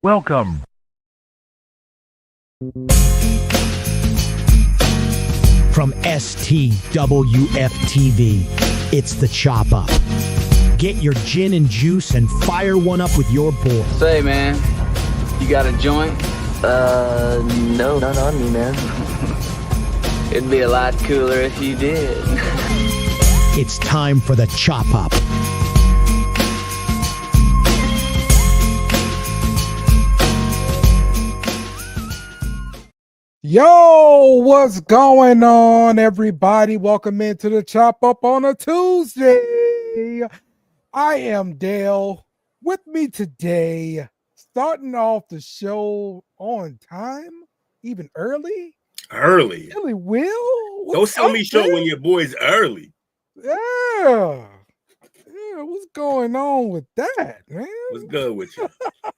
Welcome. From STWF TV, it's the Chop Up. Get your gin and juice and fire one up with your boy. Say, man, you got a joint? No, not on me, man. It'd be a lot cooler if you did. It's time for the Chop Up. Yo, what's going on, everybody? Welcome into the Chop Up on a Tuesday. I am Dale. With me today, starting off the show on time, even early. Early. Really, Will? Don't sell me short when your boy's early. Yeah. What's going on with that, man? What's good with you?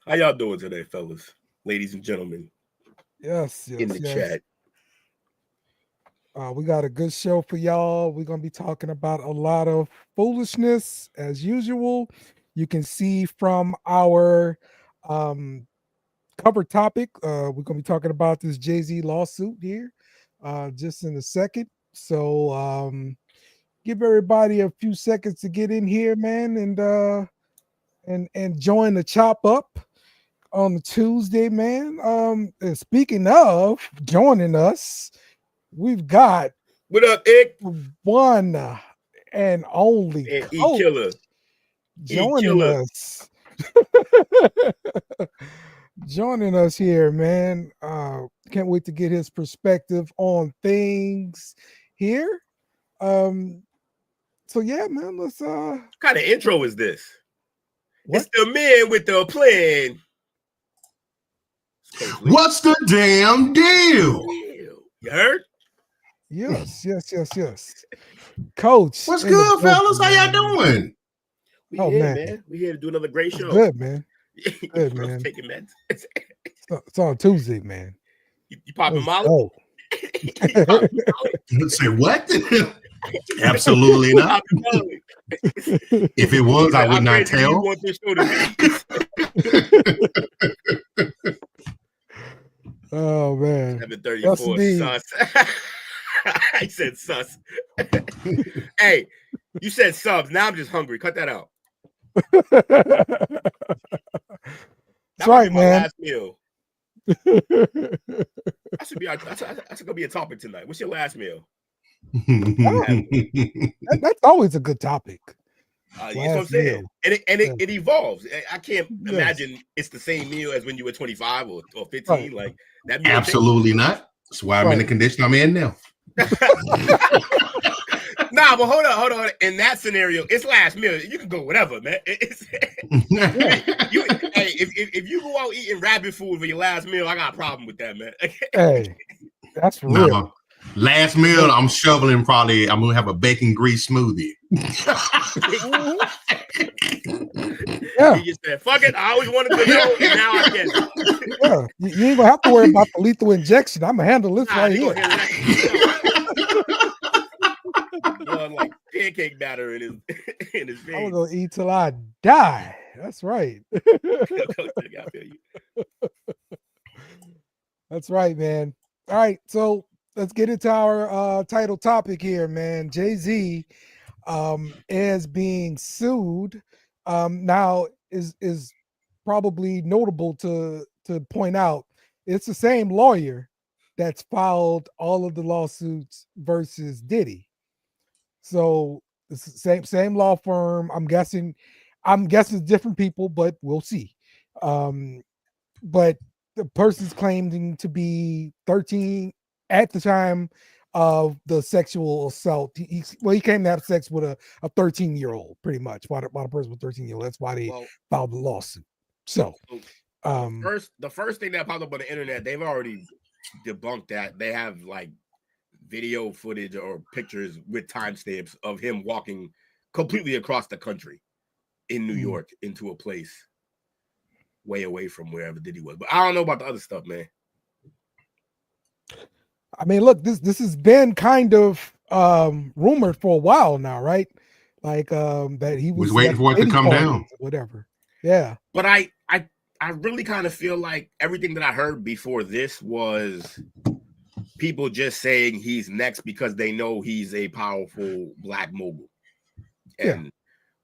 How y'all doing today, fellas, ladies and gentlemen? Yes, In the chat. We got a good show for y'all. We're going to be talking about a lot of foolishness as usual. You can see from our cover topic, we're going to be talking about this Jay-Z lawsuit here just in a second. So give everybody a few seconds to get in here, man, and join the Chop Up on the Tuesday, man. And speaking of joining us, we've got What up, Ick? one and only And Coach E-Killer. joining E-Killer. us. Joining us here, man. Can't wait to get his perspective on things here. So yeah, man, let's What kind of intro is this? What? It's the man with the plan. What's the damn deal? You heard? Yes. Coach. What's in the good, fellas? How building, y'all man. doing? We Oh, here, man. We here to do another great show. Good, man. You Good, bros man. taking meds. It's on Tuesday, man. You popping Let's Molly? go. You popping Molly? Let's say what? Absolutely not. Popping Molly. If it was, I would How not crazy do you tell. want this show to be? Oh man. 734 me. sus. I said sus. Hey, you said subs. Now I'm just hungry. Cut that out. That's That might right, be my man. last meal. That's gonna be a topic tonight. What's your last meal? That's always a good topic. That's what I'm Last saying. meal. And it evolves. I can't Yes. imagine it's the same meal as when you were 25 or 15. Right. Like that meal Absolutely not. That's why I'm in the condition I'm in now. Nah, but hold on. In that scenario, it's last meal. You can go whatever, man. If you go out eating rabbit food for your last meal, I got a problem with that, man. Hey, that's for real. No. Last meal, I'm shoveling probably, I'm going to have a bacon grease smoothie. Yeah. You just said, fuck it. I always wanted to know, and now I get it. Yeah. You ain't gonna have to worry about the lethal injection. I'm gonna handle this right you here. gonna handle that. Blood like pancake batter in his I'm veins. gonna eat till I die. That's right. I feel you. That's right, man. All right, so let's get into our title topic here, man. Jay-Z is being sued. Now is probably notable to point out it's the same lawyer that's filed all of the lawsuits versus Diddy. So it's the same law firm. I'm guessing different people, but we'll see. But the person's claiming to be 13 at the time of the sexual assault. He came to have sex with a 13-year-old, pretty much. While the person was 13-year-old, that's why they filed the lawsuit. So, the first thing that popped up on the internet, they've already debunked that. They have like video footage or pictures with timestamps of him walking completely across the country in New York into a place way away from wherever Diddy was. But I don't know about the other stuff, man. I mean, look, this has been kind of rumored for a while now, right? Like that he was waiting for it to come down. Whatever. Yeah. But I I really kind of feel like everything that I heard before this was people just saying he's next because they know he's a powerful black mogul. And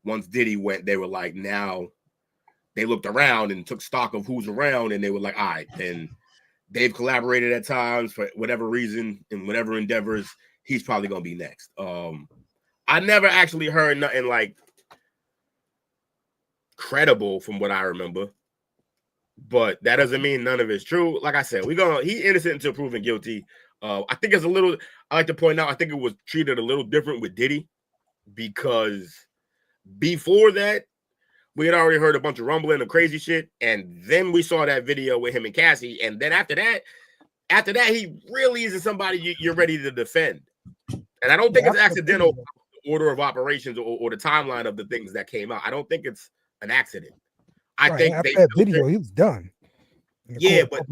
once Diddy went, they were like, now they looked around and took stock of who's around, and they were like, all right, then they've collaborated at times for whatever reason in whatever endeavors. He's probably gonna be next. I never actually heard nothing like credible from what I remember, but that doesn't mean none of it's true. Like I said, he innocent until proven guilty. I think it's a little. I like to point out. I think it was treated a little different with Diddy because before that, we had already heard a bunch of rumbling and crazy shit, and then we saw that video with him and Cassie, and then after that, he really isn't somebody you're ready to defend. And I don't think it's accidental order of operations or the timeline of the things that came out. I don't think it's an accident. I think after that video, he was done. Yeah, but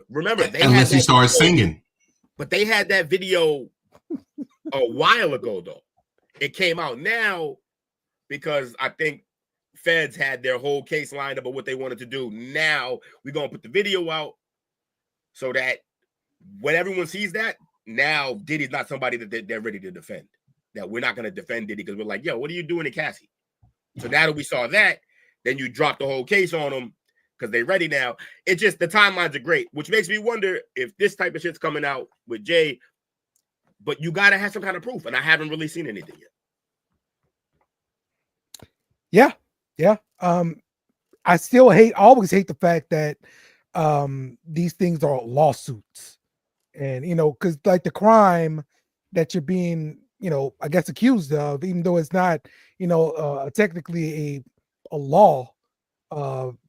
remember, unless he started singing. But they had that video a while ago, though. It came out now because I think feds had their whole case lined up of what they wanted to do. Now we're gonna put the video out so that when everyone sees that, now Diddy's not somebody that they're ready to defend. That we're not gonna defend Diddy because we're like, yo, what are you doing to Cassie? So now that we saw that, then you drop the whole case on them because they're ready now. It's just the timelines are great, which makes me wonder if this type of shit's coming out with Jay, but you gotta have some kind of proof, and I haven't really seen anything yet. Yeah. I still always hate the fact that these things are lawsuits, and because like the crime that you're being, I guess accused of, even though it's not, technically a law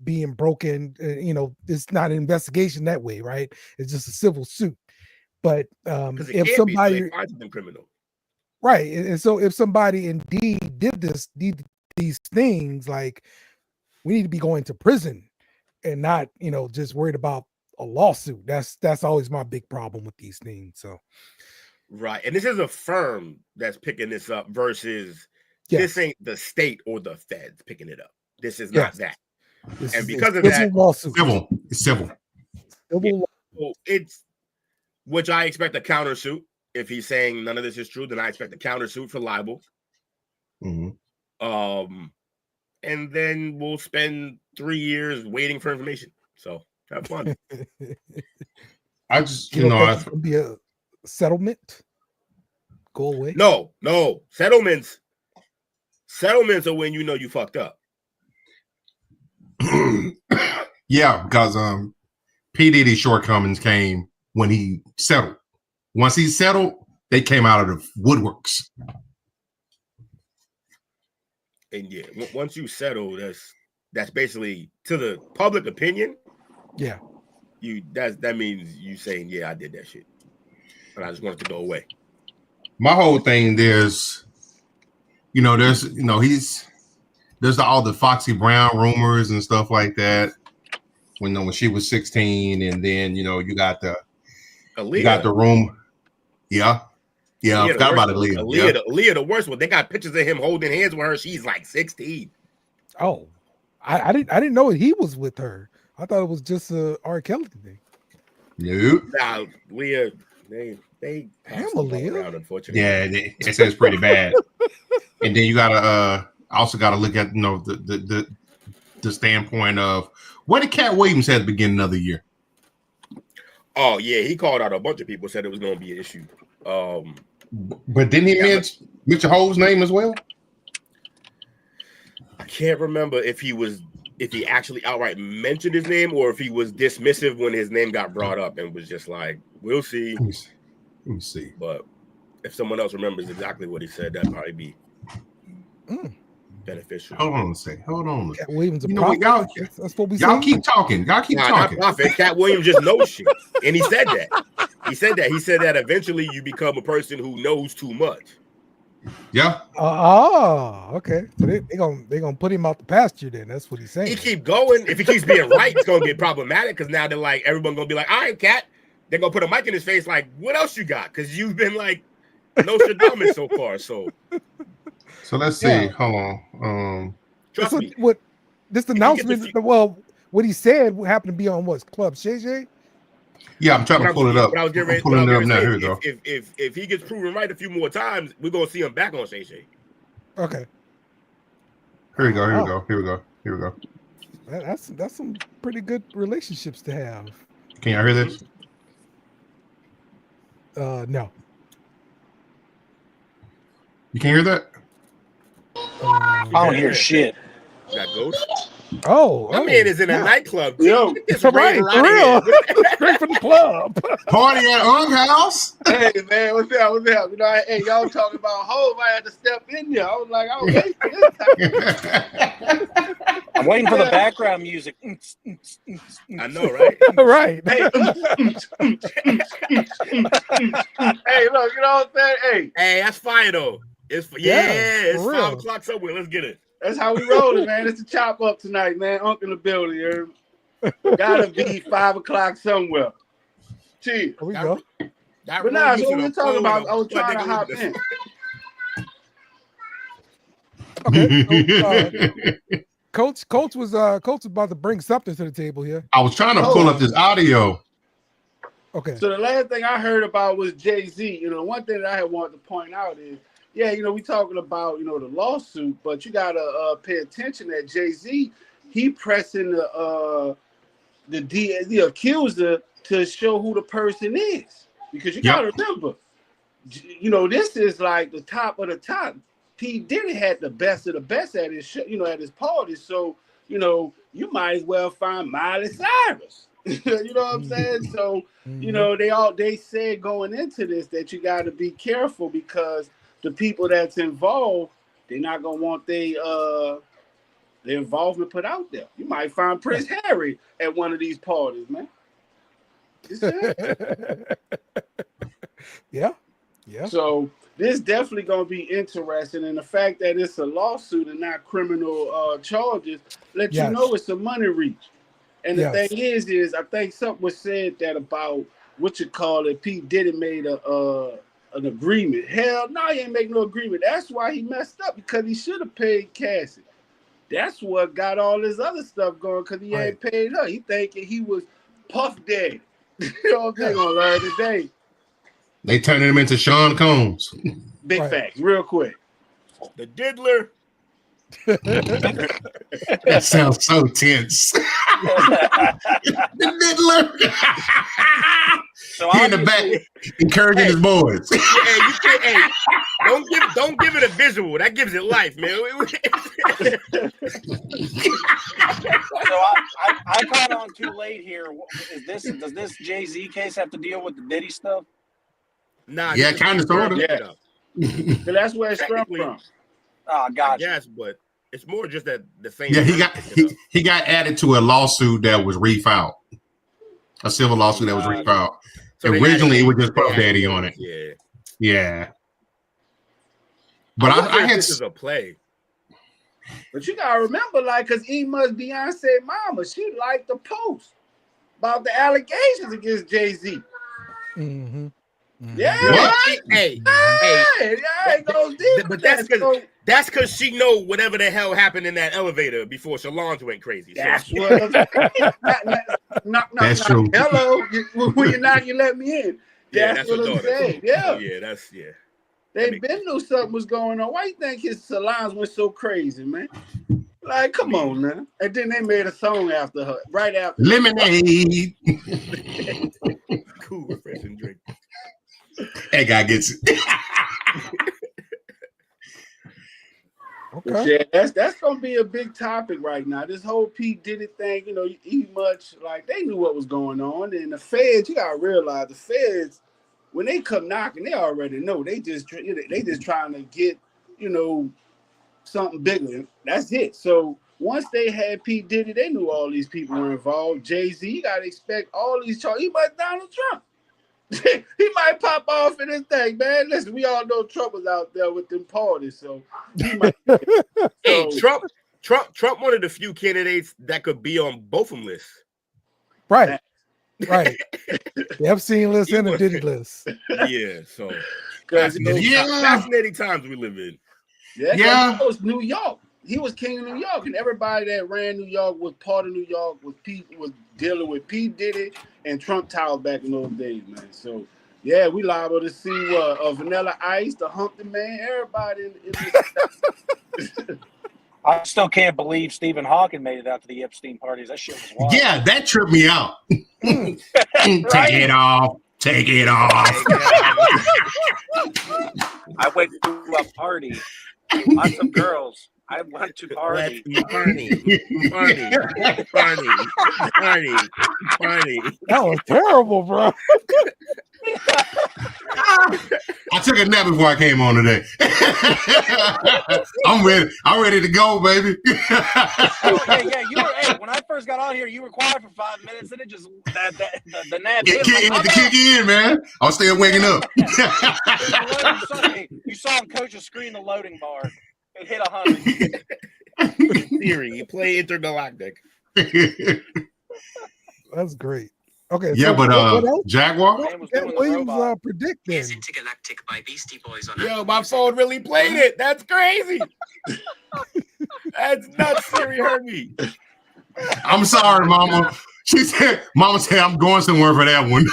being broken, it's not an investigation that way, right? It's just a civil suit. But if somebody finds them criminal, right, and so if somebody indeed did these things, like, we need to be going to prison and not, just worried about a lawsuit. That's always my big problem with these things. So right, and this is a firm that's picking this up versus this ain't the state or the feds picking it up. This is not that. And because of that, civil. It's civil. It's which I expect a countersuit. If he's saying none of this is true, then I expect a countersuit for libel. Mm-hmm. And then we'll spend 3 years waiting for information. So have fun. I just, it's gonna be a settlement. Go away. No. Settlements are when you fucked up. Yeah, because P. Diddy's shortcomings came when he settled. Once he settled, they came out of the woodworks. And yeah, once you settle, that's basically to the public opinion. Yeah, that means you saying, yeah, I did that shit, and I just want it to go away. My whole thing, there's all the Foxy Brown rumors and stuff like that. When she was 16, and then you got the room. Yeah, I forgot about Aaliyah. Aaliyah, the worst one. They got pictures of him holding hands with her. She's like 16. Oh, I didn't know he was with her. I thought it was just a R. Kelly thing. No. Nah, Leah, they passed around, unfortunately. Yeah, it says pretty bad. And then you gotta also gotta look at the standpoint of what did Cat Williams have at the beginning of the year. Oh yeah, he called out a bunch of people, said it was going to be an issue. But didn't he mention Ho's name as well? I can't remember if he actually outright mentioned his name or if he was dismissive when his name got brought up and was just like, "We'll see." Let me see. But if someone else remembers exactly what he said, that'd probably be beneficial. Hold on a second. Hold on. Cat Williams, that's what we y'all keep talking. Y'all keep talking. Not prophet. Cat Williams just knows shit, and he said that. He said that eventually you become a person who knows too much. Yeah. Okay. So they gonna put him out the pasture then. That's what he's saying. He keep going. If he keeps being right, it's gonna get problematic because now they're like everyone gonna be like, all right, Cat. They're gonna put a mic in his face, like, what else you got? Because you've been like Nostradamus so far. So let's see. Hold on. Trust me. What this announcement? Well, what he said happened to be on what's Club Shay Shay? Yeah, I'm trying to pull it up. I'm pulling it up now. Here we go. If he gets proven right a few more times, we're gonna see him back on Shay Shay. Okay. Here we go. That's some pretty good relationships to have. Can y'all hear this? No. You can't hear that? I don't hear shit. That ghost. Oh, my man is in a nightclub. Yo, it's right, for real. Straight from the club. Party at Unk House. Hey man, what's up? What's up? You know, hey, y'all talking about Hov. I had to step in there. I was like, I was waiting for this time. I'm waiting for the background music. I know, right? Right. Hey, hey, look, you know what I'm saying? Hey, that's fire though. It's it's 5 o'clock somewhere. Let's get it. That's how we rolling, man. It's a chop up tonight, man. Unk in the building, here. Gotta be 5 o'clock somewhere. Cheers. Here we go. But nah, so what we're talking about, I was trying to hop in. Okay. Coach was about to bring something to the table here. I was trying to pull up this audio. Okay. So the last thing I heard about was Jay-Z. You know, one thing that I had wanted to point out is, yeah, you know, we talking about, you know, the lawsuit, but you gotta pay attention that Jay-Z, he pressing the accuser to show who the person is, because you gotta remember, you know, this is like the top of the top. P. Diddy had the best of the best at his show, you know, at his party. So, you know, you might as well find Miley Cyrus. You know what I'm saying? So, you know, they said going into this that you got to be careful, because the people that's involved, they're not gonna want their involvement put out there. You might find Prince Harry at one of these parties, man. Yeah. So this definitely gonna be interesting, and the fact that it's a lawsuit and not criminal charges let you know it's a money reach. And the thing is I think something was said that about what you call it. P. Diddy made an agreement. Hell no, he ain't make no agreement. That's why he messed up, because he should have paid Cassie. That's what got all this other stuff going, because he ain't paid her. He thinking he was Puff Daddy. You know what I'm saying? Gonna learn today. They turning him into Sean Combs. Big facts, real quick. The diddler. That sounds so tense. The diddler. So he in the back encouraging his boys. Don't give it a visual. That gives it life, man. So I caught on too late here. Does this Jay-Z case have to deal with the Diddy stuff? Nah. Yeah, kind of sort of. Yeah. So that's where it's from. Oh, gotcha. Yes, but it's more just that the same. Yeah, he got added to a lawsuit that was refiled. A civil lawsuit that was refiled. So originally, it was just Puff Daddy on it. Yeah. But I had this is a play. But you gotta remember, like, cause Ema's Beyonce mama, she liked the post about the allegations against Jay-Z. Mm-hmm. Yeah. What? Hey. It goes deep. But that's because she know whatever the hell happened in that elevator before Solange went crazy. That's what. That's true. Hello, when you knock, you let me in. That's what I'm saying. Yeah. They been knew something was going on. Why you think his Solange went so crazy, man? Like, come on, man. And then they made a song after her, right after Lemonade. Cool, refreshing drink. That guy gets it. Okay. Yeah, that's gonna be a big topic right now. This whole P. Diddy thing, you know, like they knew what was going on, and the feds. You gotta realize the feds, when they come knocking, they already know. They just trying to get, you know, something bigger. That's it. So once they had P. Diddy, they knew all these people were involved. Jay-Z, you gotta expect all these charges. He might Donald Trump. He might pop off in this thing, man. Listen, we all know Trump was out there with them parties, so he might. Hey, Trump one of the few candidates that could be on both of them lists. Right. The Epstein list and the Diddy list. Yeah, so fascinating times we live in. Yeah, it was New York. he was king of New York, and everybody that ran New York was part of New York. Was dealing with P. Diddy and Trump Tower back in those days, man. So yeah, we liable to see Vanilla Ice, the Humpty Man, everybody in this. I still can't believe Stephen Hawking made it out to the Epstein parties. That shit was wild. Yeah, that tripped me out. Right? Take it off. Take it off. I went to a party. Lots of girls. I went to party. Party. That was terrible, bro. I took a nap before I came on today. I'm ready. I'm ready to go, baby. Yeah. You were. Hey, when I first got on here, you were quiet for 5 minutes, and it just the nap. It had to kick in, man. I was still waking up. You saw him coach a screen the loading bar. It hit 100. In theory, you play Intergalactic. That's great. Okay. Yeah, so but Jaguar. What Williams predicting? Is Intergalactic by Beastie Boys on Yo, my phone really played it. That's crazy. That's nuts. Siri heard me. I'm sorry, Mama. Mama said I'm going somewhere for that one.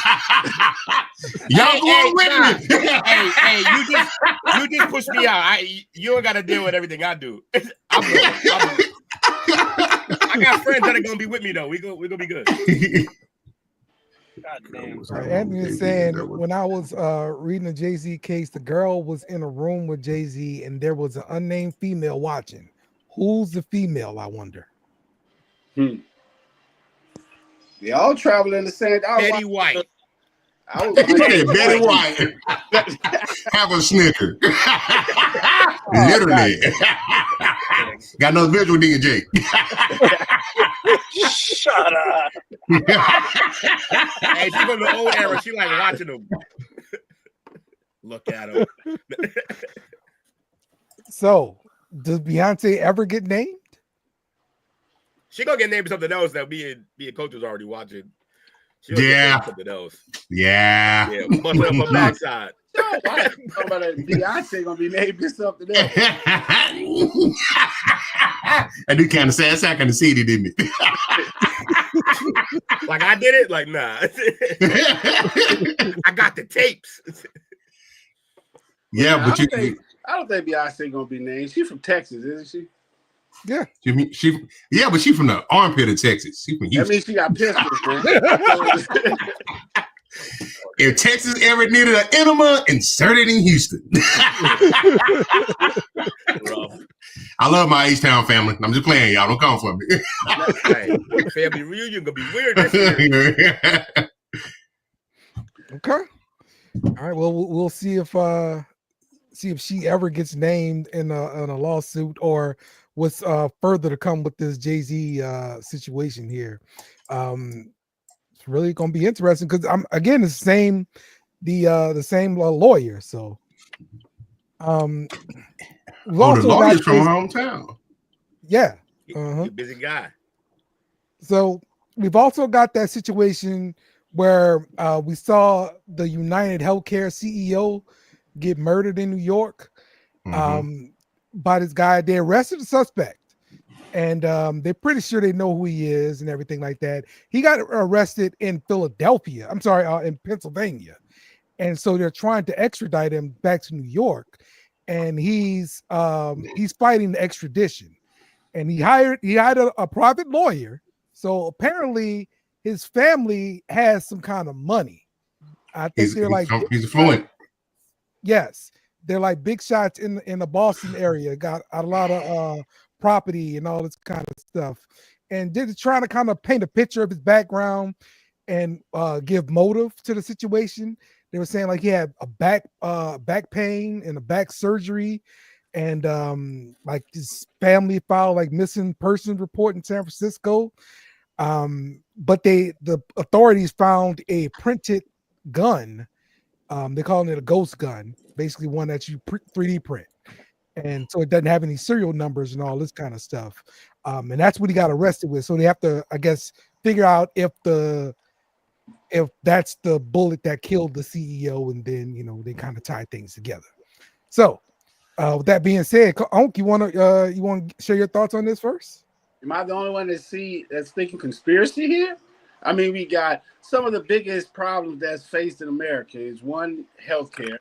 Y'all going with me? You just pushed me out. You ain't got to deal with everything I do. I'm good. I got friends that are gonna be with me though. We're gonna be good. God damn. Anthony is saying when I was reading the Jay-Z case, the girl was in a room with Jay-Z and there was an unnamed female watching. Who's the female, I wonder? They all travel in the same. Betty White. Betty White. Have a snicker. Literally. Got no visual, nigga, Jake. Shut up. Hey, she from the old era. She like watching them. Look at him. So, does Beyonce ever get named? She gonna get named something else that me and Coach was already watching. Yeah. Something else. Yeah. Yeah. Busting up her backside. Beyonce gonna be named something else. I do kind of sad. That's kind of seedy, didn't it? Like I did it? Like, nah. I got the tapes. Yeah, but I don't think Beyonce gonna be named. She's from Texas, isn't she? Yeah. But she's from the armpit of Texas. She's from Houston. That means she got pistols, man. If Texas ever needed an enema, insert it in Houston. I love my H-Town family. I'm just playing, y'all. Don't come for me. Hey, family reunion gonna be weird this year. Okay. All right. Well, we'll see if she ever gets named in a lawsuit or what's further to come with this Jay-Z situation here. It's really gonna be interesting because I'm again the same lawyer. So the lawyer's from my hometown. Yeah. You're a busy guy. So we've also got that situation where we saw the United Healthcare CEO get murdered in New York by this guy. They arrested the suspect. And they're pretty sure they know who he is and everything like that. He got arrested in Philadelphia. I'm sorry, in Pennsylvania. And so they're trying to extradite him back to New York. And he's fighting the extradition. And he hired a private lawyer. So apparently his family has some kind of money. I think he's affluent. Yes, they're like big shots in the Boston area. Got a lot of property and all this kind of stuff, and they're trying to kind of paint a picture of his background and give motive to the situation. They were saying like he had a back pain and a back surgery, and like his family filed like missing person report in San Francisco. But the authorities found a printed gun. They're calling it a ghost gun, basically one that you 3D print. And so it doesn't have any serial numbers and all this kind of stuff. And that's what he got arrested with. So they have to, I guess, figure out if that's the bullet that killed the CEO, and then they kind of tie things together. So With that being said, Onk, you want to share your thoughts on this first? Am I the only one that's thinking conspiracy here? I mean, we got some of the biggest problems that's faced in America is one, healthcare.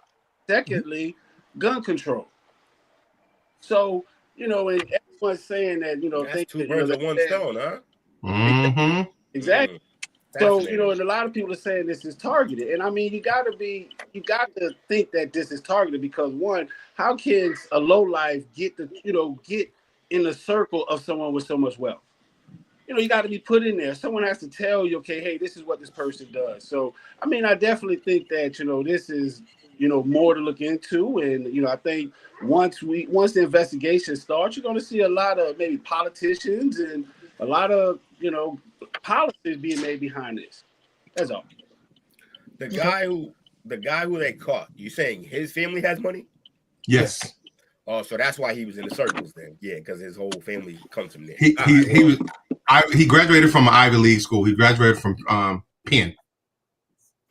Secondly, gun control. So, and everyone's saying that, that's two birds of one stone, huh? Mm-hmm. Exactly. So, and a lot of people are saying this is targeted. And I mean, you got to think that this is targeted because one, how can a low life get in the circle of someone with so much wealth? You got to be put in there. Someone has to tell you, okay, hey, this is what this person does. So, I mean, I definitely think that, this is, more to look into. And, I think once the investigation starts, you're going to see a lot of maybe politicians and a lot of, policies being made behind this. That's all. The guy who they caught, you saying his family has money? Yes. Oh, so that's why he was in the circles then. Yeah, because his whole family comes from there. He graduated from an Ivy League school. He graduated from Penn.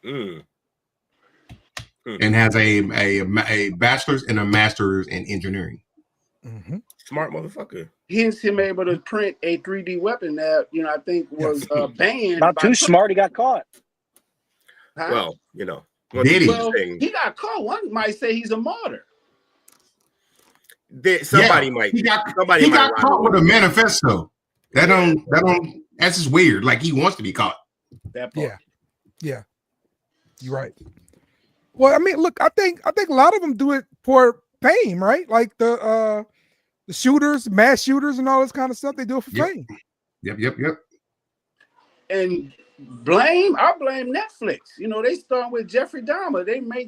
And has a bachelor's and a master's in engineering. Mm-hmm. Smart motherfucker. Hence him able to print a 3D weapon that I think was banned. Not too smart. He got caught. Huh? Well, he got caught. One might say he's a martyr. Somebody might. He got caught with a manifesto. That's just weird. Like he wants to be caught. That part. Yeah. You're right. Well, I mean, look, I think a lot of them do it for fame, right? Like the shooters, mass shooters, and all this kind of stuff. They do it for fame. Yep. And I blame Netflix. They start with Jeffrey Dahmer.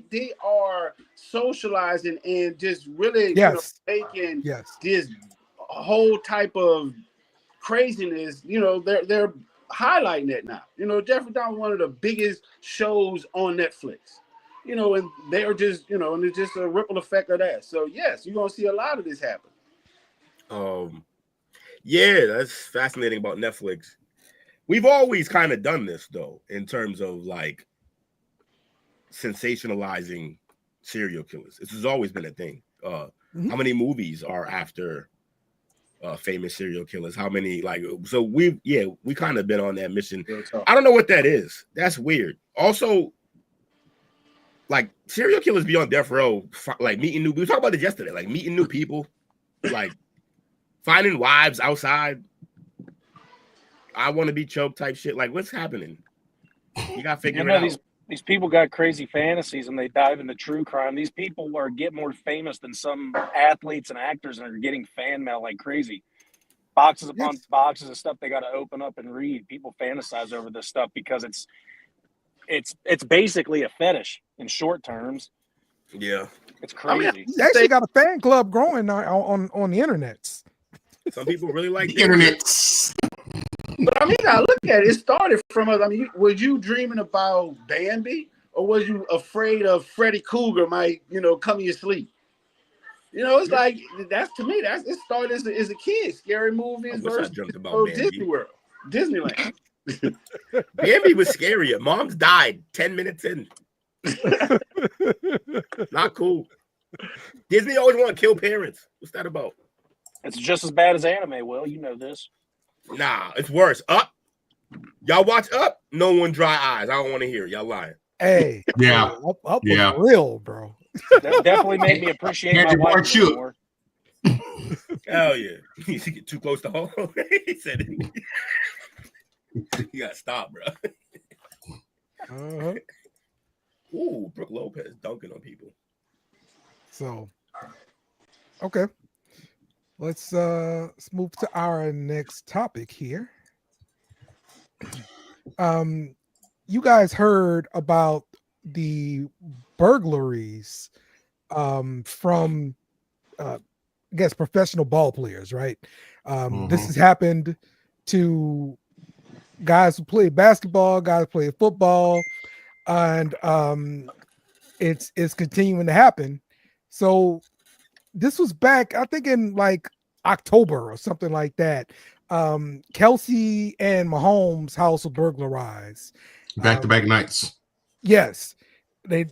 They are socializing and just really making this whole type of craziness. They're highlighting that now. Jeffrey Dahmer, one of the biggest shows on Netflix. And they're just, and it's just a ripple effect of that. So yes, you're gonna see a lot of this happen. Yeah, that's fascinating about Netflix. We've always kind of done this though, in terms of like sensationalizing serial killers. This has always been a thing. How many movies are after famous serial killers? How many so we kind of been on that mission. I don't know what that is. That's weird. Also, like serial killers be on death row, like meeting new. We talked about this yesterday, like meeting new people, like finding wives outside. I want to be choked type shit. Like, what's happening? You got to figure it out. These people got crazy fantasies and they dive into true crime. These people get more famous than some athletes and actors and are getting fan mail like crazy. Boxes upon boxes of stuff they got to open up and read. People fantasize over this stuff because it's basically a fetish in short terms. Yeah, it's crazy. I mean, you actually got a fan club growing on the internet. Some people really like the internet. But I mean, I look at it. It started from us. I mean, was you dreaming about Bambi, or was you afraid of Freddy Krueger might, come in your sleep? It's like that's to me. It started as a kid. Scary movies versus Disney World, Disneyland. Bambi was scarier. Mom's died 10 minutes in. Not cool. Disney always want to kill parents. What's that about? It's just as bad as anime. Will, you know this. Nah, it's worse. Up. Y'all watch Up? No one dry eyes. I don't want to hear it. Y'all lying. Hey. Yeah. Up was real, bro. That definitely made me appreciate my wife more. Hell yeah. You get too close to home. He said it. You gotta stop, bro. Ooh, Brooke Lopez dunking on people. So, okay. Let's move to our next topic here. You guys heard about the burglaries from I guess professional ball players, right? This has happened to guys who play basketball, guys who play football, and it's continuing to happen. So this was back, I think, in like October or something like that. Kelsey and Mahomes' house was burglarized. Back-to-back nights. Yes. They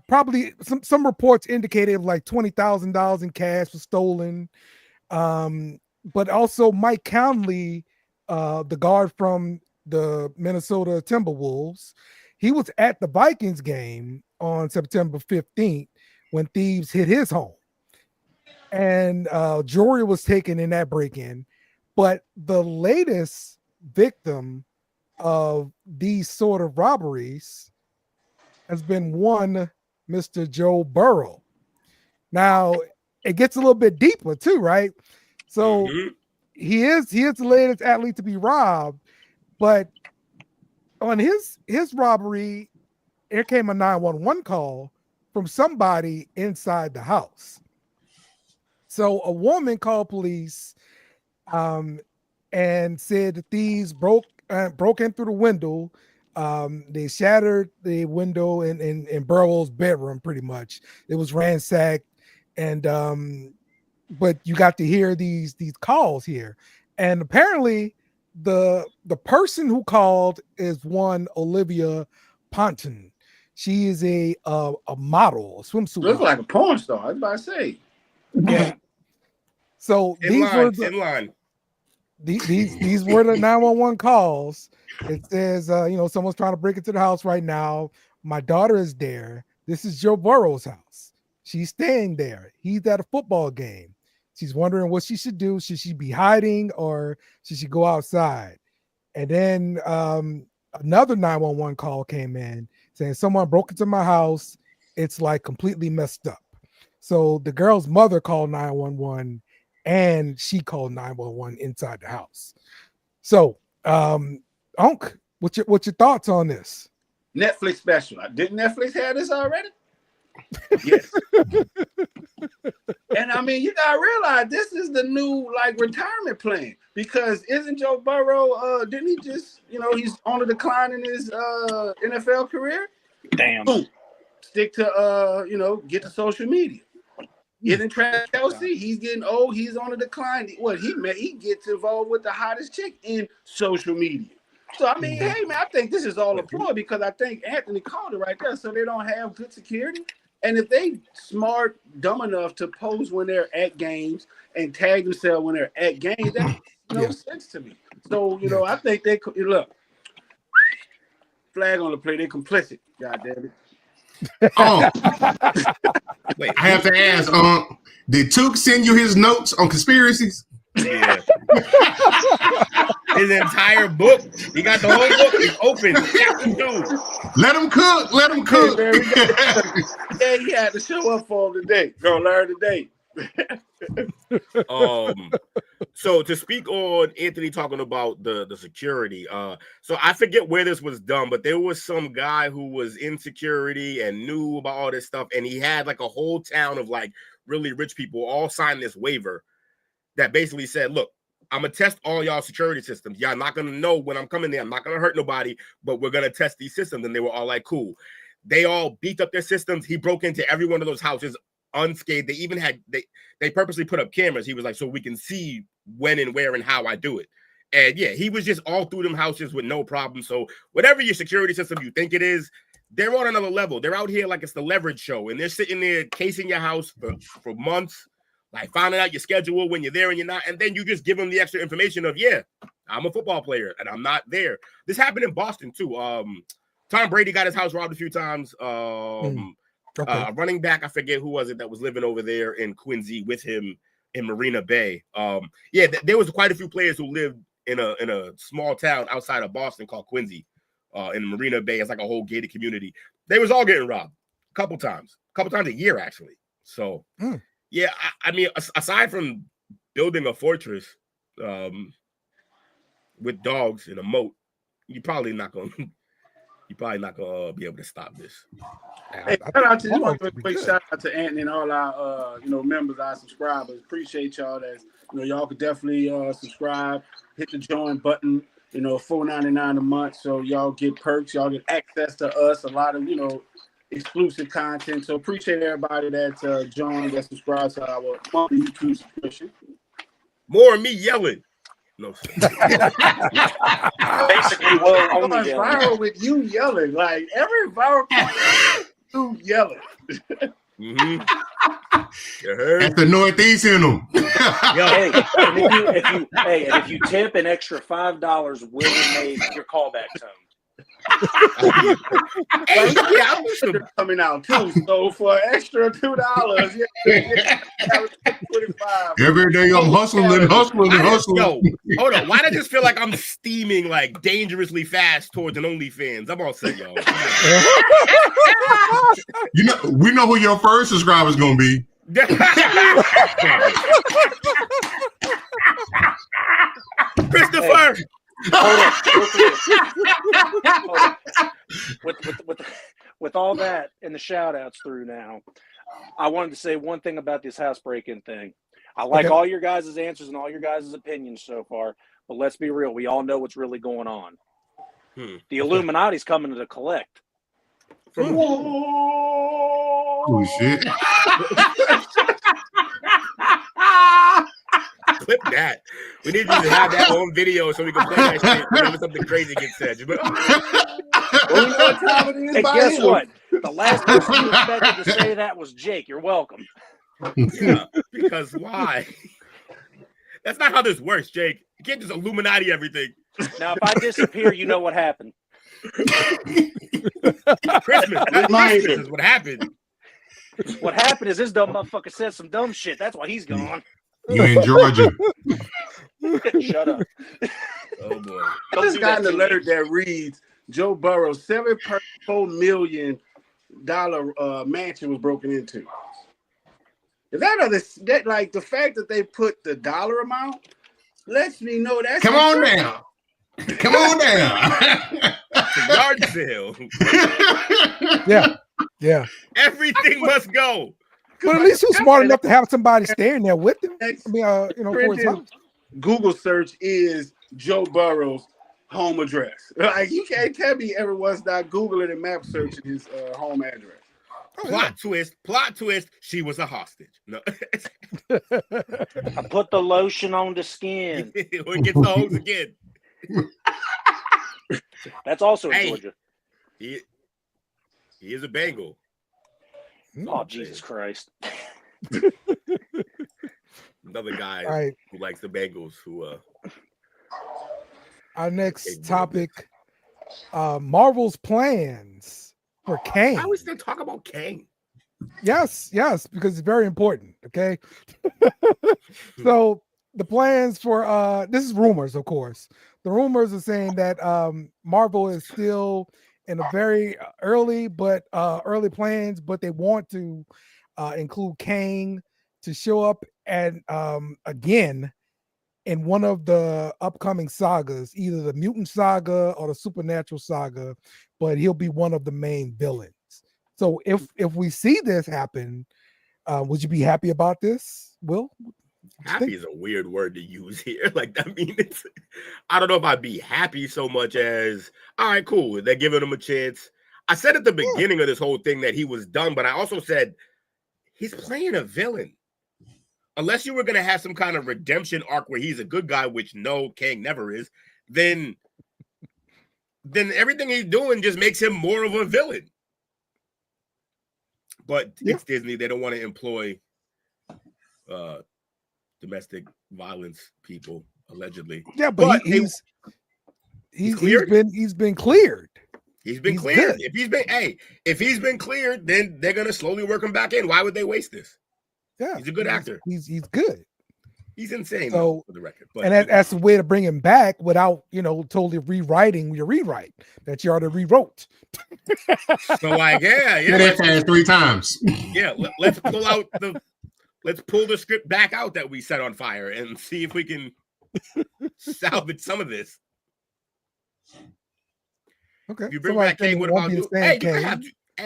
probably some reports indicated like $20,000 in cash was stolen. But also Mike Conley, the guard from the Minnesota Timberwolves, he was at the Vikings game on September 15th when thieves hit his home. And jewelry was taken in that break-in. But the latest victim of these sort of robberies has been one Mr. Joe Burrow. Now, it gets a little bit deeper too, right? So he is the latest athlete to be robbed, but on his robbery, there came a 911 call from somebody inside the house. So a woman called police and said the thieves broke in through the window. They shattered the window in Burrow's bedroom, pretty much. It was ransacked, and but you got to hear these calls here, and apparently the person who called is one Olivia Ponton. She is a model, a swimsuit. Looks like a porn star. I was about to say. Yeah. So these were the 911 calls. It says, someone's trying to break into the house right now. My daughter is there. This is Joe Burrow's house. She's staying there. He's at a football game. She's wondering what she should do. Should she be hiding or should she go outside? And then another 911 call came in saying someone broke into my house. It's like completely messed up. So the girl's mother called 911 and she called 911 inside the house. So, Unc, what's your thoughts on this? Netflix special. Didn't Netflix have this already? Yes. And I mean, you gotta realize this is the new retirement plan, because isn't Joe Burrow didn't he just he's on a decline in his NFL career? Damn. Boom. Stick to get to social media. Isn't Travis Kelce? He's getting old. He's on a decline. He gets involved with the hottest chick in social media. So I mean, hey man, I think this is all a ploy, because I think Anthony called it right there. So they don't have good security, and if they smart, dumb enough to pose when they're at games and tag themselves when they're at games, that makes no sense to me. So I think they could look. Flag on the play. They're complicit. God damn it. Wait, I have to ask, did Took send you his notes on conspiracies? Yeah. His entire book. He got the whole book. It's open. Let him cook. Let him cook. Yeah, he had to show up for him today. Go learn today. So to speak on Anthony talking about the security, so I forget where this was done, but there was some guy who was in security and knew about all this stuff, and he had a whole town of really rich people all sign this waiver that basically said, look, I'm gonna test all y'all security systems. Y'all not gonna know when I'm coming there. I'm not gonna hurt nobody, but we're gonna test these systems. And they were all like, cool. They all beat up their systems. He broke into every one of those houses unscathed. They even had they purposely put up cameras. He was like, so we can see when and where and how I do it. And yeah, he was just all through them houses with no problem. So whatever your security system you think it is, they're on another level. They're out here like it's the Leverage show, and they're sitting there casing your house for months, finding out your schedule when you're there and you're not, and then you just give them the extra information of, yeah, I'm a football player and I'm not there. This happened in Boston too. Tom Brady got his house robbed a few times. Running back, I forget who was it that was living over there in Quincy with him in Marina Bay. There was quite a few players who lived in a small town outside of Boston called Quincy. In Marina Bay, it's like a whole gated community. They was all getting robbed a couple times a year actually. So yeah, I mean, aside from building a fortress with dogs in a moat, you're probably not gonna be able to stop this. Hey, shout out to you. Want to give a quick shout out to Anthony and all our members, our subscribers. Appreciate y'all. That y'all could definitely subscribe, hit the join button. $4.99 a month, so y'all get perks. Y'all get access to us, a lot of exclusive content. So appreciate everybody that joined, that subscribed to our monthly YouTube subscription. More of me yelling. No, basically, well, I'm viral with you yelling. Every viral point through yelling. Mm-hmm. That's the Northeast in them. And if you tip an extra $5, Will made your callback tone. I'm coming out too. So for an extra $2, every day I'm hustling. Yo, hold on. Why does this feel like I'm steaming like dangerously fast towards an OnlyFans? I'm all set, yo. We know who your first subscriber is gonna be. Christopher. Hold on. With all that and the shout outs through now, I wanted to say one thing about this house break-in thing. I like all your guys' answers and all your guys' opinions so far, but let's be real. We all know what's really going on. The Illuminati's coming to collect. Oh shit. Clip that. We need you to have that on video so we can play that shit whenever something crazy gets said. And guess what? The last person you expected to say that was Jake. You're welcome. Yeah, because why? That's not how this works, Jake. You can't just Illuminati everything. Now, if I disappear, you know what happened. Christmas is what happened. What happened is this dumb motherfucker said some dumb shit. That's why he's gone. You in Georgia? Shut up. Oh boy! I just got an alert that reads: Joe Burrow $7.4 million mansion was broken into. Is that like the fact that they put the dollar amount lets me know that's Come on down. Yard sale. Yeah. Everything must go. But at least he was smart enough to have somebody staying there with him. I mean, for his house. Google search is Joe Burrow's home address. Like, you can't tell me everyone's not Googling and map searching his home address. Plot twist, she was a hostage. No. I put the lotion on the skin. We get the hose again. That's also in Georgia. He is a Bengal. Oh, Jesus Christ. Another guy who likes the Bengals our next topic, Marvel's plans for Kang. Why are we still talking about Kang? Yes, because it's very important. Okay. So the plans for this is rumors, of course. The rumors are saying that Marvel is still in a very early plans, but they want to include Kang to show up and again in one of the upcoming sagas, either the mutant saga or the supernatural saga, but he'll be one of the main villains. So if we see this happen, would you be happy about this, Will? Happy is a weird word to use here. Like, I mean, I don't know if I'd be happy so much as, all right, cool, they're giving him a chance. I said at the beginning of this whole thing that he was done, but I also said he's playing a villain. Unless you were going to have some kind of redemption arc where he's a good guy, which no, Kang never is, then everything he's doing just makes him more of a villain. But it's Disney. They don't want to employ domestic violence people, allegedly. Yeah, but he's been cleared. He's been cleared. Good. If he's been cleared, then they're gonna slowly work him back in. Why would they waste this? Yeah, he's a good actor. He's good. He's insane, so, for the record. But, and that's the way to bring him back without, totally rewriting your rewrite that you already rewrote. So, like, yeah. That passed 3 times. Yeah, let's pull the script back out that we set on fire and see if we can salvage some of this. Okay. You bring back Kang, what about you? Hey,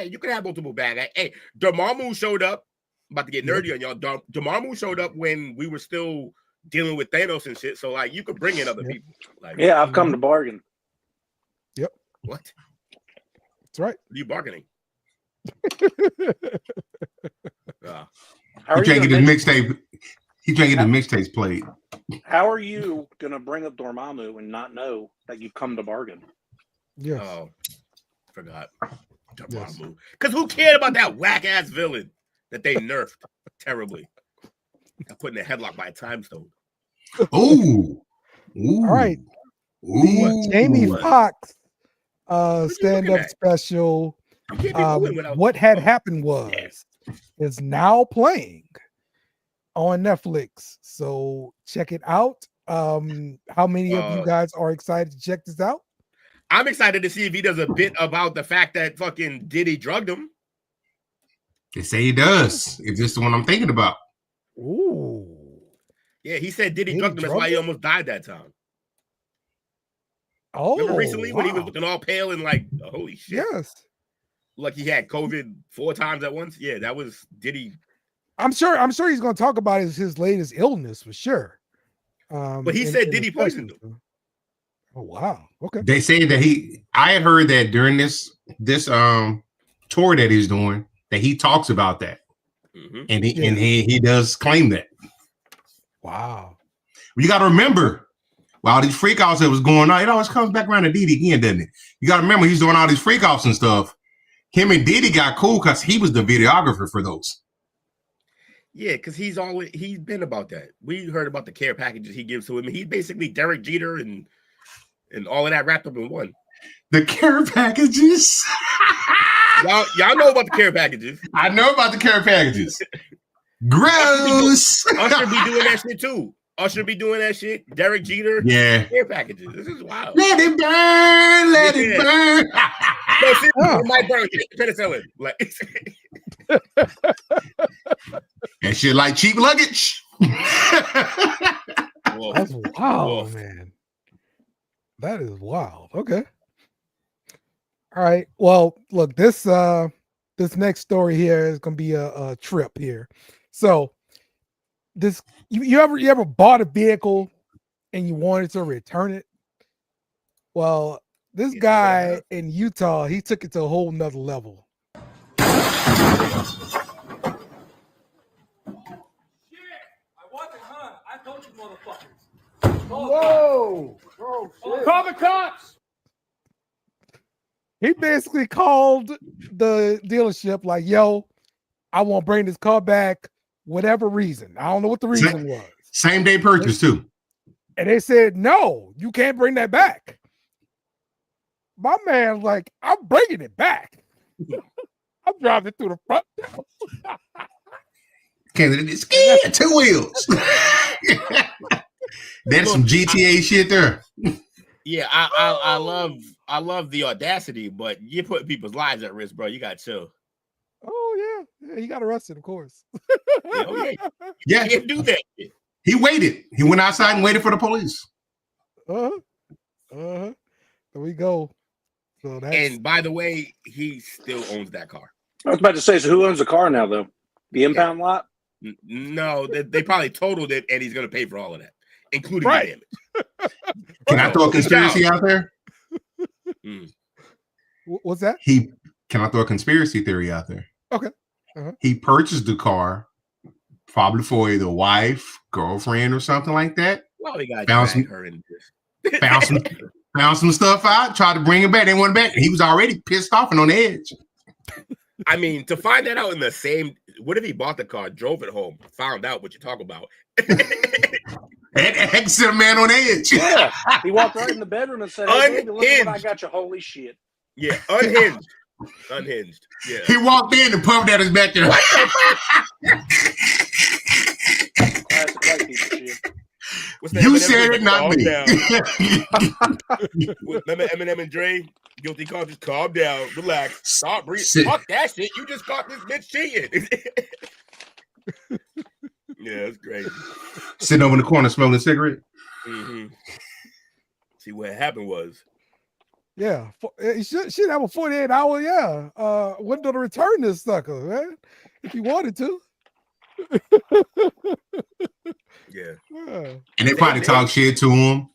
you can have multiple bad. Hey, Dormammu showed up. I'm about to get nerdy on y'all. Dormammu showed up when we were still dealing with Thanos and shit. So, like, you could bring in other people. Like, yeah, I've come to bargain. Yep. What? That's right. What are you bargaining? He can't get his mixtape. He can't get the mixtapes played. How are you gonna bring up Dormammu and not know that you've come to bargain? Yeah. Oh, forgot. Because who cared about that whack ass villain that they nerfed terribly? Got put in a headlock by a time stone. Ooh. All right. The Jamie Foxx stand-up special. What had happened is now playing on Netflix. So check it out. How many of you guys are excited to check this out? I'm excited to see if he does a bit about the fact that fucking Diddy drugged him. They say he does. It's just the one I'm thinking about. Ooh. Yeah, he said Diddy drugged him. That's why he almost died that time. Oh, remember recently when he was looking all pale and like, holy shit. Yes. Like he had COVID 4 times at once. Yeah, that was Diddy. I'm sure he's going to talk about his latest illness for sure. But he said Diddy poisoned him. Oh wow. Okay. They say that I had heard that during this tour that he's doing that he talks about that. Mm-hmm. And he does claim that. Wow. You got to remember, while these freakouts that was going on, it always comes back around to Diddy again, doesn't it? You got to remember he's doing all these freakouts and stuff. Him and Diddy got cool because he was the videographer for those. Yeah, because he's been about that. We heard about the care packages he gives to him. He's basically Derek Jeter and all of that wrapped up in one. The care packages. y'all know about the care packages. I know about the care packages. Gross. Usher be doing that shit too. Usher be doing that shit. Derek Jeter. Yeah. Care packages. This is wild. Let it burn. Let it burn. No, seriously, it might burn. Penicillin. Like that shit like cheap luggage. That's wild, man. That is wild. Okay. All right. Well, look, this next story here is gonna be a trip here. So this you ever bought a vehicle and you wanted to return it? Well, this guy in Utah, he took it to a whole nother level. Whoa! Oh, shit. Call the cops! He basically called the dealership like, yo, I want to bring this car back, whatever reason. I don't know what the reason was. Same day purchase too. And they said, no, you can't bring that back. My man's like, I'm bringing it back. I'm driving through the front. It's scared 2 wheels. That's some GTA shit there. Yeah, I love the audacity, but you're putting people's lives at risk, bro. You got to chill. Oh yeah, he got arrested, of course. Yeah, he didn't do that. He waited. He went outside and waited for the police. There we go. So and by the way, he still owns that car. I was about to say, so who owns the car now, though? The impound lot? No, they probably totaled it, and he's going to pay for all of that, including the damage. Can I throw a conspiracy out there? What's that? Can I throw a conspiracy theory out there? Okay. He purchased the car probably for either wife, girlfriend, or something like that. Well, he got her in this. Found some stuff out, tried to bring it back. They went back. He was already pissed off and on the edge. I mean, to find that out in the same, what if he bought the car, drove it home, found out what you talk about? Exit a man on edge. Yeah, he walked right in the bedroom and said, "Hey, baby, look at what I got you." Holy shit! Yeah, unhinged. Unhinged. Yeah. He walked in and pumped at his back there. Classic white people shit. You said it, not me. Remember Eminem and Dre? Guilty conscience, calm down, relax, stop breathing. Fuck that shit. You just caught this bitch cheating. Yeah, that's crazy. Sitting over in the corner smoking a cigarette. Mm-hmm. See, what happened was. Yeah, he should have a 48-hour, window to return this sucker, man, if he wanted to. Yeah. And they probably talk shit to him.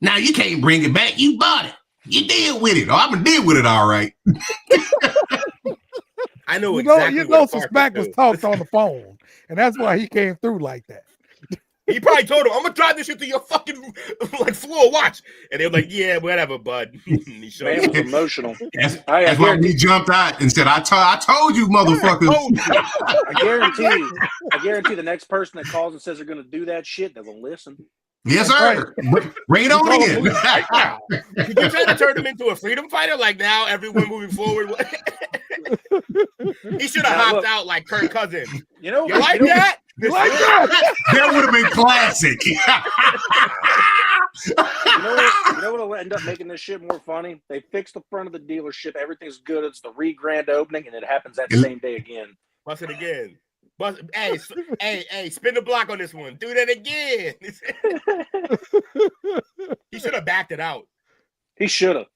Now you can't bring it back. You bought it. You deal with it. Oh, I'm gonna deal with it all right. I know exactly. You know some smack was talked on the phone, and that's why he came through like that. He probably told him, "I'm gonna drive this shit to your fucking like floor. Watch." And they were like, "Yeah, whatever, bud." He showed Man was emotional. That's why we jumped out and said, "I told you, motherfuckers." I guarantee the next person that calls and says they're gonna do that shit, they're gonna listen. Yes, sir. Bring it on in. Did you try to turn him into a freedom fighter? Like now, everyone moving forward. He should have hopped out like Kirk Cousins. You know, you like that? You like that? That would have been classic. You know what'll end up making this shit more funny? They fix the front of the dealership. Everything's good. It's the re-grand opening, and it happens that same day again. Bust it again. Hey, spin the block on this one. Do that again. He should have backed it out. He should have.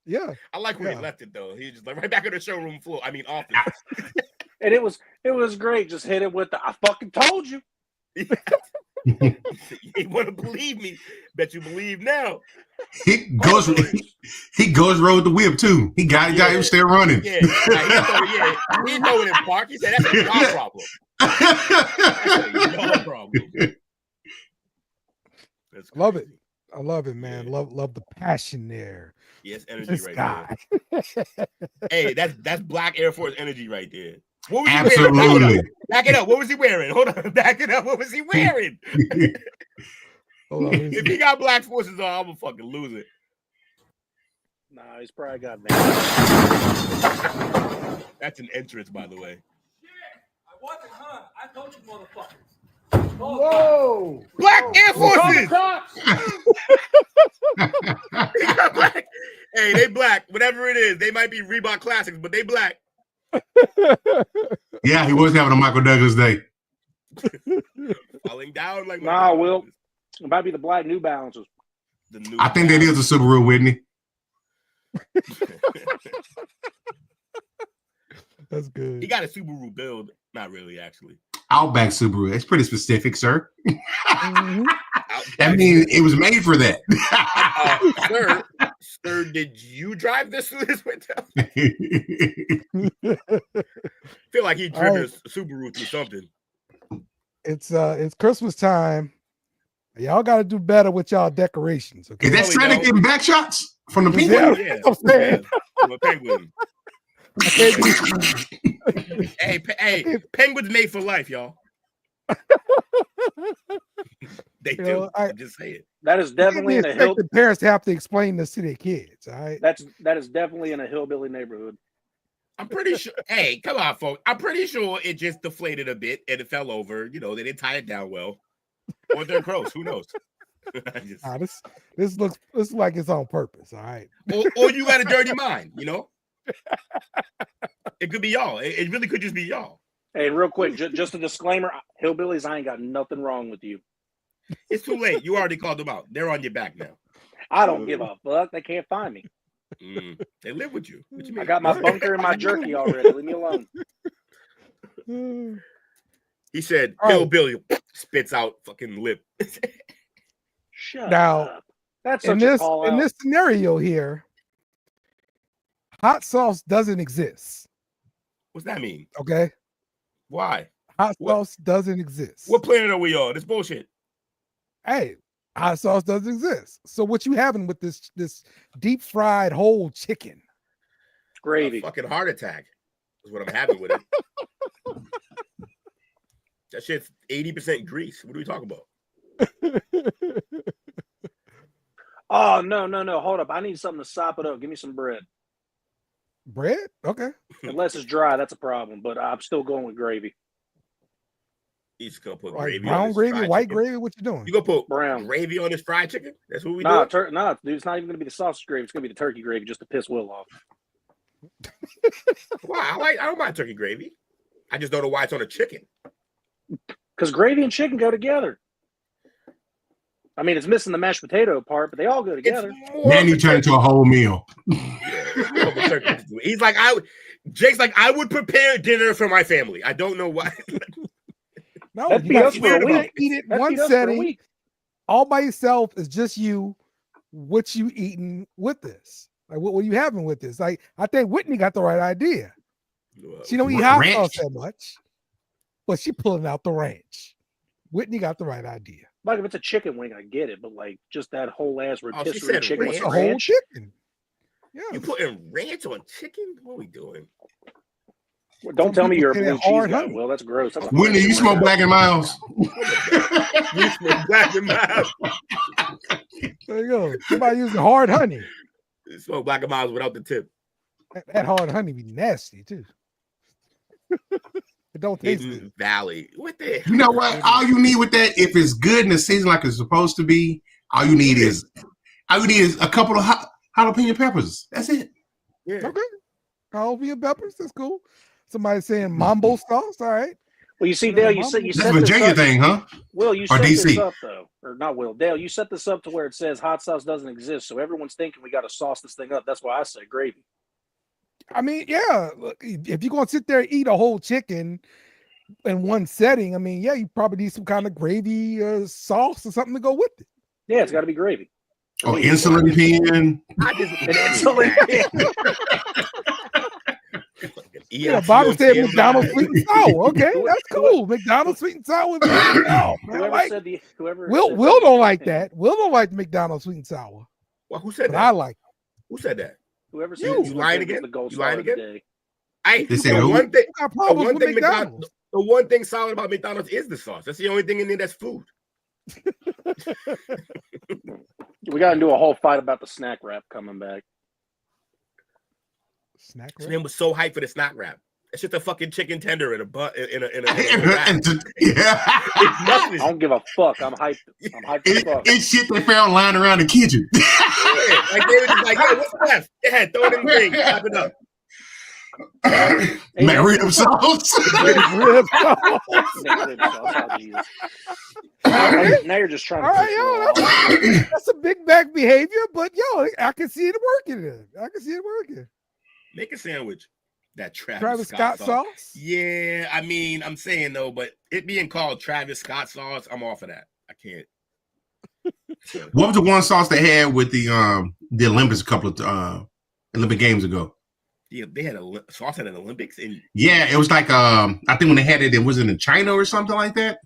Yeah. I like where he left it though. He just like right back on the showroom floor. I mean office. And it was great. Just hit it with the I fucking told you. You want to believe me? Bet you believe now. He goes rode the whip too. He got him still running. Yeah, he didn't know it in park. He said that's a y'all problem. That's a y'all problem. Love it. I love it, man. Yeah. Love the passion there. Yes, energy this right guy. there. Hey, that's Black Air Force energy right there. What was Absolutely. he wearing? Back it up. What was he wearing? Hold on. Back it up. What was he wearing? Hold on, if he got Black Forces on, I'm gonna fucking lose it. Nah, he's probably got that. That's an entrance, by the way. I wasn't, huh? I told you, motherfuckers. Whoa! Black Air Forces! Black. Hey, they black. Whatever it is, they might be Reebok Classics, but they black. Yeah, he was having a Michael Douglas day. Falling down like Will. It might be the black New Balances. I think that is a Subaru, Whitney. That's good. He got a Subaru build. Not really, actually. Outback Subaru. That's pretty specific, sir. I mean, it was made for that. Sir, did you drive this winter? Feel like he driven a Subaru through something. It's Christmas time. Y'all got to do better with y'all decorations. Okay? Is that Santa getting back shots from the penguin? Yeah, from a penguin. hey, penguins made for life, y'all. They do. I'm just saying. That is definitely in a hill. The parents have to explain this to their kids. All right. That is definitely in a hillbilly neighborhood. I'm pretty sure. Hey, come on, folks. I'm pretty sure it just deflated a bit and it fell over. You know, they didn't tie it down well. Or they're gross. Who knows? This looks like it's on purpose. All right. Or you got a dirty mind. You know. It could be y'all. It really could just be y'all. Hey, real quick, just a disclaimer: hillbillies, I ain't got nothing wrong with you. It's too late. You already called them out. They're on your back now. I don't give a fuck. They can't find me. They live with you. What you mean? I got my bunker and my jerky already. Leave me alone. He said, "Hillbilly spits out fucking lip." Shut now, up. That's such a call out. In this scenario here, hot sauce doesn't exist. What's that mean? Okay. Why? Hot sauce doesn't exist. What planet are we on? This bullshit. Hey, hot sauce doesn't exist. So what you having with this deep fried whole chicken? Gravy. A fucking heart attack is what I'm having with it. That shit's 80% grease. What are we talking about? Oh, no. Hold up. I need something to sop it up. Give me some bread. Bread? Okay. Unless it's dry, that's a problem. But I'm still going with gravy. He's gonna put like gravy. Brown on gravy, white chicken. gravy. What you doing? You gonna put brown gravy on this fried chicken? That's what we do. Nah, dude, it's not even gonna be the sausage gravy. It's gonna be the turkey gravy, just to piss Will off. Why? I don't mind turkey gravy. I just don't know why it's on a chicken. Because gravy and chicken go together. I mean, it's missing the mashed potato part, but they all go together. Then you turn into a whole meal. Yeah, he's like, Jake's like, I would prepare dinner for my family. I don't know why. No, you got to eat it in one setting. All by yourself is just you. What you eating with this? Like, what are you having with this? Like, I think Whitney got the right idea. She don't eat hot sauce that much, but she pulling out the ranch. Whitney got the right idea. Like if it's a chicken wing, I get it, but like just that whole ass rotisserie said chicken ranch. with The whole ranch. chicken. Yeah. You putting ranch on chicken? What are we doing? Well, don't tell me people you're a say blue that cheese hard guy. honey. Well, that's gross. That's Whitney, you smoke Black and Miles? You smoke Black and Miles. There you go. Somebody using hard honey. You smoke Black and Miles without the tip. That hard honey be nasty too. It don't taste good. Valley. What the hell? You know what? All you need with that, if it's good in the season like it's supposed to be, all you need is a couple of jalapeno peppers. That's it. Yeah. Okay. Jalapeno peppers. That's cool. Somebody saying mambo sauce. All right. Well, you see, Dale, you set That's a this Virginia up. thing, huh? Will, you Or set this DC? up though, or not Will? Dale, you set this up to where it says hot sauce doesn't exist, so everyone's thinking we got to sauce this thing up. That's why I say gravy. I mean, yeah. Look, if you're gonna sit there and eat a whole chicken in one setting, I mean, yeah, you probably need some kind of gravy sauce or something to go with it. Yeah, it's got to be gravy. Oh, insulin pen. Insulin pen. Yeah, Bobby said McDonald's sweet and sour. Okay, that's cool. McDonald's sweet and sour. Will don't like that. Will don't like the McDonald's sweet and sour. Well, who said But that? I like it. Who said that? Whoever said You lying again? You lying again? Hey, They say the who? one thing, I got the problems one with thing McDonald's. the one thing solid about McDonald's is the sauce. That's the only thing in there that's food. We got to do a whole fight about the snack wrap coming back. Snack This wrap? man was so hyped for the snack wrap. It's just a fucking chicken tender in a wrap. It's I nothing. don't give a fuck. I'm hyped. I'm hyped as fuck. It's shit they found lying around the kitchen. Yeah, like they were just like, hey, what's left? Yeah, throw it in the thing, wrap it up. McRib sauce. McRib sauce. McRib sauce. Oh, Jesus. Now you're just trying to. All right, yo, that's a big back behavior, but yo, I can see it working. I can see it working. Make a sandwich. That Travis Scott sauce? Yeah, I mean, I'm saying though, but it being called Travis Scott sauce, I'm off of that. I can't. What was the one sauce they had with the Olympics a couple of Olympic games ago? Yeah, they had a sauce at an Olympics, and Yeah, it was like I think when they had it was in China or something like that.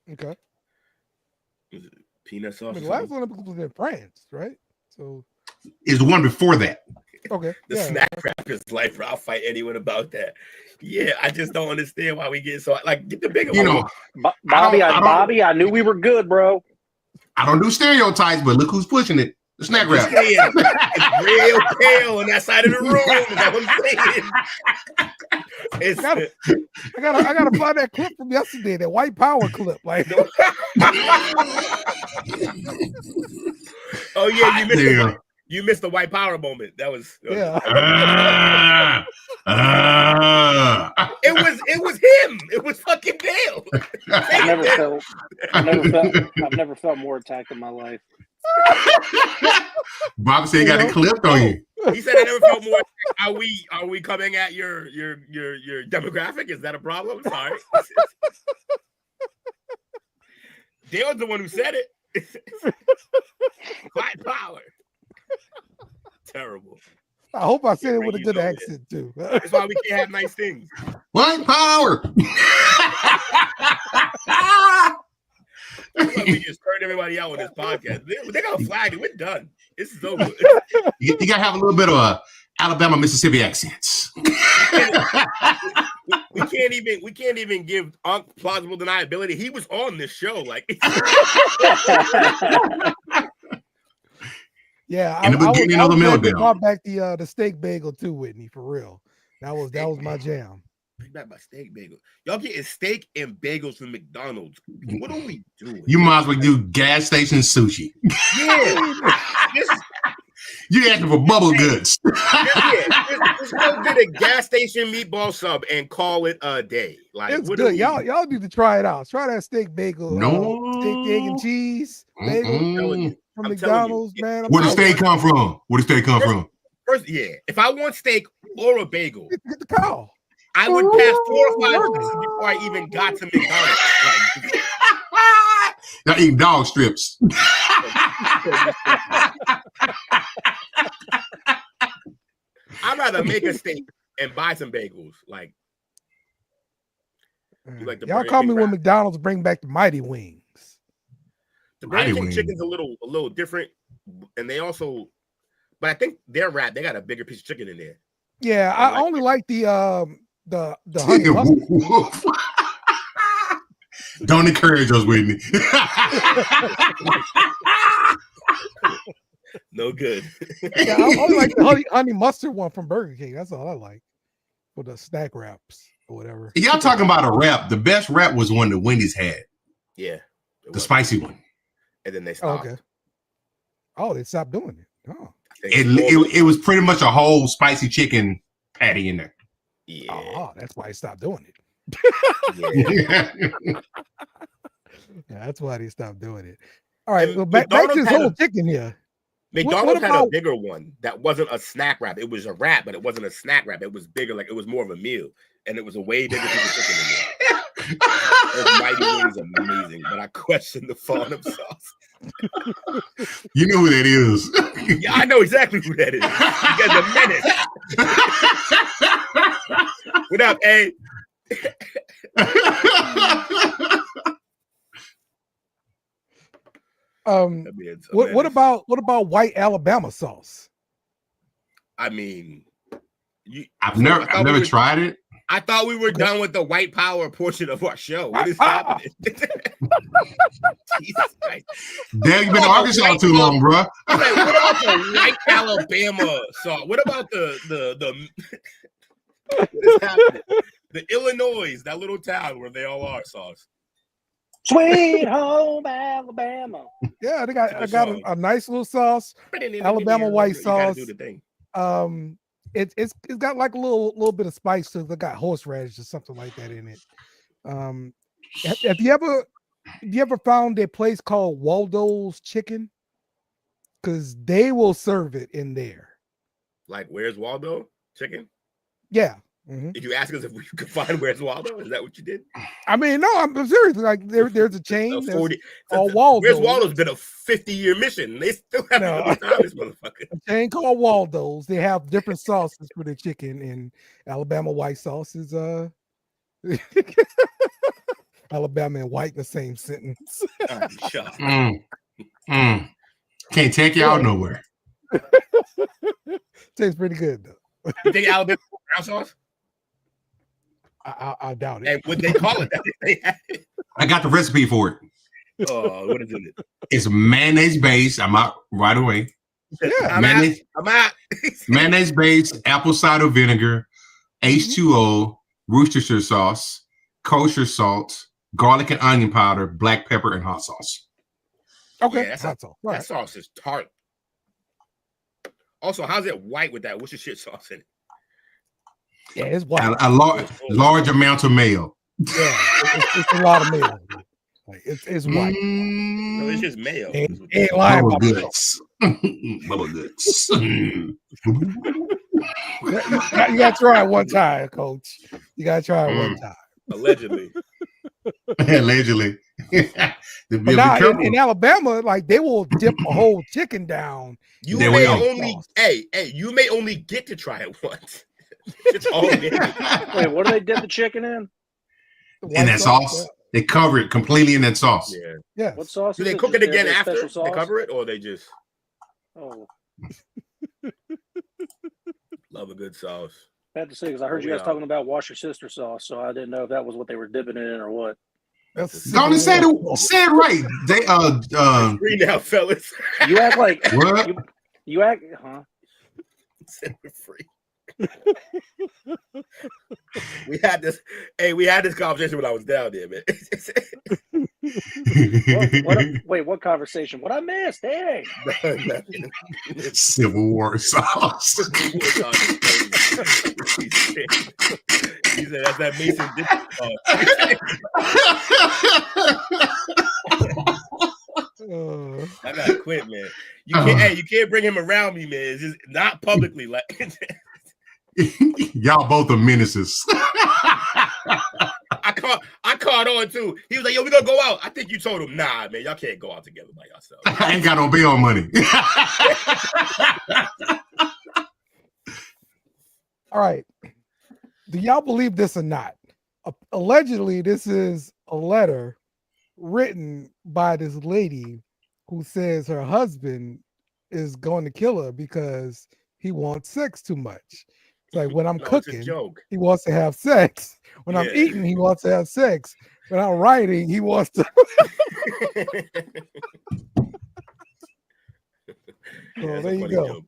Okay. was it peanut sauce. I mean, the last Olympics was in France, right? So is the one before that. Okay. The yeah. snack wrap is life, bro. I'll fight anyone about that. Yeah, I just don't understand why we get so like get the bigger You one. know, Bobby, I knew we were good, bro. I don't do stereotypes, but look who's pushing it. The snack wrap. It's real pale on that side of the room. Is that what I'm saying? It's, I gotta find that clip from yesterday, that white power clip. Like, oh yeah, you missed the white power moment. That was yeah. It was him. It was fucking Dale. I've never felt more attacked in my life. Bob said he got it clipped on you. He said I never felt more. Are we coming at your demographic? Is that a problem? Sorry. Dale's the one who said it. White power. Terrible. I hope I said it with a good accent too. That's why we can't have nice things. White power. That's why we just turned everybody out on this podcast. They got flagged it. We're done. This is over. You gotta have a little bit of a Alabama, Mississippi accents. We can't even give Unc plausible deniability. He was on this show, like. Yeah, in the beginning of the meltdown. Brought back the steak bagel too, Whitney, for real. That was my jam. Bring back my steak bagel. Y'all getting steak and bagels from McDonald's. What are we doing? You might as well do gas station sushi. Yeah. You asking for bubble goods. Just go get a gas station meatball sub and call it a day. Like it's good. Y'all need to try it out. Try that steak bagel. Steak, egg, and cheese bagel from McDonald's, man. Where the steak come from? First, yeah. If I want steak or a bagel, get the cow. I would pass 4 or 5 places before I even got to McDonald's. Like, not eating dog strips. I'd rather make a steak and buy some bagels. Like, You like the Y'all Burger call King me when wrap? McDonald's bring back the Mighty Wings. The Mighty Burger King Wings. chicken's a little different, and they also, but I think their wrap they got a bigger piece of chicken in there. Yeah, I I like only like the honey mustard. Don't encourage us, Whitney. No good. Yeah, I only like the honey mustard one from Burger King. That's all I like for the snack wraps or whatever. Y'all talking about a wrap? The best wrap was one that Wendy's had. Yeah, the spicy one. And then they stopped. Okay. Oh, they stopped doing it. Oh, it was pretty much a whole spicy chicken patty in there. Yeah. Oh, that's why they stopped doing it. Yeah. Yeah, that's why they stopped doing it. All right, And well, back to this whole chicken here. McDonald's had a bigger one that wasn't a snack wrap. It was a wrap, but it wasn't a snack wrap. It was bigger, like it was more of a meal, and it was a way bigger piece of chicken in there. Those Mighty Wings are amazing, but I question the Farnham sauce. You know who that is? Yeah, I know exactly who that is. You guys are menace. What up, A? What about white Alabama sauce? I mean, I've never tried it. I thought we were done with the white power portion of our show. What is happening? Jesus Christ. Damn, you've been in Arkansas too long, bro. Like, what about the white Alabama sauce? What about the what is happening? The Illinois, that little town where they all are sauce. Sweet home Alabama. Yeah, I got a nice little sauce, Alabama white sauce. Do the thing. It's got like a little bit of spice to it. They got horseradish or something like that in it. Have you ever found a place called Waldo's Chicken? Because they will serve it in there. Like, where's Waldo Chicken? Yeah. Mm-hmm. Did you ask us if we could find where's Waldo? Is that what you did? I mean, no, I'm serious. Like there's a chain. Called Waldo. Where's Waldo's been a 50-year mission. They still have this motherfucker. A chain called Waldo's. They have different sauces for the chicken, and Alabama white sauce is Alabama and white in the same sentence. Can't take you out nowhere. Tastes pretty good though. You think Alabama brown sauce? I doubt it. And would they call it that? I got the recipe for it. Oh, what is it? It's mayonnaise based. I'm out right away. Yeah, I'm out. Mayonnaise based, apple cider vinegar, H2O, Worcestershire sauce, kosher salt, garlic and onion powder, black pepper, and hot sauce. Okay, Yeah, that sauce is tart. Also, how's it white with that? What's the shit sauce in it? Yeah, it's white. A large amount of mayo. Yeah, it's a lot of mayo. Like it's white. No, it's just mayo. Ain't lying about goods. Bubble goods. You gotta try it one time, Coach. You gotta try it one time. Allegedly. Allegedly. But now in Alabama, like they will dip a whole chicken down. You may only get to try it once. It's all Wait, what do they dip the chicken in? In that sauce? They cover it completely in that sauce. Yeah. What sauce? Do they cook it again after they cover it, or they just? Oh, love a good sauce. I had to say because I heard you guys talking about wash your sister sauce, so I didn't know if that was what they were dipping it in or what. Don't say it right. They free now, fellas. You act like what? You act, huh? Said we're free. we had this conversation when I was down there, man. What conversation? What I missed? Hey, Civil War sauce. He said that's that Mason I gotta quit, man. You can't bring him around me, man. It's just not publicly, like. Y'all both are menaces. I caught on too. He was like, "Yo, we gonna go out." I think you told him, "Nah, man, y'all can't go out together by yourself." I ain't got no bail money. All right. Do y'all believe this or not? allegedly, this is a letter written by this lady who says her husband is going to kill her because he wants sex too much. It's like when I'm cooking, he wants to have sex. When I'm eating, he wants to have sex. When I'm writing, he wants to. So there you go.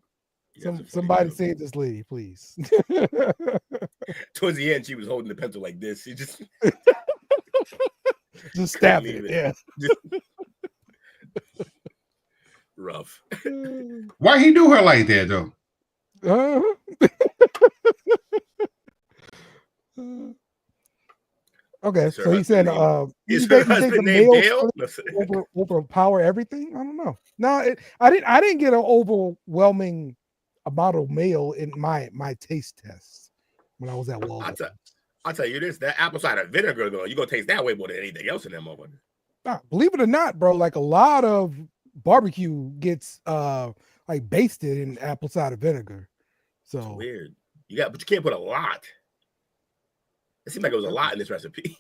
Somebody save this lady, please. Towards the end, she was holding the pencil like this. She just stabbing it. Yeah. Rough. Why he do her like that though? Okay, so he said, "Is her husband named Dale? Overpower everything." I don't know. No, I didn't get an overwhelming amount of mail in my taste test when I was at Walmart. I'll tell you this: that apple cider vinegar, though, you're gonna taste that way more than anything else in that moment. Believe it or not, bro, like a lot of barbecue gets like basted in apple cider vinegar. So it's weird. But you can't put a lot. It seemed like it was a lot in this recipe.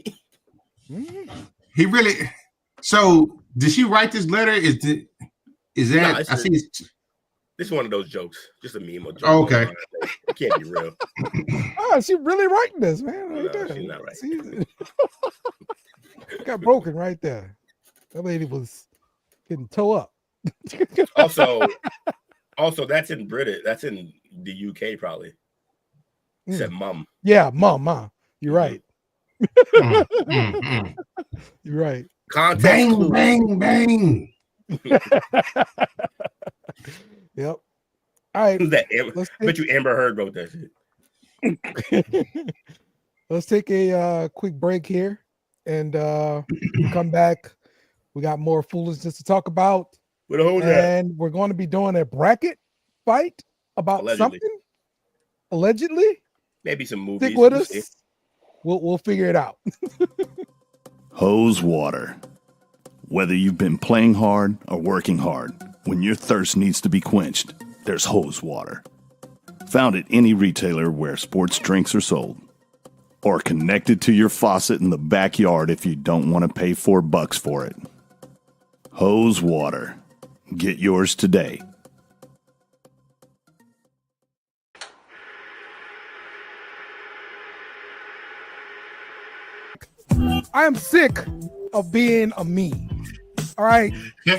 He really. So did she write this letter? Is that? No, I see. This is one of those jokes, just a meme or joke. Oh, okay. It can't be real. She really writing this, man. No, she's not right. Got broken right there. That lady was getting toe up. also, that's in British. That's in the UK, probably. It said mum. Yeah, mum. You're right. You're right. Context. Bang, bang, bang. Yep. All right. Who's that? I bet you Amber Heard wrote that shit. Let's take a quick break here and come back. We got more foolishness to talk about. And we're going to be doing a bracket fight about something. Allegedly. Maybe some movies. Stick with us. We'll figure it out. Hose water. Whether you've been playing hard or working hard, when your thirst needs to be quenched, there's hose water. Found at any retailer where sports drinks are sold. Or connected to your faucet in the backyard if you don't want to pay $4 for it. Hose water. Get yours today. I am sick of being a meme. All right. All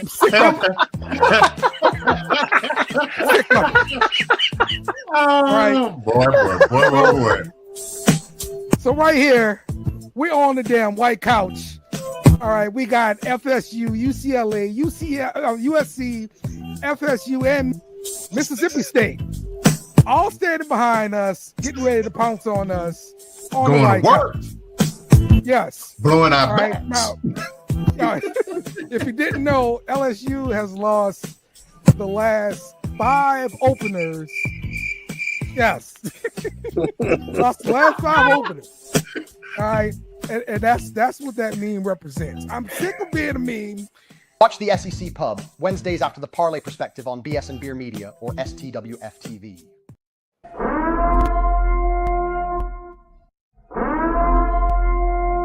right. Boy. So right here, we're on the damn white couch. All right, we got FSU, UCLA, USC, FSU, and Mississippi State all standing behind us, getting ready to pounce on us on going the white to work. couch. Yes. Blowing our right, backs. Now, if you didn't know, LSU has lost the last 5 openers. Yes. Lost the last 5 openers. All right. And that's what that meme represents. I'm sick of being a meme. Watch the SEC Pub Wednesdays after the Parlay Perspective on BS and Beer Media or STWF TV.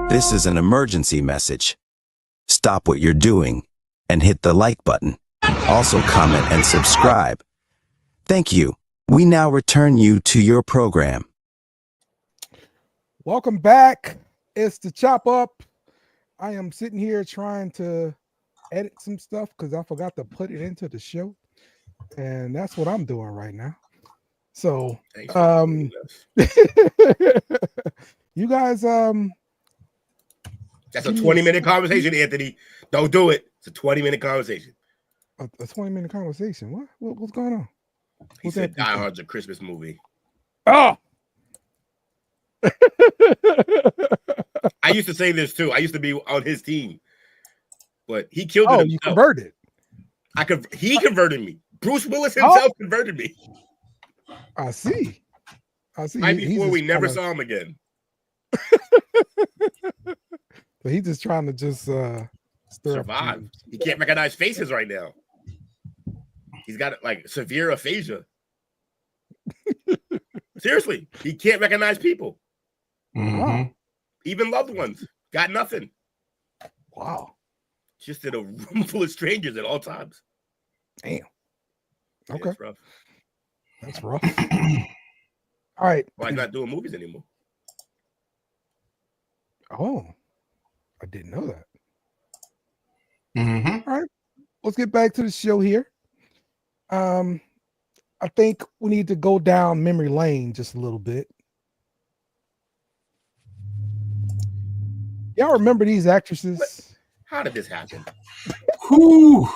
This is an emergency message. Stop what you're doing and hit the like button. Also comment and subscribe. Thank you. We now return you to your program. Welcome back. It's the Chop Up. I am sitting here trying to edit some stuff because I forgot to put it into the show. And that's what I'm doing right now. So you guys that's a 20-minute conversation, Anthony. Don't do it. It's a 20-minute conversation. A 20-minute conversation. What's going on? He said Die Hard's a Christmas movie. Oh. I used to say this too. I used to be on his team, but he killed it himself. You converted. He converted me. Bruce Willis himself converted me. I see. Right before we never saw him again. But he's just trying to survive. He can't recognize faces right now. He's got like severe aphasia. Seriously, he can't recognize people. Mm-hmm. Even loved ones got nothing. Wow. Just in a room full of strangers at all times. Damn. Okay. Yeah, it's rough. That's rough. All right. Why not doing movies anymore? Oh, I didn't know that. Mm-hmm. All right. Let's get back to the show here. I think we need to go down memory lane just a little bit. Y'all remember these actresses? How did this happen? Ooh.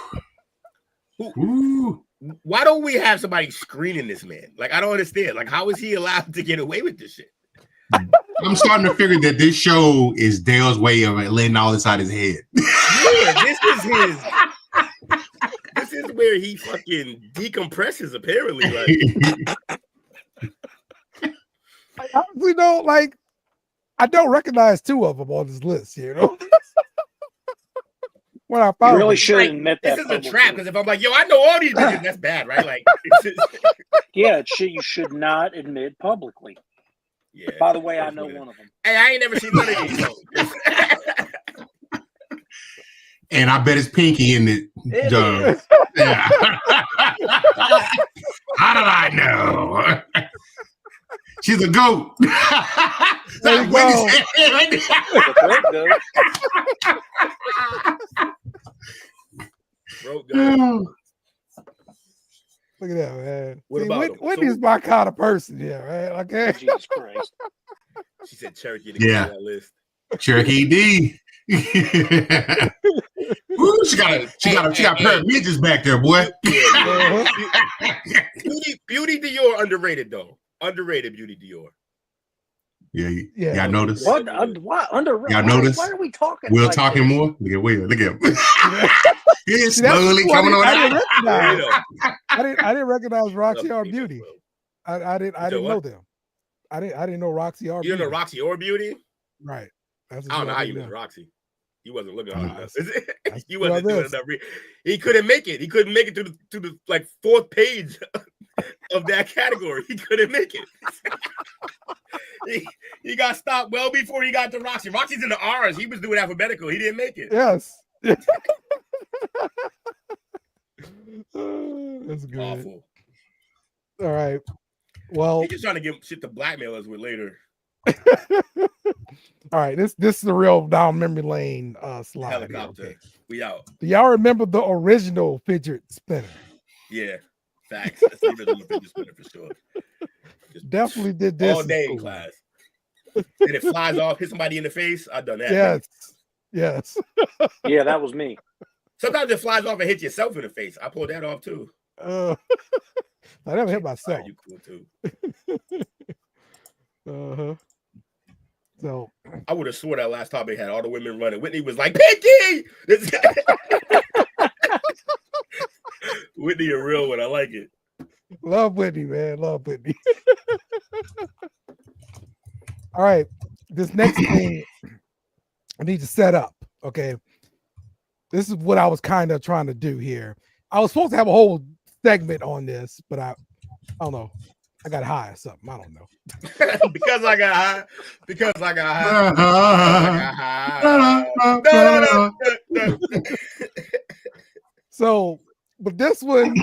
Why don't we have somebody screening this man? Like, I don't understand. Like, how is he allowed to get away with this shit? I'm starting to figure that this show is Dale's way of letting all this out his head. Yeah, this is where he fucking decompresses, apparently. Like, I honestly don't like. I don't recognize two of them on this list, you know. When I found you really should like, admit that. This is a trap, because if I'm like, yo, I know all these bitches, that's bad, right? Like, yeah, you should not admit publicly. Yeah. By the way, I know one of them. Hey, I ain't never seen none of these. And I bet it's Pinky in it. Yeah. How did I know? She's a goat. There you go. Look at that, man. What about Whitney's my kind of person, yeah, right? Okay. Jesus Christ. She said Cherokee to get on that list. Cherokee D. Ooh, she got a pair of midgets back there, boy. Beauty Dior underrated though. Underrated Beauty Dior. Yeah. Y'all notice? What underrated? Y'all notice? Why are we talking? We're like talking this? more. Look at Will. Look at him. He's slowly coming on out. I didn't recognize Roxy or Beauty. I didn't know them. I didn't know Roxy or You Beauty. know Roxy or Beauty? Right. I don't know how you was Roxy. He wasn't looking hard enough. He what wasn't it doing is. enough. He couldn't make it. He couldn't make it to the like fourth page of that category. He couldn't make it. he got stopped well before he got to Roxy. Roxy's in the R's. He was doing alphabetical. He didn't make it. Yes. That's good. Awful. All right. Well, He's just trying to give shit to blackmailers with later. all right. This is the real down memory lane slide. Helicopter. Okay. We out. Do y'all remember the original fidget spinner? Yeah. Facts. That's the original fidget spinner for sure. Definitely did this all day in class. And it flies off, hit somebody in the face. I've done that. Yes. Yeah, that was me. Sometimes it flies off and hits yourself in the face. I pulled that off too. I never hit myself. You cool too. So I would have swore that last time they had all the women running. Whitney was like, Pinky! Whitney a real one. I like it. Love Whitney, man. Love Whitney. All right. This next thing I need to set up. Okay. This is what I was kind of trying to do here. I was supposed to have a whole segment on this, but I don't know. I got high or something. I don't know. Because I got high. Because I got high. So, but this one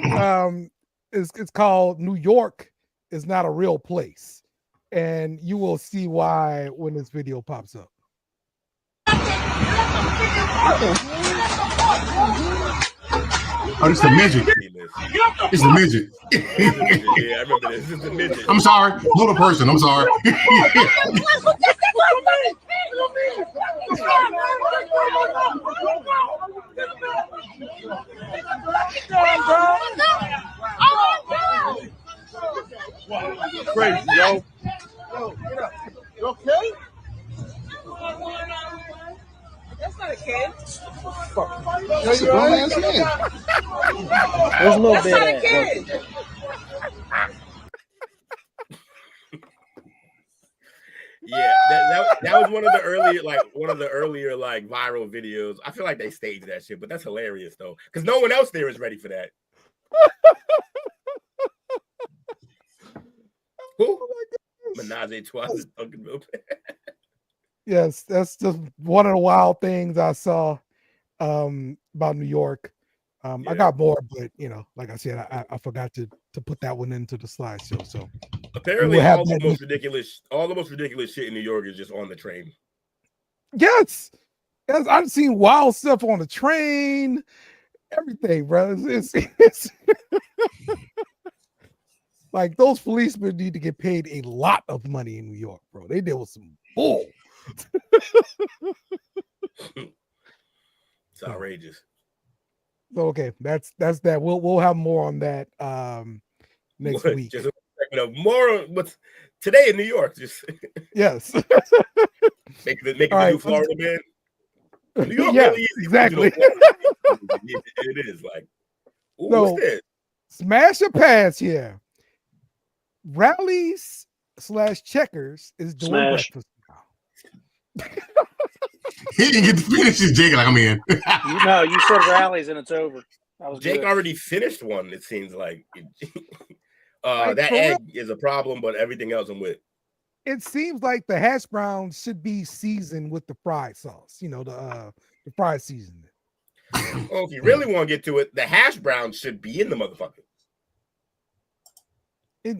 it's called New York is Not a Real Place. And you will see why when this video pops up. Oh, this is a midget. It's a midget. Yeah, I remember this. This is a midget. I'm sorry. Little person. I'm sorry. Crazy, yo. Yo, get up. You okay? That's not a kid. That's a grown ass man. There's a little That's bit not a of kid. Yeah, that was one of the earlier viral videos. I feel like they staged that shit, but that's hilarious though, because no one else there is ready for that. Who? Menage a trois is fucking real. Yes, that's just one of the wild things I saw about New York. I got more, but like I said, I forgot to put that one into the slideshow. So apparently, all the most ridiculous shit in New York is just on the train. Yes, I've seen wild stuff on the train, everything, bro. It's like those policemen need to get paid a lot of money in New York, bro. They deal with some bull. It's outrageous. So okay, that's that. We'll have more on that next week. Just a segment of more what's today in New York. Just yes, make the new Florida man. New York really is exactly. It is like, ooh, so, what's this? Smash or pass here. Rallies / checkers is doing breakfast now. He didn't get to finish his Jake. Like, I'm in. No, you said rallies and it's over. Jake already finished one. It seems like that egg is a problem, but everything else I'm with. It seems like the hash browns should be seasoned with the fried sauce. The fried seasoning. Well, if you really want to get to it, the hash browns should be in the motherfucker.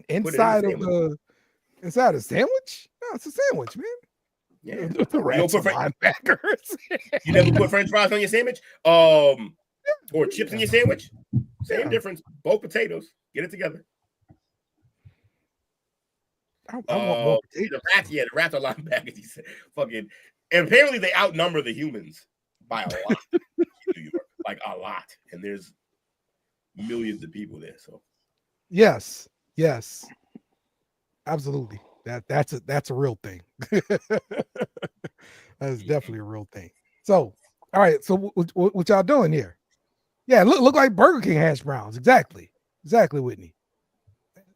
Inside the sandwich? No, it's a sandwich, man. Yeah. Linebackers. You never put French fries on your sandwich? Or chips in your sandwich? Same difference. Both potatoes. Get it together. I want more potatoes. The rats are linebackers. He said, fucking, and apparently they outnumber the humans by a lot in New York, like a lot. And there's millions of people there. So yes, absolutely. That's a real thing. That's definitely a real thing. So, all right. So what y'all doing here? Yeah, look like Burger King hash browns. Exactly, Whitney.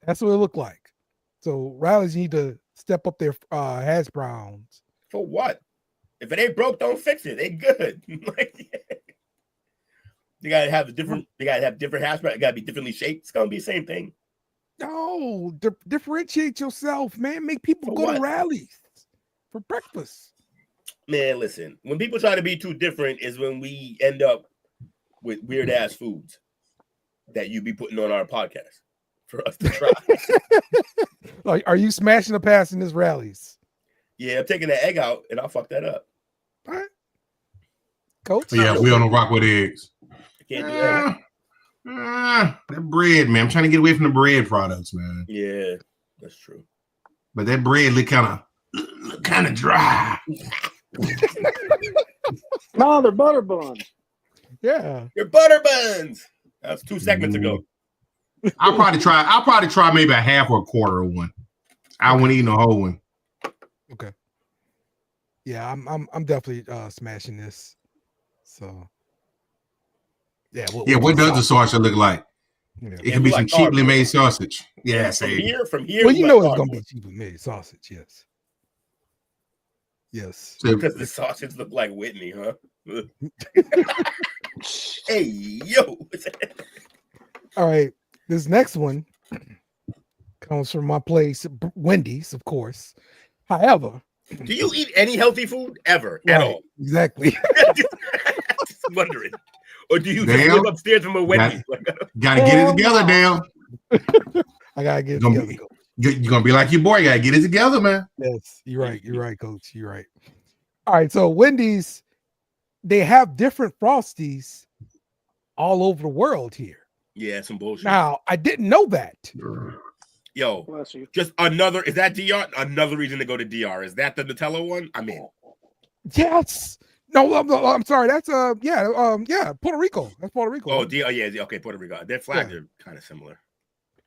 That's what it looked like. So rallies need to step up their hash browns. For what? If it ain't broke, don't fix it. They good. You gotta have different. They gotta have different hash browns. It gotta be differently shaped. It's gonna be the same thing. No, differentiate yourself, man. Make people go to rallies for breakfast. Man, listen. When people try to be too different, is when we end up with weird ass foods that you be putting on our podcast for us to try. Like, are you smashing or passing this rallies? Yeah, I'm taking the egg out, and I'll fuck that up. All right, Coach. Yeah, we on the rock with eggs. I can't do that. That bread, man. I'm trying to get away from the bread products, man. Yeah, that's true. But that bread look kind of dry. No, they're butter buns. Yeah, they're butter buns. That's 2 segments ago. I'll probably try maybe a half or a quarter of one. I won't eat a whole one. Okay. Yeah, I'm definitely smashing this. So. Yeah. What does the sausage look like? Yeah. It could be some cheaply made sausage. Yeah, from here. Well, you know it's gonna be cheaply made sausage. Yes. Because the sausage look like Whitney, huh? Hey yo. All right. This next one comes from my place, Wendy's, of course. However, do you eat any healthy food ever at all? Exactly. Just wondering. Or do you just live upstairs from a Wendy's? Gotta get it together, Dale. I gotta get it together. You're gonna be like your boy. You gotta get it together, man. Yes, you're right, Coach. You're right. All right, so Wendy's, they have different Frosties all over the world here. Yeah, some bullshit. Now, I didn't know that. Yo, just another, is that DR? Another reason to go to DR. Is that the Nutella one? I'm in. Yes. No, I'm sorry. That's Puerto Rico. That's Puerto Rico. Oh, yeah, okay, Puerto Rico. Their flags are kind of similar.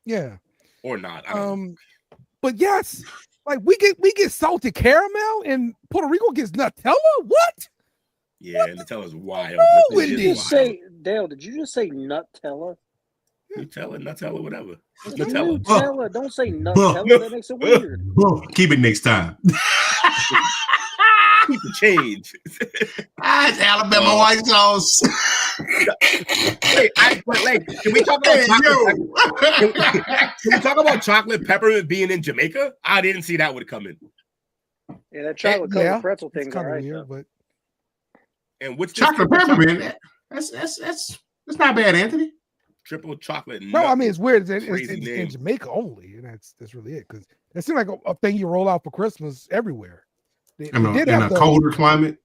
Yeah. Or not. I don't know. But yes, like we get salted caramel and Puerto Rico gets Nutella. What? Yeah, Nutella's wild. No, did you just say, Dale? Did you just say Nutella? Nutella, whatever. Nutella. Don't say Nutella. That makes it weird. Keep it next time. Keep the change. It's Alabama white sauce. Wait, can we talk about chocolate? Can we talk about chocolate peppermint being in Jamaica? I didn't see that one coming. Yeah, that chocolate covered pretzel thing's all right, weird, but and what's chocolate peppermint? That's not bad, Anthony. Triple chocolate. No, I mean it's weird. It's Crazy in Jamaica only, and that's really it. Because it seems like a thing you roll out for Christmas everywhere. They did in have a colder climate.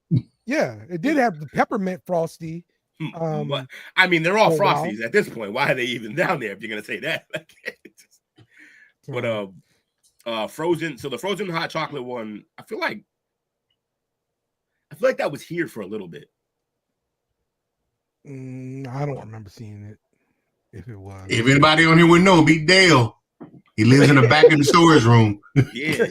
Yeah, it did have the peppermint frosty. I mean, they're all frosties at this point. Why are they even down there if you're gonna say that? But frozen. So the frozen hot chocolate one, I feel like that was here for a little bit. I don't remember seeing it. If it was, if anybody on here would know, be Dale. He lives in the back of the storage room. Yeah,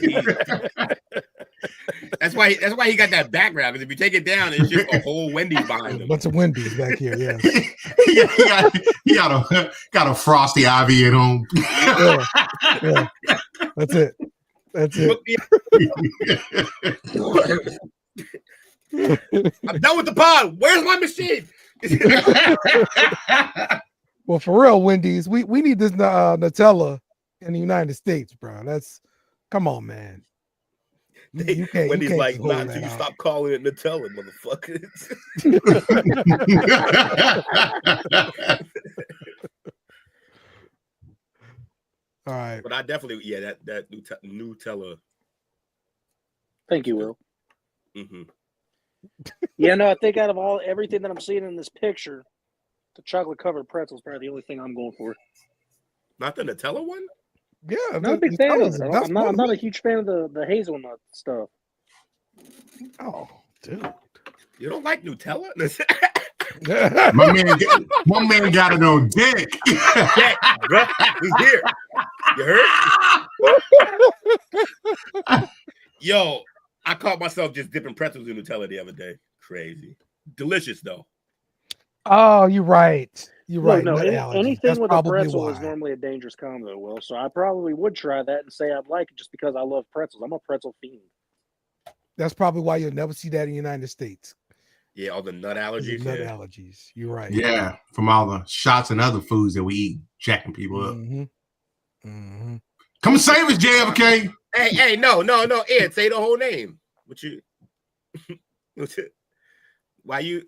that's why he got that background. Because if you take it down, it's just a whole Wendy's behind him. A bunch of Wendy's back here. Yeah, he got a frosty Ivy at home. Yeah. That's it. I'm done with the pod. Where's my machine? Well, for real, Wendy's, we need this Nutella in the United States, bro. Come on, man. You can't. Wendy's you can't like, hold not until you stop calling it Nutella, motherfuckers. All right, but I definitely, that Nutella. Thank you, Will. Mm-hmm. Yeah, no, I think out of everything that I'm seeing in this picture, the chocolate covered pretzel is probably the only thing I'm going for. Not the Nutella one? Yeah, I'm not a big fan of it. I'm not a huge fan of the hazelnut stuff. Oh, dude, you don't like Nutella? my man got it on deck. Deck, bro, he's here. You heard? Yo, I caught myself just dipping pretzels in Nutella the other day. Crazy, delicious though. Oh, you're right. You're right. No, anything with a pretzel is normally a dangerous combo, Will. So I probably would try that and say I'd like it just because I love pretzels. I'm a pretzel fiend. That's probably why you'll never see that in the United States. Yeah, all the nut allergies. Allergies. You're right. Yeah, from all the shots and other foods that we eat, jacking people up. Mm-hmm. Come and save us, JFK. Hey, no, Ed, say the whole name. Why you?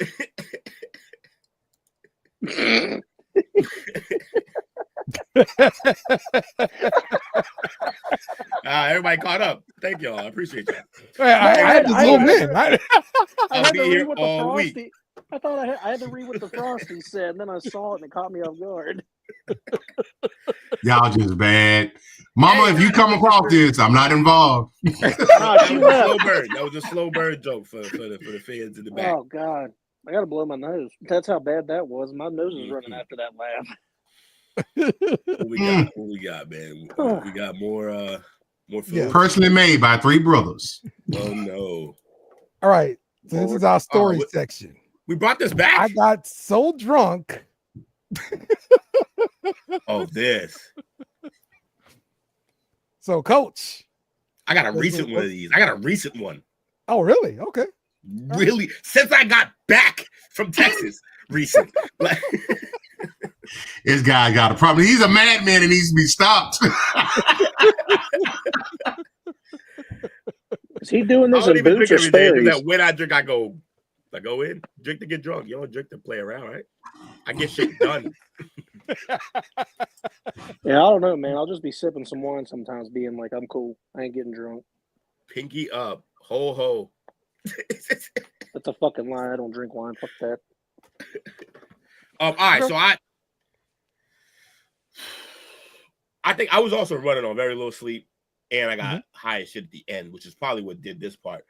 Everybody caught up. Thank y'all. I appreciate that. I had to zoom in. I'll be here all week. I thought I had to read what the Frosty said, and then I saw it and it caught me off guard. Y'all just bad. Mama, if you come across this, I'm not involved. That was a slow bird joke for the fans in the back. Oh God. I gotta blow my nose. That's how bad that was. My nose is running after that laugh. What we got, man? We got more food. Yeah. Personally made by three brothers. Oh no. All right. So this is our story section. We brought this back. I got so drunk. Oh, this. So, Coach. I got a recent one of these. I got a recent one. Oh, really? Okay. Really? Since I got back from Texas recent. This guy got a problem. He's a madman and needs to be stopped. Is he doing this in boots or Sperry's? That when I drink, I go in, drink to get drunk. You don't drink to play around, right? I get shit done. Yeah, I don't know, man. I'll just be sipping some wine sometimes, being like, I'm cool. I ain't getting drunk. Pinky up. Ho, ho. That's a fucking lie. I don't drink wine. Fuck that. All right, so I think I was also running on very little sleep, and I got high as shit at the end, which is probably what did this part.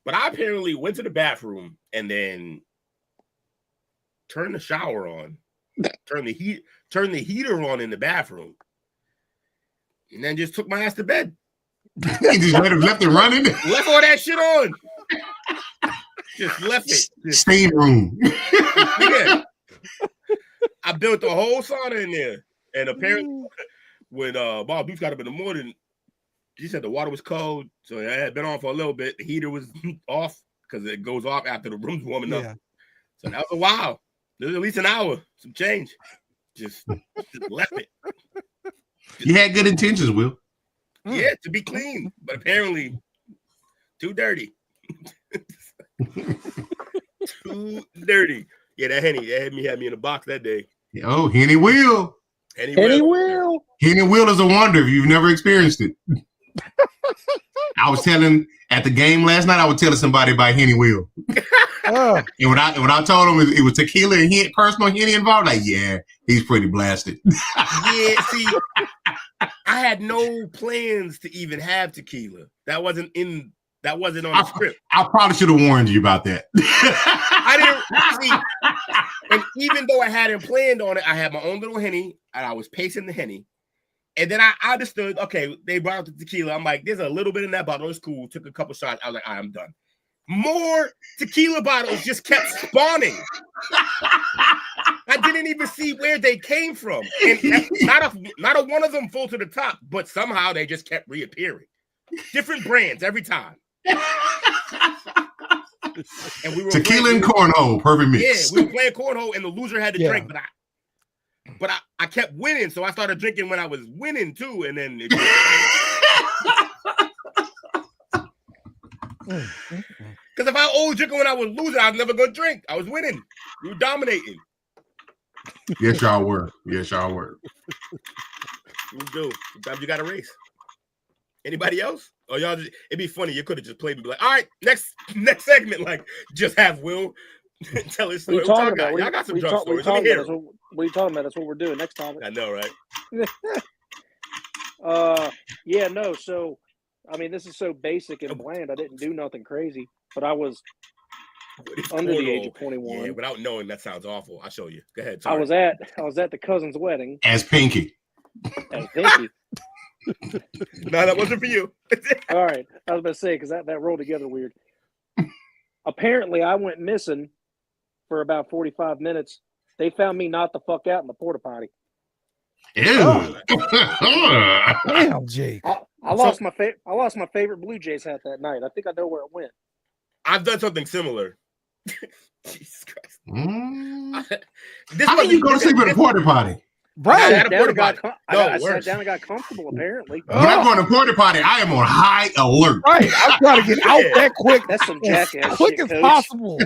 But I apparently went to the bathroom and then turned the shower on, turned the heater on in the bathroom, and then just took my ass to bed. You just left it running? Left all that shit on. Just left it. Steam room. Yeah. I built a whole sauna in there. And apparently when Bob Dukes got up in the morning, she said the water was cold. So it had been on for a little bit. The heater was off because it goes off after the room's warming up. So that was a while. There was at least an hour, some change. Just left it. You had good intentions, Will. Yeah, to be clean. But apparently Too dirty. Too dirty. Yeah, that Henny, that had me in a box that day. Oh, Henny Will. Henny Will. Henny Will is a wonder if you've never experienced it. I was telling at the game last night, I was telling somebody about Henny Will. And when I told him it was tequila and personal Henny involved, like, yeah, he's pretty blasted. Yeah, see, I had no plans to even have tequila. That wasn't on the script. I probably should have warned you about that. I didn't see, and even though I hadn't planned on it, I had my own little Henny, and I was pacing the Henny. And then I understood, okay, they brought out the tequila. I'm like, there's a little bit in that bottle. It's cool. Took a couple shots. I was like, I'm done. More tequila bottles just kept spawning. I didn't even see where they came from. And not a one of them full to the top, but somehow they just kept reappearing. Different brands every time. And we were tequila and cornhole, perfect mix. Yeah, we were playing cornhole, and the loser had to drink, but I kept winning, so I started drinking when I was winning too, and then because if I always drinking when I was losing, I was never gonna drink. I was winning. You were dominating. Yes, y'all were. Yes, y'all were. You do. Sometimes you got to race. Anybody else? Or y'all just, it'd be funny. You could have just played me, be like, all right, next segment, like just have Will tell his story. Y'all got some drunk stories. Let me hear it. What are you talking about? That's what we're doing next time. I know, right? Yeah, no. So, I mean, this is so basic and bland. I didn't do nothing crazy, but I was under the age of 21. Yeah, without knowing, that sounds awful. I'll show you. Go ahead. Sorry. I was at the cousin's wedding as Pinky. As Pinky. No, that wasn't for you. All right, I was about to say because that rolled together weird. Apparently, I went missing for about 45 minutes. They found me knocked the fuck out in the porta potty. Ew. Damn, Jake. I lost my favorite Blue Jays hat that night. I think I know where it went. I've done something similar. Jesus Christ. How can you go to sleep at a porta potty? Right. I sat down and got comfortable, apparently. When I go to a porta potty, I am on high alert. Right. I'm trying to get out that quick. That's some jackass quick shit, as Coach. possible.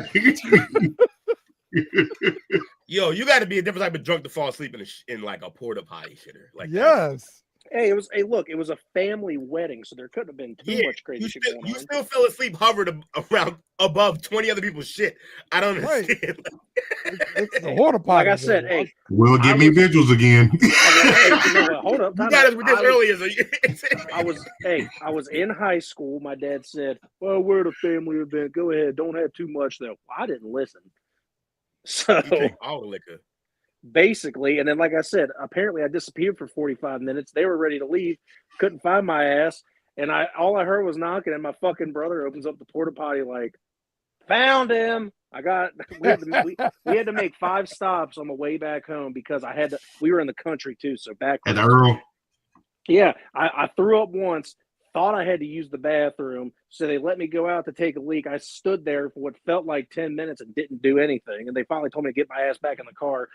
Yo, you got to be a different type of drunk to fall asleep in like a porta potty shitter. Like yes. Hey, look, it was a family wedding, so there couldn't have been too much crazy shit going on. You still fell asleep hovered around above 20 other people's shit. I don't understand. It's the porta potty. Like I said, hey, Will give me vigils again. Hold up. You got us with this earlier. I was in high school. My dad said, "Well, we're at a family event. Go ahead. Don't have too much though." I didn't listen. So all the liquor. Basically, and then like I said, apparently I disappeared for 45 minutes. They were ready to leave, couldn't find my ass, and all I heard was knocking, and my fucking brother opens up the porta potty like, found him. We had to make 5 stops on the way back home because we were in the country too, so back at Earl. Yeah, I threw up once, thought I had to use the bathroom, so they let me go out to take a leak. I stood there for what felt like 10 minutes and didn't do anything, and they finally told me to get my ass back in the car.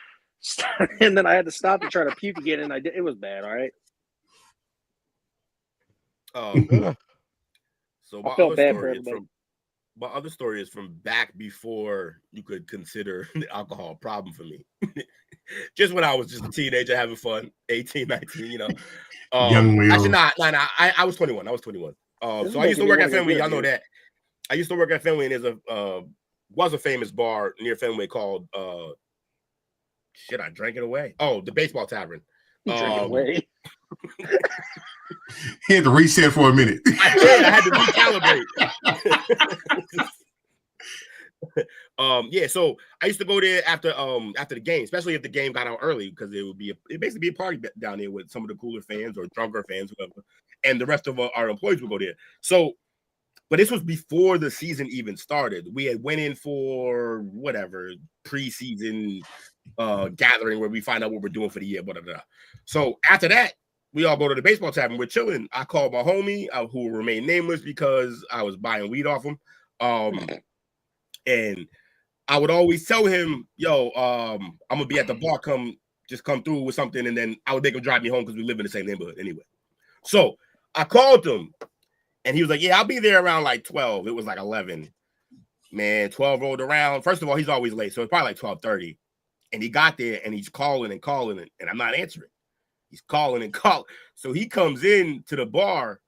And then I had to stop to try to puke again, and I did. It was bad. All right. So I felt bad for everybody. My other story is from back before you could consider alcohol a problem for me. Just when I was just a teenager having fun, 18, 19, you know. Young Will. Actually, I was 21. So I used to work at Fenway. Y'all know that. I used to work at Fenway, and there's was a famous bar near Fenway called shit, I drank it away. Oh, the Baseball Tavern. Drink it away. He had to reset for a minute. I had to recalibrate. Yeah, so I used to go there after the game, especially if the game got out early, because it basically be a party down there with some of the cooler fans or drunker fans, whoever, and the rest of our employees would go there. So, but this was before the season even started. We had went in for whatever preseason gathering where we find out what we're doing for the year, blah, blah, blah. So after that, we all go to the Baseball Tavern. We're chilling. I called my homie, who will remain nameless because I was buying weed off him. And I would always tell him, yo, I'm going to be at the bar. Come through with something. And then I would make him drive me home because we live in the same neighborhood anyway. So I called him. And he was like, yeah, I'll be there around like 12. It was like 11. Man, 12 rolled around. First of all, he's always late. So it's probably like 12:30. And he got there and he's calling and I'm not answering. He's calling and calling. So he comes in to the bar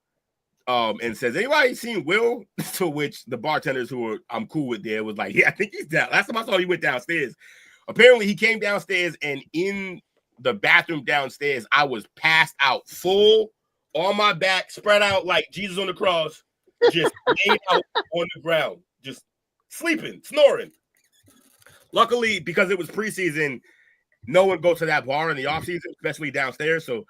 and says, anybody seen Will? To which the bartenders who I'm cool with there was like, yeah, I think he's down. Last time I saw him, he went downstairs. Apparently, he came downstairs, and in the bathroom downstairs, I was passed out, full on my back, spread out like Jesus on the cross, just laid out on the ground, just sleeping, snoring. Luckily, because it was preseason, no one goes to that bar in the offseason, especially downstairs. So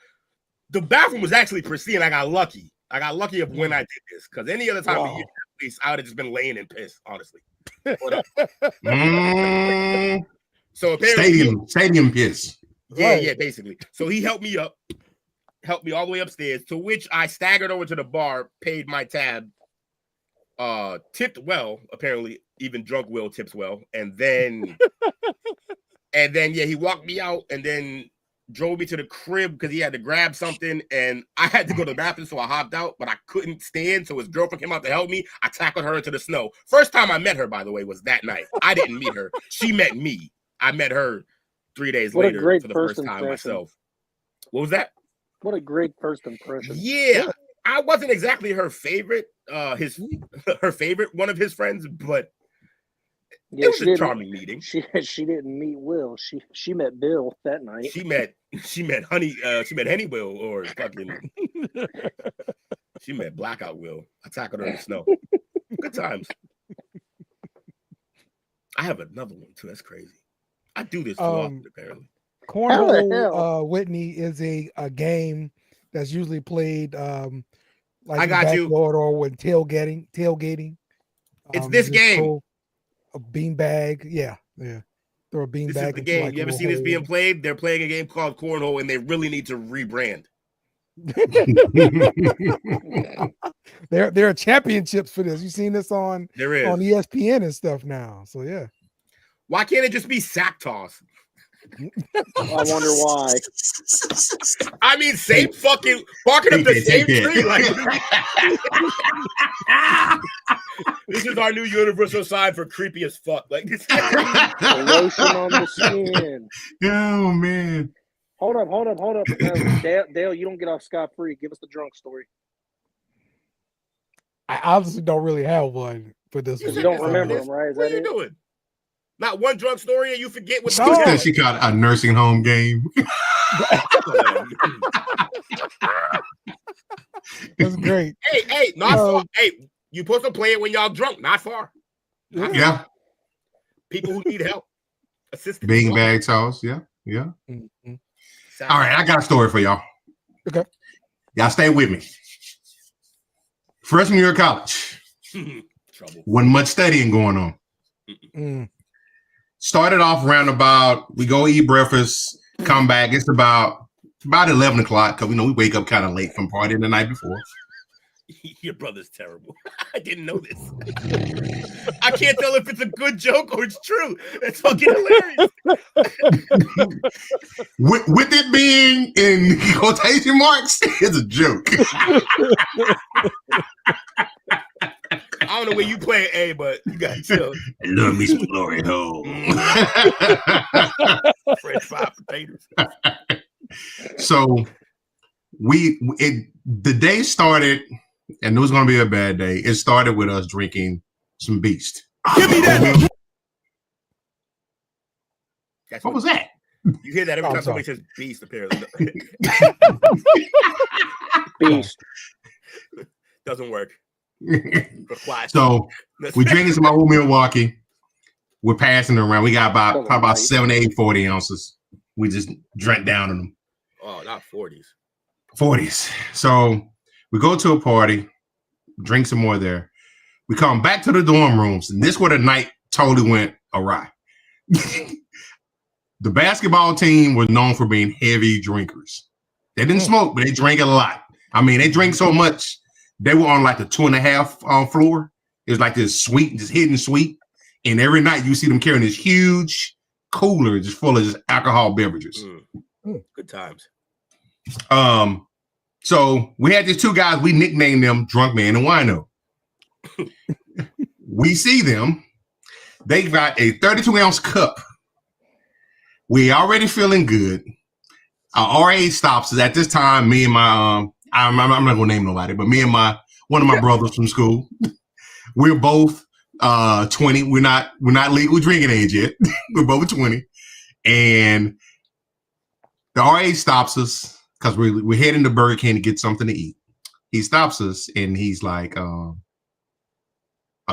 the bathroom was actually pristine. I got lucky. I got lucky of when I did this, because any other time of year, at least I would have just been laying in piss, honestly. So apparently, stadium piss. Yeah, basically. So he helped me all the way upstairs, to which I staggered over to the bar, paid my tab, tipped well, apparently, even drunk Will tips well, and then he walked me out and then drove me to the crib because he had to grab something, and I had to go to the bathroom, so I hopped out, but I couldn't stand, so his girlfriend came out to help me. I tackled her into the snow. First time I met her, by the way, was that night. I didn't meet her. She met me. I met her 3 days later for the first time myself. What was that? What a great first impression. Yeah. I wasn't exactly her favorite, her favorite one of his friends, but it was a charming meeting. She didn't meet Will. She met Bill that night. She met Henny Will, or fucking she met Blackout Will. I tackled her in the snow. Good times. I have another one too. That's crazy. I do this too often, apparently. Cornhole, Whitney, is a game that's usually played like I got you. or when tailgating. It's this game. A beanbag, yeah. Throw a beanbag. This is the game. You ever seen this being played? They're playing a game called Cornhole, and they really need to rebrand. There are championships for this. You seen this on ESPN and stuff now. So yeah. Why can't it just be sack toss? I wonder why. I mean, same fucking barking up the same tree. Like, this is our new universal sign for creepy as fuck. Like this. Lotion on the skin. Oh man. Hold up. No, Dale, you don't get off scot-free. Give us the drunk story. I obviously don't really have one for this. You don't remember them, right? What are you doing? Not one drunk story, and you forget what she got a nursing home game. That's great. Hey, not far. Hey, you supposed to play it when y'all drunk, not far. Yeah. People who need help. Assistance. Beanbag toss. Yeah. Mm-hmm. All right, I got a story for y'all. Okay. Y'all stay with me. Freshman year of college. Trouble. Wasn't much studying going on. Started off around about, we go eat breakfast, come back. It's about 11 o'clock because we wake up kind of late from partying the night before. Your brother's terrible. I didn't know this. I can't tell if it's a good joke or it's true. That's fucking hilarious. with it being in quotation marks, it's a joke. I don't know where you play A, but you got to. I love me some glory hole. French fried potatoes. So the day started, and it was going to be a bad day. It started with us drinking some Beast. Give me that. What was that? You hear that every time somebody says Beast, apparently. Beast. Doesn't work. So we're drinking some old Milwaukee. We're passing it around. We got about 7, 8, 40 ounces. We just drank down on them. Oh, not 40s. 40s. So we go to a party, drink some more there. We come back to the dorm rooms, and this is where the night totally went awry. The basketball team was known for being heavy drinkers. They didn't smoke, but they drank a lot. I mean, they drank so much. They were on like the 2.5 floor. It was like this suite, this hidden suite. And every night you see them carrying this huge cooler just full of just alcohol beverages. Good times. So we had these two guys. We nicknamed them Drunk Man and Wino. We see them. They got a 32-ounce cup. We already feeling good. Our RA stops us at this time. Me and my I'm not gonna name nobody, but me and one of my brothers from school. We're both 20. We're not legal drinking age yet. We're both 20, and the RA stops us because we're heading to Burger King to get something to eat. He stops us and he's like, "Are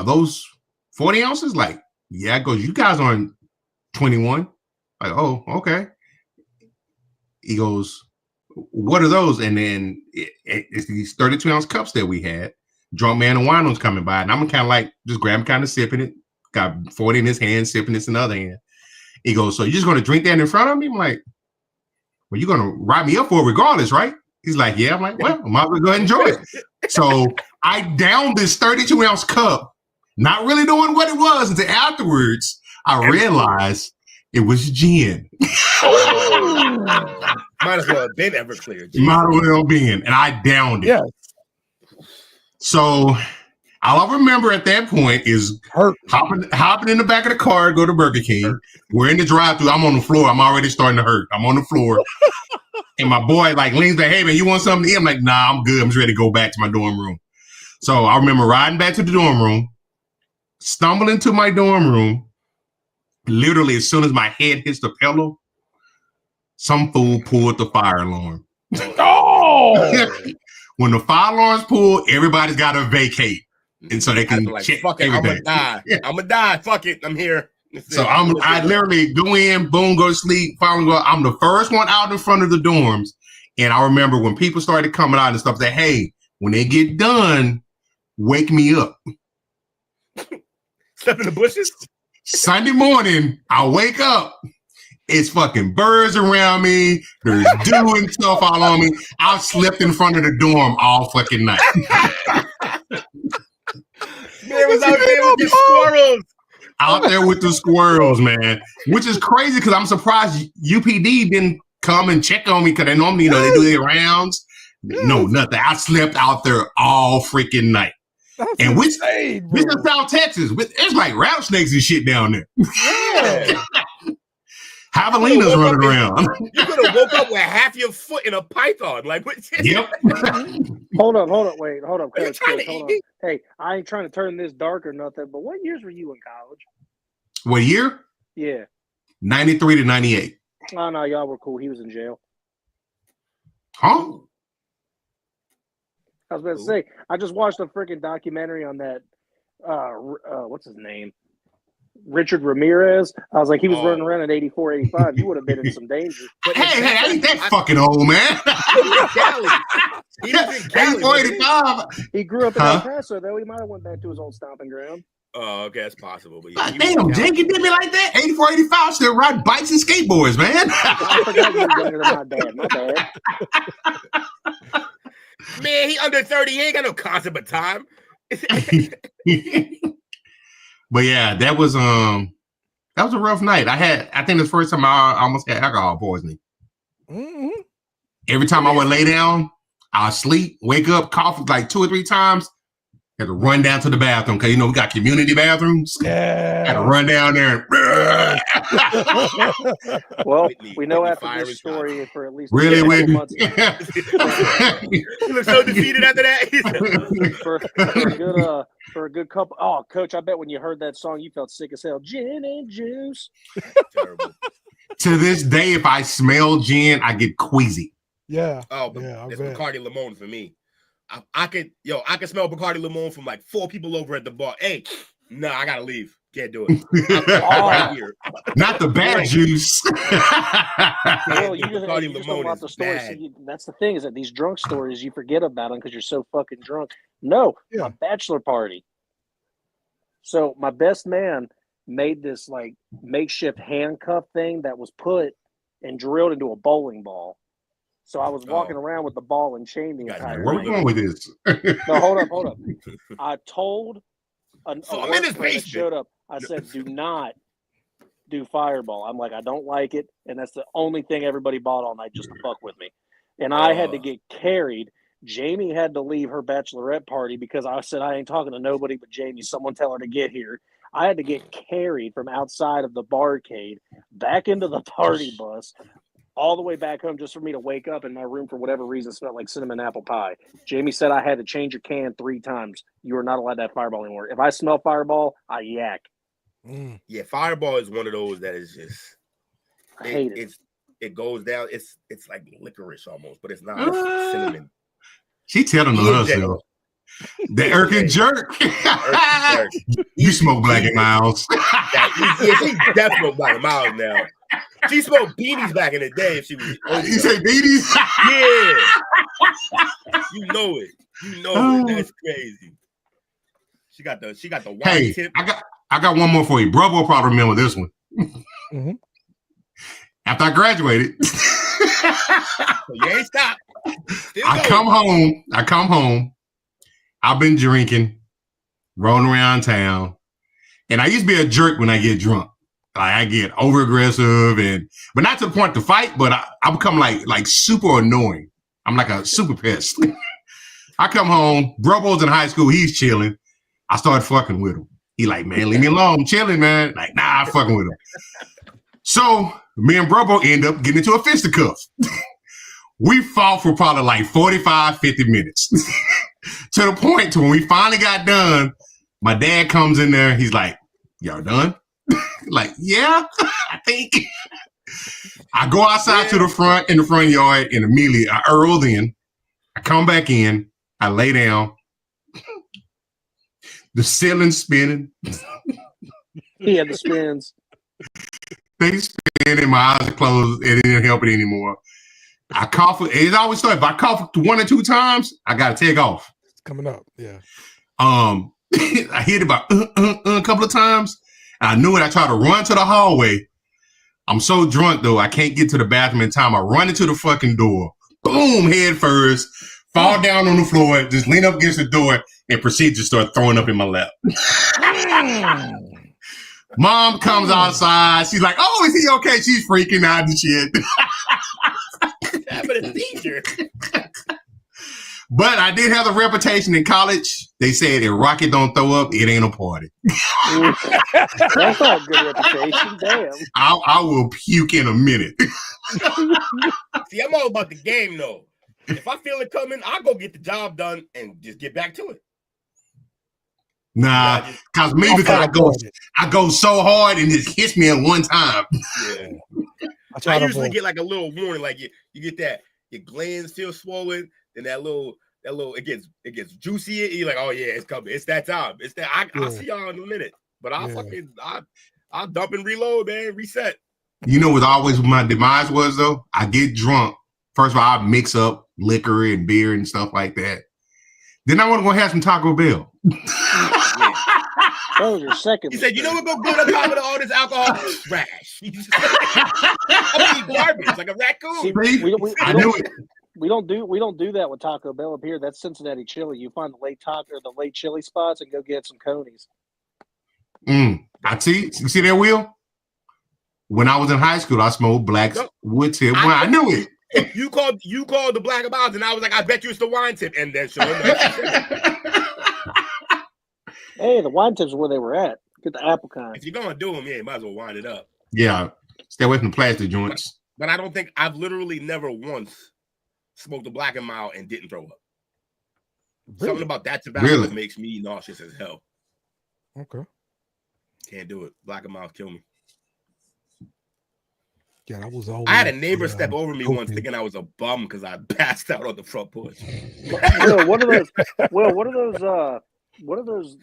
those 40 ounces?" Like, yeah. Goes, "You guys aren't 21." Like, "Oh, okay." He goes, "What are those?" And then it's these 32-ounce cups that we had. Drunk Man and Wino's coming by, and I'm kind of like just grabbing, kind of sipping it. Got 40 in his hand, sipping this in the other hand. He goes, "So you're just going to drink that in front of me?" I'm like, "Well, you're going to write me up for it regardless, right?" He's like, "Yeah." I'm like, "Well, I might as well go ahead and enjoy it." So I downed this 32-ounce cup, not really knowing what it was until afterwards I realized it was gin. Might as well have been Everclear. Might as well have been. And I downed it. Yeah. So all I remember at that point is hopping in the back of the car, go to Burger King. We're in the drive-thru. I'm on the floor. I'm already starting to hurt. I'm on the floor. And my boy like leans back, "Hey man, you want something to eat?" I'm like, "Nah, I'm good. I'm just ready to go back to my dorm room." So I remember riding back to the dorm room, stumbling to my dorm room. Literally, as soon as my head hits the pillow, some fool pulled the fire alarm. Oh! When the fire alarm's pulled, everybody's got to vacate, and so they can like, check fuck it, everything. I'm gonna die. Fuck it, I'm here. So I literally go in, boom, go to sleep. Finally, I'm the first one out in front of the dorms, and I remember when people started coming out and stuff. Say, "Hey, when they get done, wake me up." Step in the bushes. Sunday morning, I wake up. It's fucking birds around me. There's dew and stuff all on me. I've slept in front of the dorm all fucking night. Man was out there with the squirrels. Out there with the squirrels, man. Which is crazy because I'm surprised UPD didn't come and check on me because they normally, they do their rounds. No, nothing. I slept out there all freaking night. That's and insane, this is South Texas. There's like rattlesnakes and shit down there. Yeah. Javelinas running around. You could have woke up with half your foot in a python. Like, what? Yep. Hold up, Coach, trying to hold eat on. me? Hey, I ain't trying to turn this dark or nothing, but what years were you in college? What year? Yeah. 93 to 98. Oh, no, y'all were cool. He was in jail. Huh? I was about to say, I just watched a freaking documentary on that, what's his name? Richard Ramirez. I was like, he was running around at 84, 85. You would have been in some danger. Hey, I ain't that fucking old, man. He was in Cali. 84, 85. He grew up in El Paso, though. He might have went back to his old stomping ground. Oh, okay, that's possible. But God damn, Jake, you did me like that? 84, 85, still riding bikes and skateboards, man. I forgot you were younger than my dad. My bad. Man, he under 30. He ain't got no concept of time. But yeah, that was a rough night. I think the first time I almost had alcohol poisoning. Mm-hmm. Every time I would lay down, I'll sleep, wake up, cough like 2 or 3 times. Had to run down to the bathroom because we got community bathrooms. Yeah. Had to run down there. Well, we know after this story for at least really a couple months. You look so defeated after that. for a good couple. Oh, Coach, I bet when you heard that song, you felt sick as hell. Gin and juice. Terrible. To this day, if I smell gin, I get queasy. Yeah. Oh, it's Bacardi Limon for me. I could smell Bacardi Limon from like 4 people over at the bar. Hey, no, I gotta leave. Can't do it. Right here. Not the bad juice. Well, you just don't want the stories. See, that's the thing, is that these drunk stories, you forget about them because you're so fucking drunk. No, a bachelor party. So my best man made this like makeshift handcuff thing that was put and drilled into a bowling ball. So I was walking around with the ball and chain the entire Where we going with this? No, hold up. I told a I'm in his friend that basement. showed up, I said, do not do Fireball. I'm like, I don't like it. And that's the only thing everybody bought all night just to fuck with me. And I had to get carried Jamie had to leave her bachelorette party because I said I ain't talking to nobody but Jamie. Someone tell her to get here. I had to get carried from outside of the barcade back into the party bus, all the way back home just for me to wake up in my room for whatever reason smelled like cinnamon apple pie. Jamie said I had to change a can 3 times. You are not allowed to have Fireball anymore. If I smell Fireball, I yak. Yeah, Fireball is one of those that is just I hate it. It goes down. It's like licorice almost, but it's not. It's cinnamon. She telling on herself. The Erkin jerk. You smoke Black and Miles. Yeah, she definitely Black and Miles now. She smoked beanies back in the day. If she was, you say beanies? Yeah, you know it. You know it. That's crazy. She got the white tip. I got one more for you. Bravo will probably remember this one. Mm-hmm. After I graduated, you ain't stopped. I come home. I've been drinking, rolling around town, and I used to be a jerk when I get drunk. Like I get over aggressive, but not to the point to fight. But I become like super annoying. I'm like a super pest. I come home. Brobo's in high school. He's chilling. I started fucking with him. He like, man, leave me alone. I'm chilling, man. Like, nah, I'm fucking with him. So me and Brobo end up getting into a fisticuff. We fought for probably like 45, 50 minutes. To the point to when we finally got done, my dad comes in there. He's like, y'all done? Like, yeah, I think. I go outside to the front in the front yard and immediately I Earl in. I come back in. I lay down. The ceiling's spinning. He had the spins. They spin and my eyes are closed. It didn't help it anymore. I cough. It always starts. If I cough 1 or 2 times, I gotta take off. It's coming up. Yeah. I hit it about a couple of times. I knew it. I tried to run to the hallway. I'm so drunk though, I can't get to the bathroom in time. I run into the fucking door. Boom, head first. Fall down on the floor. Just lean up against the door and proceed to start throwing up in my lap. Mom comes outside. She's like, "Oh, is he okay?" She's freaking out and shit. Having a seizure. But I did have a reputation in college. They said if Rocket don't throw up, it ain't a party. That's not a good reputation. Damn. I will puke in a minute. See, I'm all about the game though. If I feel it coming, I'll go get the job done and just get back to it. Nah, because I go so hard and it hits me at one time. Yeah. I usually get like a little warning, like you get that your glands feel swollen, then that little it gets juicy. You're like, oh yeah, it's coming. It's that time. It's that. I'll see y'all in a minute. But I'll dump and reload, man. Reset. You know what always my demise was though? I get drunk. First of all, I mix up liquor and beer and stuff like that. Then I want to go have some Taco Bell. That was your second. He said, "You know what go good on top of all this alcohol? Trash. I mean, garbage like a raccoon." See, I knew it. We don't do that with Taco Bell up here. That's Cincinnati chili. You find the late chili spots and go get some conies. I see. You see that, Will? When I was in high school, I smoked black wood tip. I knew it. You called the Black and Miles, and I was like, I bet you it's the wine tip. And then sure enough, hey, the wine tips are where they were at. Get the apple kind. If you're gonna do them, yeah, you might as well wind it up. Yeah, stay away from the plastic joints. But I don't think I've literally never once smoked a Black and Mild and didn't throw up. Really? Something about that tobacco makes me nauseous as hell. Okay. Can't do it. Black and Mild kill me. Yeah, that was always. I had a neighbor step over me once thinking I was a bum because I passed out on the front porch. What are those? Well, what are those?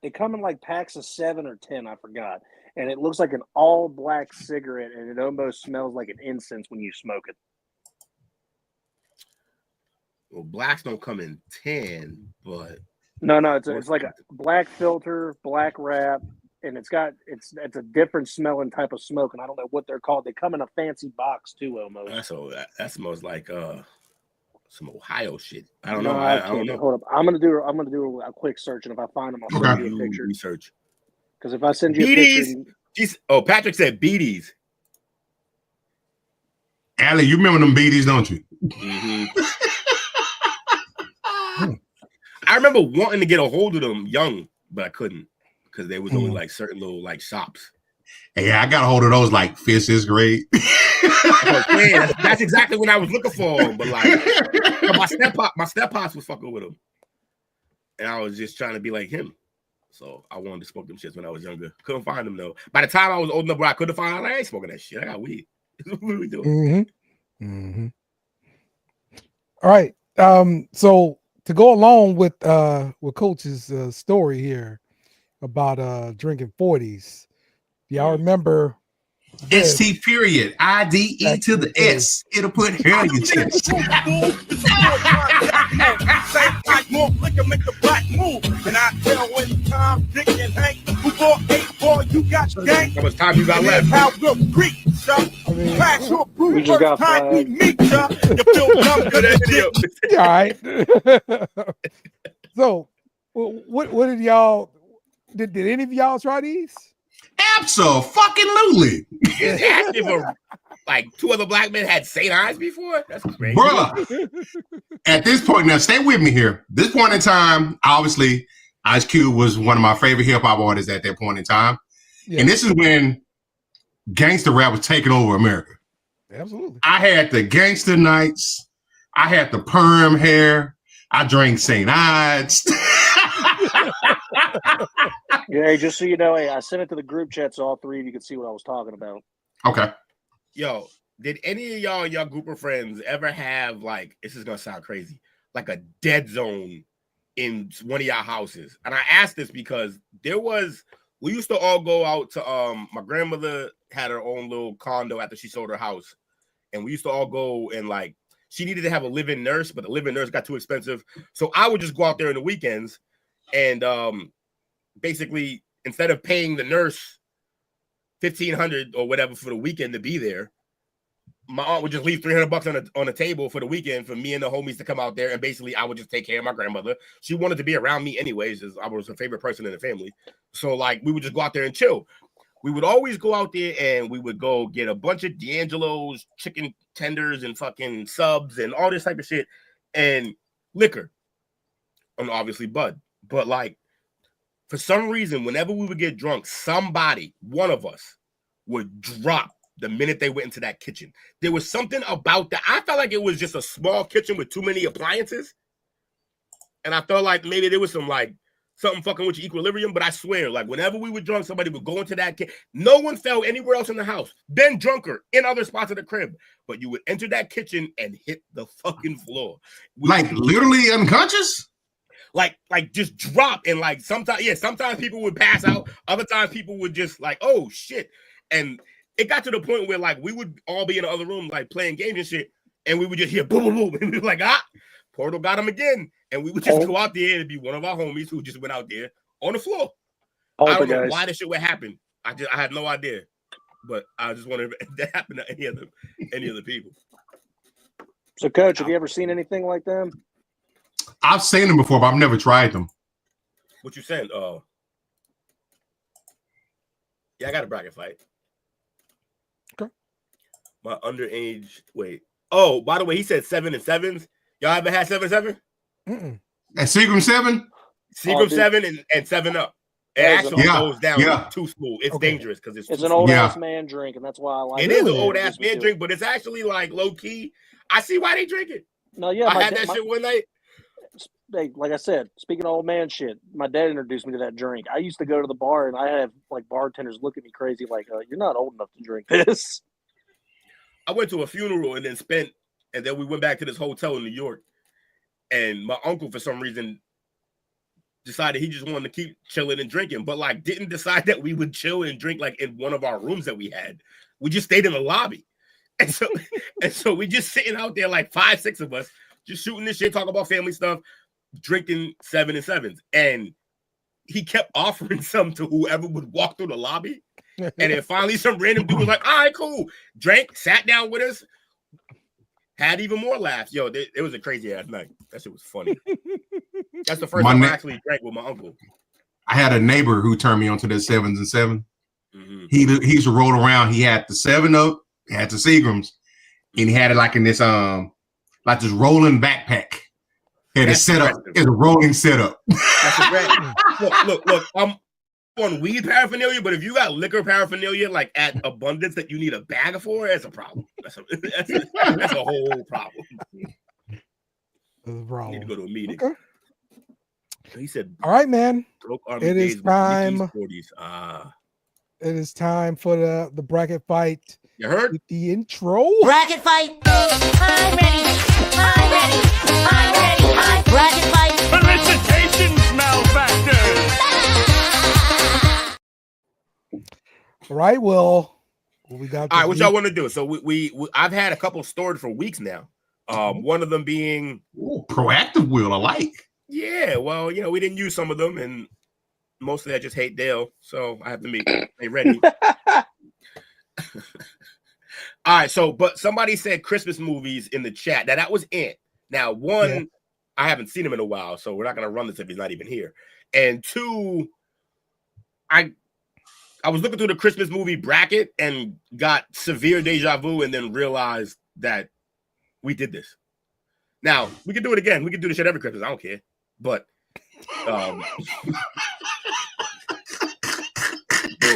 They come in like packs of 7 or 10. I forgot, and it looks like an all black cigarette, and it almost smells like an incense when you smoke it. Well, blacks don't come in 10, but no, it's like a black filter, black wrap. And it's a different smelling type of smoke, and I don't know what they're called. They come in a fancy box too, almost. That smells like some Ohio shit. I don't know. I don't know. Hold up, I'm gonna do a quick search, and if I find them, I'll send you a picture. Research. Because if I send you a picture, Patrick said beaties. Allie, you remember them beaties, don't you? Mm-hmm. I remember wanting to get a hold of them young, but I couldn't because there was only like certain little like shops. Hey, I got a hold of those like 5th, 6th grade. Yeah, that's exactly what I was looking for. But like, my step-pops was fucking with him, and I was just trying to be like him. So I wanted to smoke them shits when I was younger. Couldn't find them though. By the time I was old enough where I couldn't find them, I ain't smoking that shit. I got weed. What are we doing? All right. So to go along with Coach's story here about drinking 40s, y'all remember ST period IDE to the S. It'll put hair in your chest. Same like more liquor make the black move. And I tell when Tom, Dick, and Hank who bought 8 ball, you got gang. How much time you got left? How we'll greet, son. Pass your brew We just got first time we flagged. meet ya. You feel dumb good as shit. all right. So what did y'all did any of y'all try these? Absolutely. Is active like 2 other black men had St. Ives before? That's crazy. Bruh. At this point, now stay with me here. This point in time, obviously, Ice Cube was one of my favorite hip hop artists at that point in time. Yeah. And this is when gangster rap was taking over America. Absolutely. I had the gangster nights. I had the perm hair. I drank St. Ives. Yeah, just so you know, hey, I sent it to the group chat so all 3 of you could see what I was talking about. Okay. Yo, did any of y'all group of friends ever have like, this is gonna sound crazy, like a dead zone in one of y'all houses? And I asked this because we used to all go out to my grandmother had her own little condo after she sold her house, and we used to all go and like she needed to have a live-in nurse, but the live-in nurse got too expensive, so I would just go out there in the weekends and basically instead of paying the nurse $1,500 or whatever for the weekend to be there, my aunt would just leave $300 on the table for the weekend for me and the homies to come out there, and basically I would just take care of my grandmother. She wanted to be around me anyways, as I was her favorite person in the family. So like we would just go out there and chill. We would always go out there and we would go get a bunch of D'Angelo's chicken tenders and fucking subs and all this type of shit and liquor, and obviously Bud. But like for some reason, whenever we would get drunk, one of us would drop the minute they went into that kitchen. There was something about that. I felt like it was just a small kitchen with too many appliances. And I felt like maybe there was something fucking with your equilibrium. But I swear, like whenever we were drunk, somebody would go into that kitchen. No one fell anywhere else in the house. Been drunker in other spots of the crib. But you would enter that kitchen and hit the fucking floor. Like literally unconscious? Like just drop. And like sometimes people would pass out. Other times people would just like, oh shit. And it got to the point where like we would all be in the other room like playing games and shit, and we would just hear boom, boom, boom, and we were like, Portal got him again, and we would just go out there and it'd be one of our homies who just went out there on the floor. I don't know why this shit would happen. I had no idea, but I just wondered if that happened to any other people. So, Coach, have you ever seen anything like them? I've seen them before, but I've never tried them. What you saying? Yeah, I got a bracket fight. Okay. My underage. Wait. Oh, by the way, he said 7 and 7s. Y'all ever had 7 and 7? At Seagram 7? Seagram 7 and 7 Up. It actually goes down too smooth. It's dangerous because it's an old ass man drink, and that's why I like it. It is an old ass man drink, but it's actually like low key. I see why they drink it. No, yeah, I had that shit one night. Like I said, speaking of old man shit, my dad introduced me to that drink. I used to go to the bar and I have like bartenders look at me crazy, like, you're not old enough to drink this. I went to a funeral and then we went back to this hotel in New York. And my uncle, for some reason, decided he just wanted to keep chilling and drinking, but like didn't decide that we would chill and drink like in one of our rooms that we had. We just stayed in the lobby. And so we just sitting out there like 5, 6 of us, just shooting this shit, talking about family stuff, drinking 7 and 7s. And he kept offering some to whoever would walk through the lobby. And then finally some random dude was like, all right, cool. Drank, sat down with us, had even more laughs. Yo, it was a crazy ass night. That shit was funny. That's the first time I actually drank with my uncle. I had a neighbor who turned me onto the 7s and 7. Mm-hmm. He used to roll around. He had the 7 Up, had the Seagrams, and he had it like in this like this rolling backpack. And the setup is a rolling setup. That's aggressive. Look. I'm on weed paraphernalia, but if you got liquor paraphernalia like at abundance that you need a bag for, that's a problem. That's a whole problem. You need to go to a meeting. Okay. He said, "All right, man. It is time. It is time for the bracket fight. You heard with the intro. Bracket fight. I'm ready. I'm ready. I'm ready. Bracket fight. Felicitations, malefactor. All right. Well, what we got? All right. What y'all want to do? So we I've had a couple stored for weeks now. One of them being proactive. Will I like? Yeah. Well, we didn't use some of them, and mostly I just hate Dale, so I have to be ready. All right, but somebody said Christmas movies in the chat. Now that was it. Now one, I haven't seen him in a while, so we're not gonna run this if he's not even here. And two, I was looking through the Christmas movie bracket and got severe deja vu, and then realized that we did this. Now we can do it again. We can do this shit every Christmas. I don't care, but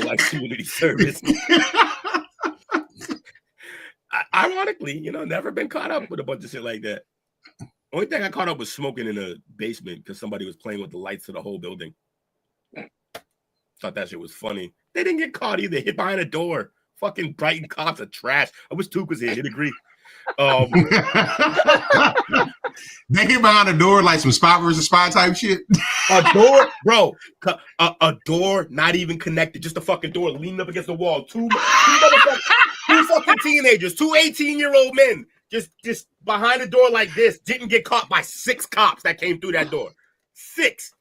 like community service. Ironically, never been caught up with a bunch of shit like that. Only thing I caught up was smoking in a basement because somebody was playing with the lights of the whole building. Thought that shit was funny. They didn't get caught either. Hit behind a door. Fucking Brighton cops are trash. I wish Took was here. He'd agree. They hit behind a door like some Spy versus Spy type shit. A door, bro. A door not even connected. Just a fucking door leaning up against the wall. Two fucking teenagers, 2 18-year-old men, just behind the door like this, didn't get caught by 6 cops that came through that door. 6,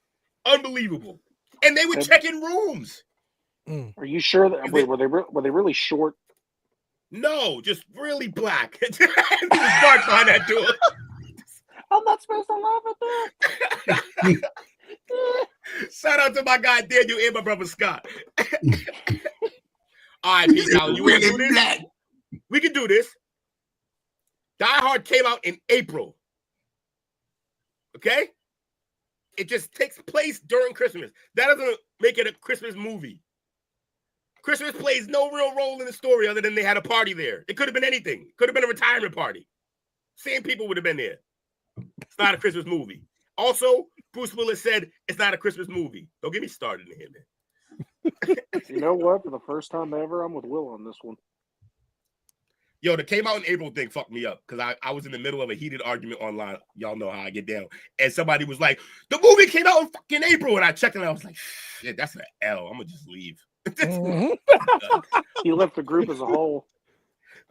unbelievable, and they were checking rooms. Are you sure that were they really short? No, just really black. It was dark behind that door. I'm not supposed to laugh at that. Shout out to my guy Daniel and my brother Scott. All right, Pete, now you want to do this? We can do this. Die Hard came out in April. Okay? It just takes place during Christmas. That doesn't make it a Christmas movie. Christmas plays no real role in the story other than they had a party there. It could have been anything. It could have been a retirement party. Same people would have been there. It's not a Christmas movie. Also, Bruce Willis said it's not a Christmas movie. Don't get me started in here, man. You know what? For the first time ever, I'm with Will on this one. Yo, the came out in April thing fucked me up because I was in the middle of a heated argument online. Y'all know how I get down. And somebody was like, the movie came out in fucking April. And I checked and I was like, shit, that's an L. I'm going to just leave. He left the group as a whole.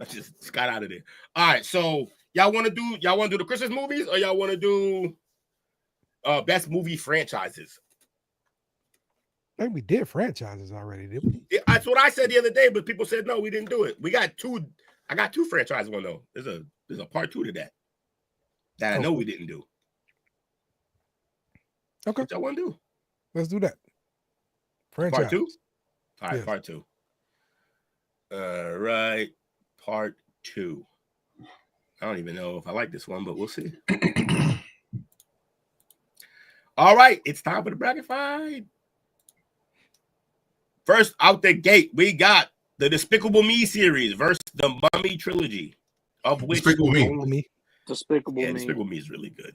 I just got out of there. All right, so y'all want to do the Christmas movies or y'all want to do best movie franchises? I think we did franchises already, didn't we? Yeah, that's what I said the other day, but people said no, we didn't do it. We got 2. I got 2 franchise one though. There's a part 2 to that I know we didn't do. Okay, what y'all want to do? Let's do that. Franchise. Part 2. All right, yes. Part 2. All right, Part 2. I don't even know if I like this one, but we'll see. All right, it's time for the bracket fight. First out the gate, we got the Despicable Me series versus the Mummy trilogy, of which Despicable Me. Despicable Me. Despicable Me is really good.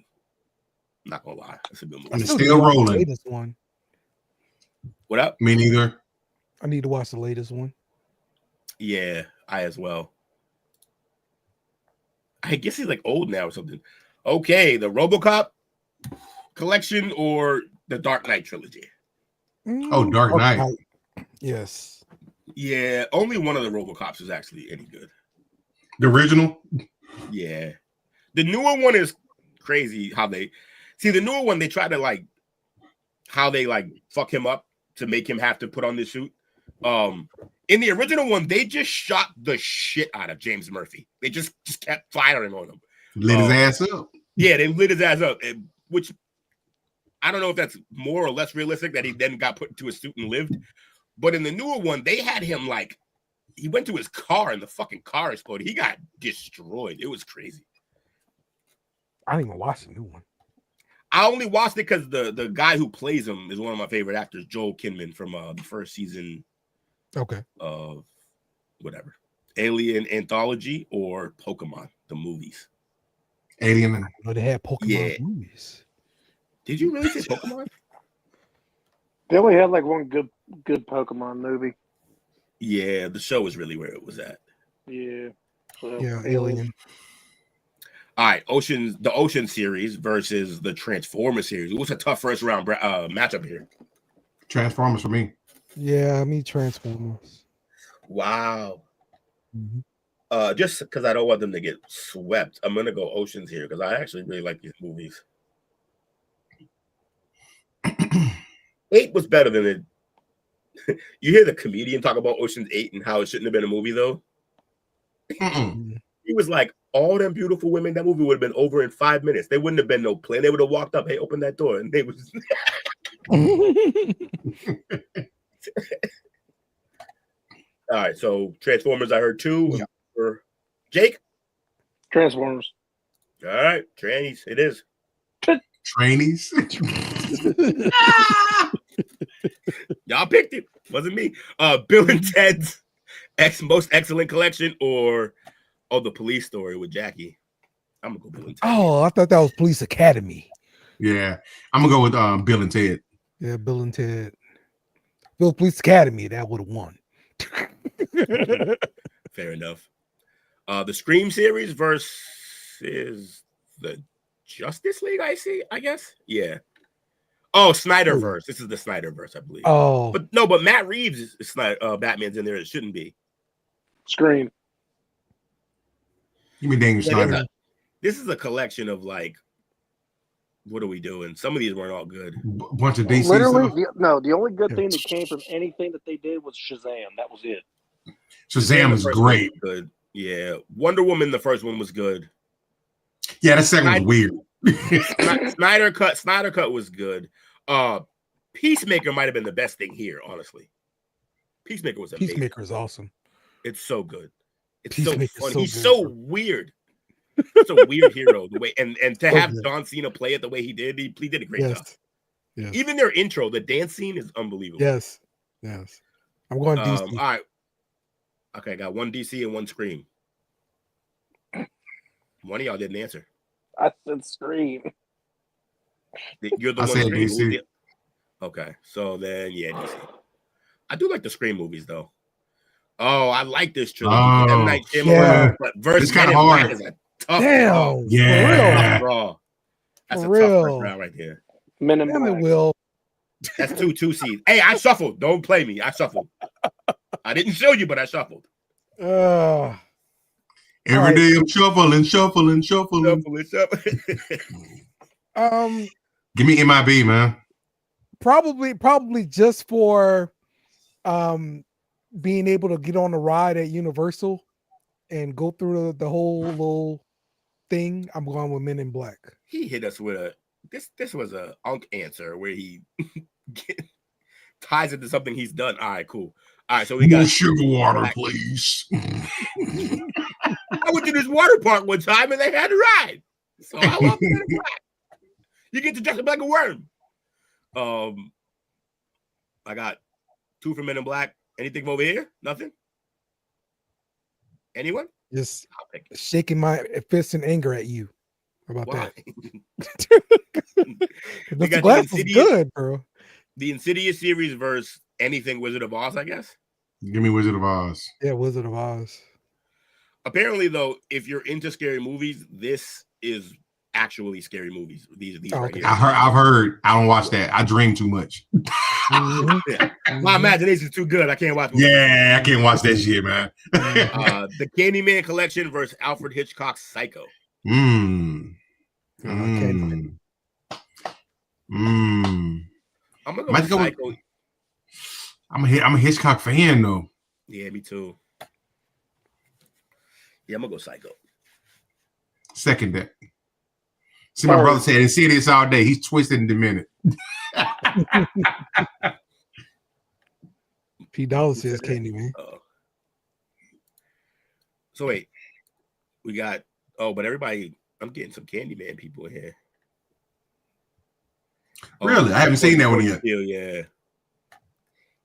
I'm not gonna lie, it's a good movie. And it's still rolling. The latest one. What up? Me neither. I need to watch the latest one. Yeah, I as well. I guess he's like old now or something. Okay, the RoboCop collection or the Dark Knight trilogy? Oh, Dark Knight. Yes. Yeah, only one of the RoboCops is actually any good. The original? Yeah. The newer one is crazy how they see the newer one. They try to fuck him up to make him have to put on this suit. In the original one, they just shot the shit out of James Murphy. They just kept firing on him. Lit his ass up. Yeah, they lit his ass up, which I don't know if that's more or less realistic that he then got put into a suit and lived. But in the newer one, they had him he went to his car and the fucking car exploded. He got destroyed. It was crazy. I didn't even watch the new one. I only watched it because the guy who plays him is one of my favorite actors, Joel Kinnaman from the first season. Okay. Of whatever, Alien Anthology or Pokemon the movies. Alien. Oh, they had Pokemon movies. Did you really say Pokemon? They only had like one good Pokemon movie. Yeah, the show was really where it was at. Yeah. So, Yeah, Alien. All right, the Ocean series versus the Transformers series. It was a tough first round matchup here. Transformers for me. Yeah, I mean Transformers. Wow. Mm-hmm. Just because I don't want them to get swept, I'm gonna go Oceans here because I actually really like these movies. 8 was better than it. You hear the comedian talk about Ocean's 8 and how it shouldn't have been a movie though. He was like, all them beautiful women, that movie would have been over in 5 minutes. They wouldn't have been no plane. They would have walked up, hey, open that door, and they was. All right, so Transformers, I heard 2. Yeah. For Jake? Transformers. All right, trannies, it is. Trannies? Y'all picked it. Wasn't me. Bill and Ted's Most Excellent Collection or The Police Story with Jackie. I'm gonna go Bill and Ted. Oh, I thought that was Police Academy. Yeah, I'm gonna go with Bill and Ted. Yeah, Bill and Ted. Bill Police Academy, that would have won. Fair enough. The Scream series versus the Justice League, I guess. Yeah. Oh, Snyderverse. This is the Snyderverse, I believe. Oh. But Matt Reeves is Batman's in there. It shouldn't be. Scream. You mean Daniel Snyder? This is a collection of like, what are we doing? Some of these weren't all good. Bunch of DC Literally, stuff. the only good thing that came from anything that they did was Shazam. That was it. Shazam is great. Good. Yeah. Wonder Woman, the first one was good. Yeah, the second was weird. Snyder Cut was good. Peacemaker might have been the best thing here, honestly. Peacemaker was amazing. Peacemaker is awesome. It's so good. It's Peacemaker's so fun. so He's good, so bro. weird. It's a weird hero. The way and to have John Cena play it the way he did, he did a great job. Yes. Even their intro, the dance scene is unbelievable. Yes. I'm going DC. All right. Okay, I got one DC and one Scream. One of y'all didn't answer. I said Scream. You're the I one said Scream. DC. Okay, so then DC. I do like the Scream movies though. Oh, I like this trilogy. M. Night Shyamalan, but versus It's kind of Men in Black hard. is a tough Damn, draw. Yeah. Tough draw. That's For a tough real. first round right there. Men in Damn it, Black. Will. That's two seeds. Hey, I shuffled. Don't play me. I shuffled. I didn't show you, but I shuffled. Every right. day I'm shuffling. Give me MIB, man. Probably just for being able to get on the ride at Universal and go through the whole little thing. I'm going with Men in Black. He hit us with a this was a unk answer where he ties it to something he's done. All right, cool. All right, so we More got sugar water, Black. please. I went to this water park one time and they had a ride. So I love Men in Black. You get to dress up like a worm. I got 2 for Men in Black. Anything over here? Nothing? Anyone? Just shaking my fist in anger at you. How about Why? that? We The got glass the is Insidious, good, bro. the Insidious series versus anything Wizard of Oz, I guess. Give me Wizard of Oz. Yeah, Wizard of Oz. Apparently, though, if you're into scary movies, this is actually scary movies. These right here. I've heard. I don't watch that. I dream too much. Yeah. My imagination is too good. I can't watch movies. Yeah, I can't watch that shit, man. The Candyman collection versus Alfred Hitchcock's Psycho. I'm I'm gonna go Might with go with- Psycho. I'm a Hitchcock fan though. Yeah, me too. Yeah, I'm gonna go Psycho. Second that. See, my brother said Insidious all day. He's twisted and demented. P. Dollar says Candyman. So wait, we got but everybody. I'm getting some Candyman people in here. Really? I haven't seen that one yet. Yeah.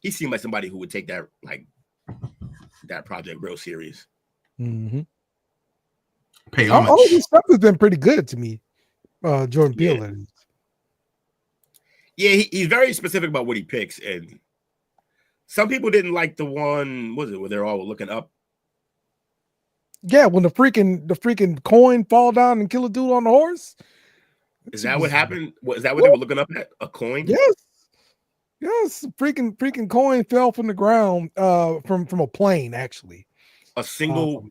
He seemed like somebody who would take that project real serious. Mm-hmm. Pay homage. All this stuff has been pretty good to me. Jordan Peele. Yeah, he's very specific about what he picks, and some people didn't like the one. Was it where they're all looking up? Yeah, when the freaking coin fall down and kill a dude on the horse. Is that what happened? Is that what they were looking up at? A coin? Yes, freaking coin fell from the ground, from a plane, actually. A single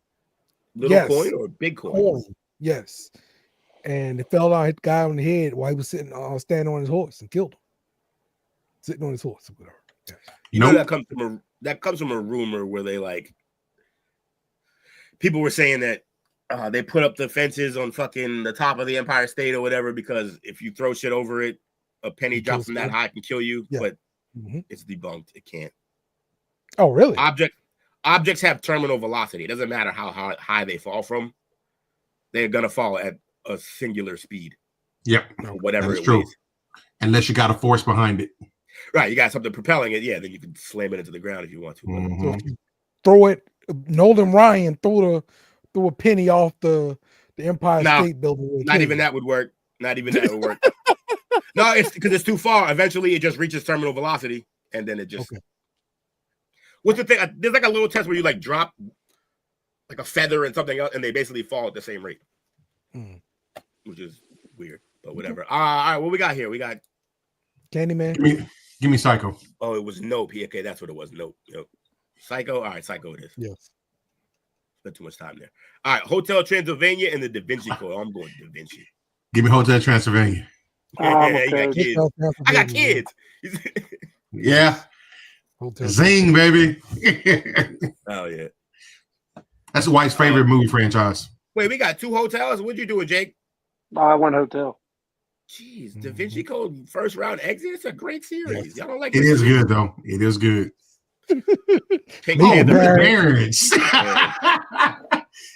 little coin or a big coin? Yes, and it fell down, hit the guy on the head while he was standing on his horse and killed him. Sitting on his horse, or whatever. Yes. You know that comes from a rumor where they people were saying that they put up the fences on fucking the top of the Empire State or whatever because if you throw shit over it, a penny drop from that high can kill you. Yeah. But it's debunked. It can't. Oh, really? Objects have terminal velocity. It doesn't matter how high they fall from. They're gonna fall at a singular speed. Yep. Whatever it's true. Weighs. Unless you got a force behind it. Right. You got something propelling it. Yeah. Then you can slam it into the ground if you want to. So if you throw it, Nolan Ryan threw a penny off the Empire State Building. Not even that would work. Not even that would work. No, it's because it's too far. Eventually, it just reaches terminal velocity, and then it just. Okay. What's the thing? There's like a little test where you drop like a feather and something else, and they basically fall at the same rate, which is weird, but whatever. All right, what we got here? We got Candyman. Give me Psycho. Oh, it was Nope. Okay, that's what it was. Nope. Psycho. All right, Psycho it is. Yes. Spent too much time there. All right, Hotel Transylvania and the Da Vinci Code. I'm going Da Vinci. Give me Hotel Transylvania. Yeah, you got kids. I got kids. Yeah. Zing, baby. Oh, yeah. That's White's favorite movie franchise. Wait, we got two hotels? What'd you do with Jake? I went hotel. Jeez, Da Vinci Code first round exit. It's a great series. Y'all don't like it? It is good, though. It is good. Pink Panther. Parents.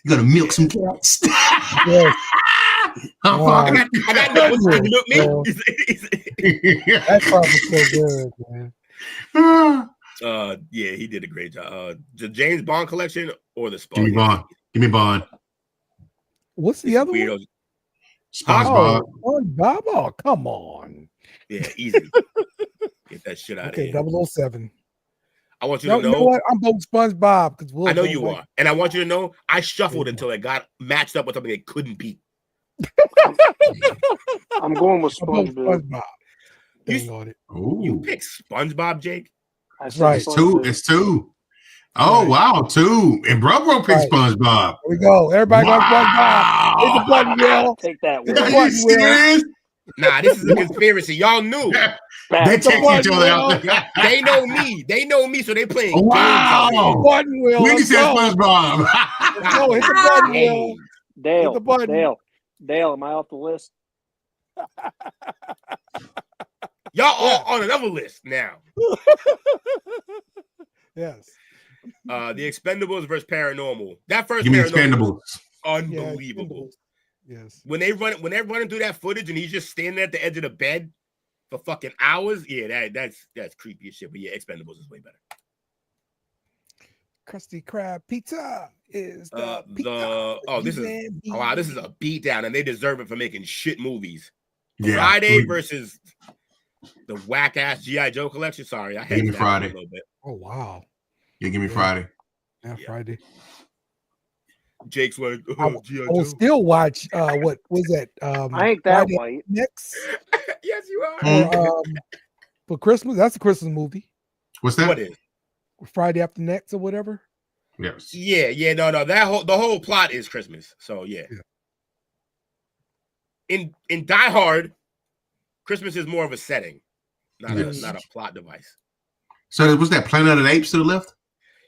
You gotta milk some cats. Yes. I got no one milk me. That's probably so good, man. Yeah, he did a great job. The James Bond collection or the Spawn? Give me Bond. What's the other one? SpongeBob. SpongeBob? Oh, come on. Yeah, easy. Get that shit out of here. 007. I want you to know. You know what? I'm both SpongeBob because I know you are, and I want you to know I shuffled until it got matched up with something it couldn't beat. I'm going with SpongeBob. You pick SpongeBob, Jake? Right. It's two. Oh, wow. Two. And Bro picked SpongeBob. Here we go. Everybody got SpongeBob. Hit the button, Will. Take that. Are you serious? Nah, this is a conspiracy. Y'all knew. They check each other out. They know me. They know me, so they playing games. Wow. Button, Will. When he said SpongeBob. Let's go. Hit the button, Will. Dale. Hit the button. Dale, am I off the list? Y'all all on another list now. Yes. The Expendables versus Paranormal. That first Give me Paranormal Expendables. Unbelievable. Yes. When they're running through that footage and he's just standing at the edge of the bed for fucking hours. Yeah, that's creepy as shit. But yeah, Expendables is way better. Krusty Krab pizza is the this is a beatdown, and they deserve it for making shit movies. Yeah. Friday versus the whack ass G.I. Joe collection. Sorry, I had give me Friday a little bit. Oh wow. Yeah, give me Friday. Yeah, Friday. Jake's like, I will still watch what was that? I ain't that Friday white. Next. Yes, you are. For Christmas, that's a Christmas movie. What's that? What is? Friday After Next or whatever. Yes. Yeah. No. The whole plot is Christmas. So yeah. In Die Hard, Christmas is more of a setting, not a plot device. So was that Planet of the Apes to the left?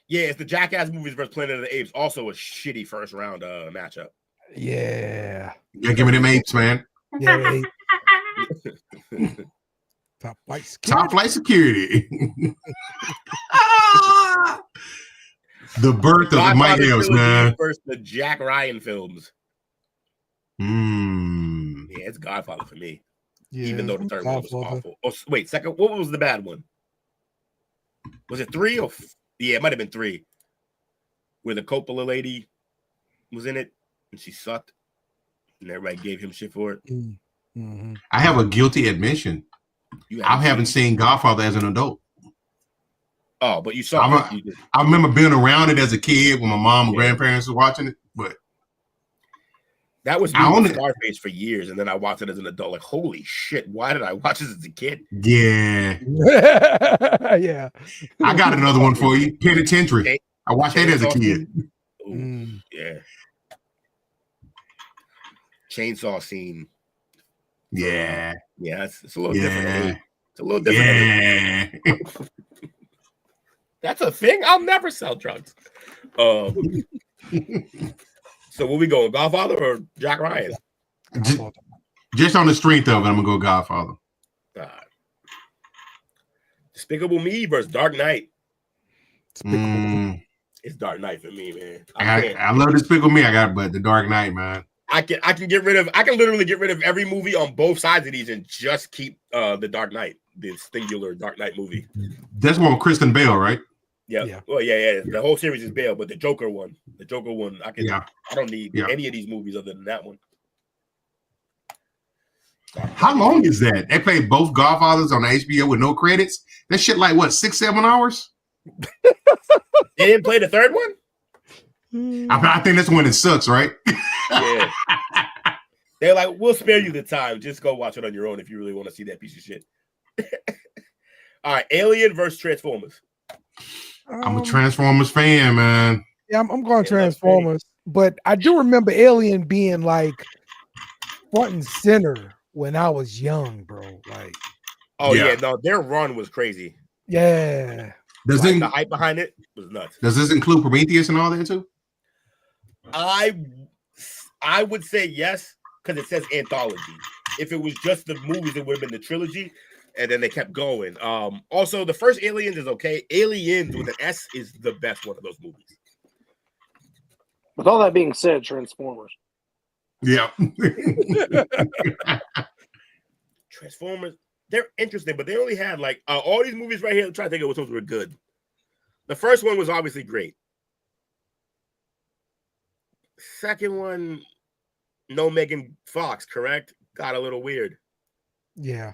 Yeah, it's the Jackass movies versus Planet of the Apes. Also a shitty first round matchup. Yeah. Yeah, give me them apes, man. Yeah. Top flight security. The birth of the Mike Hills, man. First, the Jack Ryan films. Yeah, it's Godfather for me. even though the third one was awful. Oh, wait, second, what was the bad one? Was it 3 or yeah, it might have been 3, where the Coppola lady was in it and she sucked, and everybody gave him shit for it. Mm-hmm. I have a guilty admission. I haven't seen Godfather as an adult. Oh, but you saw it. I remember being around it as a kid when my mom and grandparents were watching it, but that was me with Scarface for years, and then I watched it as an adult. Like, holy shit, why did I watch this as a kid? Yeah. Yeah. I got another one for you. Penitentiary. I watched that as a kid. Yeah. Chainsaw scene. Yeah. Yeah, it's a little different. It's a little different. Yeah. That's a thing. I'll never sell drugs. So where we going? Godfather or Jack Ryan? Just on the strength of it, I'm gonna go Godfather. Despicable Me versus Dark Knight. It's Dark Knight for me, man. I love Despicable Me. But the Dark Knight, man. I can literally get rid of every movie on both sides of these and just keep the Dark Knight, the singular Dark Knight movie. That's one with Kristen Bell, right? Yeah. Well, yeah. The whole series is Bale, but the Joker one, I don't need any of these movies other than that one. How long is that? They played both Godfathers on HBO with no credits. That shit like what, 6-7 hours? They didn't play the third one? I think that's when it sucks, right? Yeah. They're like, we'll spare you the time. Just go watch it on your own if you really want to see that piece of shit. All right, Alien versus Transformers. I'm a Transformers fan, man. Yeah, I'm going Transformers, but I do remember Alien being like front and center when I was young, bro. Like, no, their run was crazy. Yeah. Does the hype behind it was nuts. Does this include Prometheus and all that too? I would say yes, because it says anthology. If it was just the movies, it would have been the trilogy, and then they kept going. Also, the first Aliens is okay. Aliens with an S is the best one of those movies. With all that being said, Transformers. Yeah. Transformers, they're interesting, but they only had like all these movies right here. I'm trying to think of which ones were good. The first one was obviously great. Second one, no Megan Fox, correct? Got a little weird. Yeah.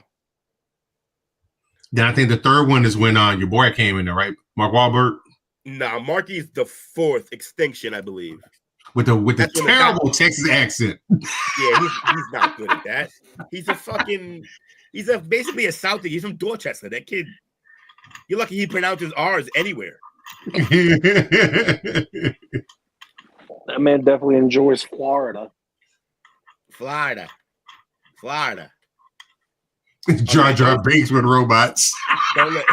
Then I think the third one is when your boy came in there, right? Mark Wahlberg. Nah, Marky's the fourth, Extinction, I believe. With the terrible Texas accent. Yeah, he's not good at that. He's basically a Southie. He's from Dorchester. That kid, you're lucky he pronounces R's anywhere. That man definitely enjoys Florida. Florida. Jar Jar Binks with robots. Don't let.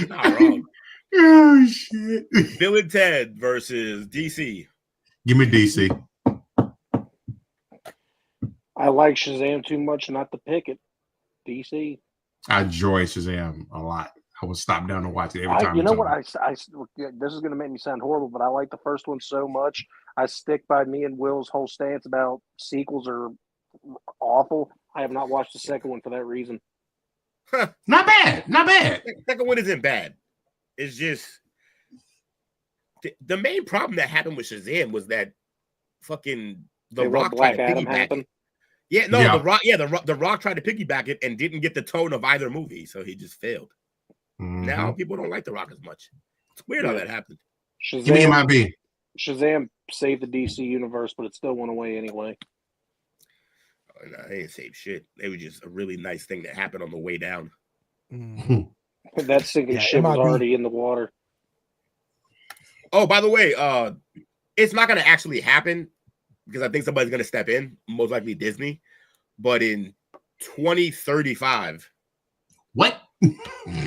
Not wrong. Oh shit! Bill and Ted versus DC. Give me DC. I like Shazam too much not to pick it. DC. I enjoy Shazam a lot. I would stop down and watch it every time. You know what? This is going to make me sound horrible, but I like the first one so much. I stick by me and Will's whole stance about sequels are awful. I have not watched the second one for that reason. Not bad. The second one isn't bad. It's just the main problem that happened with Shazam was that fucking The Rock tried to piggyback it. Yeah, no, yeah. The Rock tried to piggyback it and didn't get the tone of either movie, so he just failed. Mm-hmm. Now people don't like The Rock as much. It's weird how that happened. Shazam saved the DC universe, but it still went away anyway. Oh, no, they didn't save shit. They were just a really nice thing that happened on the way down. Mm-hmm. That sinking ship was already in the water. Oh, by the way, it's not going to actually happen because I think somebody's going to step in, most likely Disney. But in 2035, what?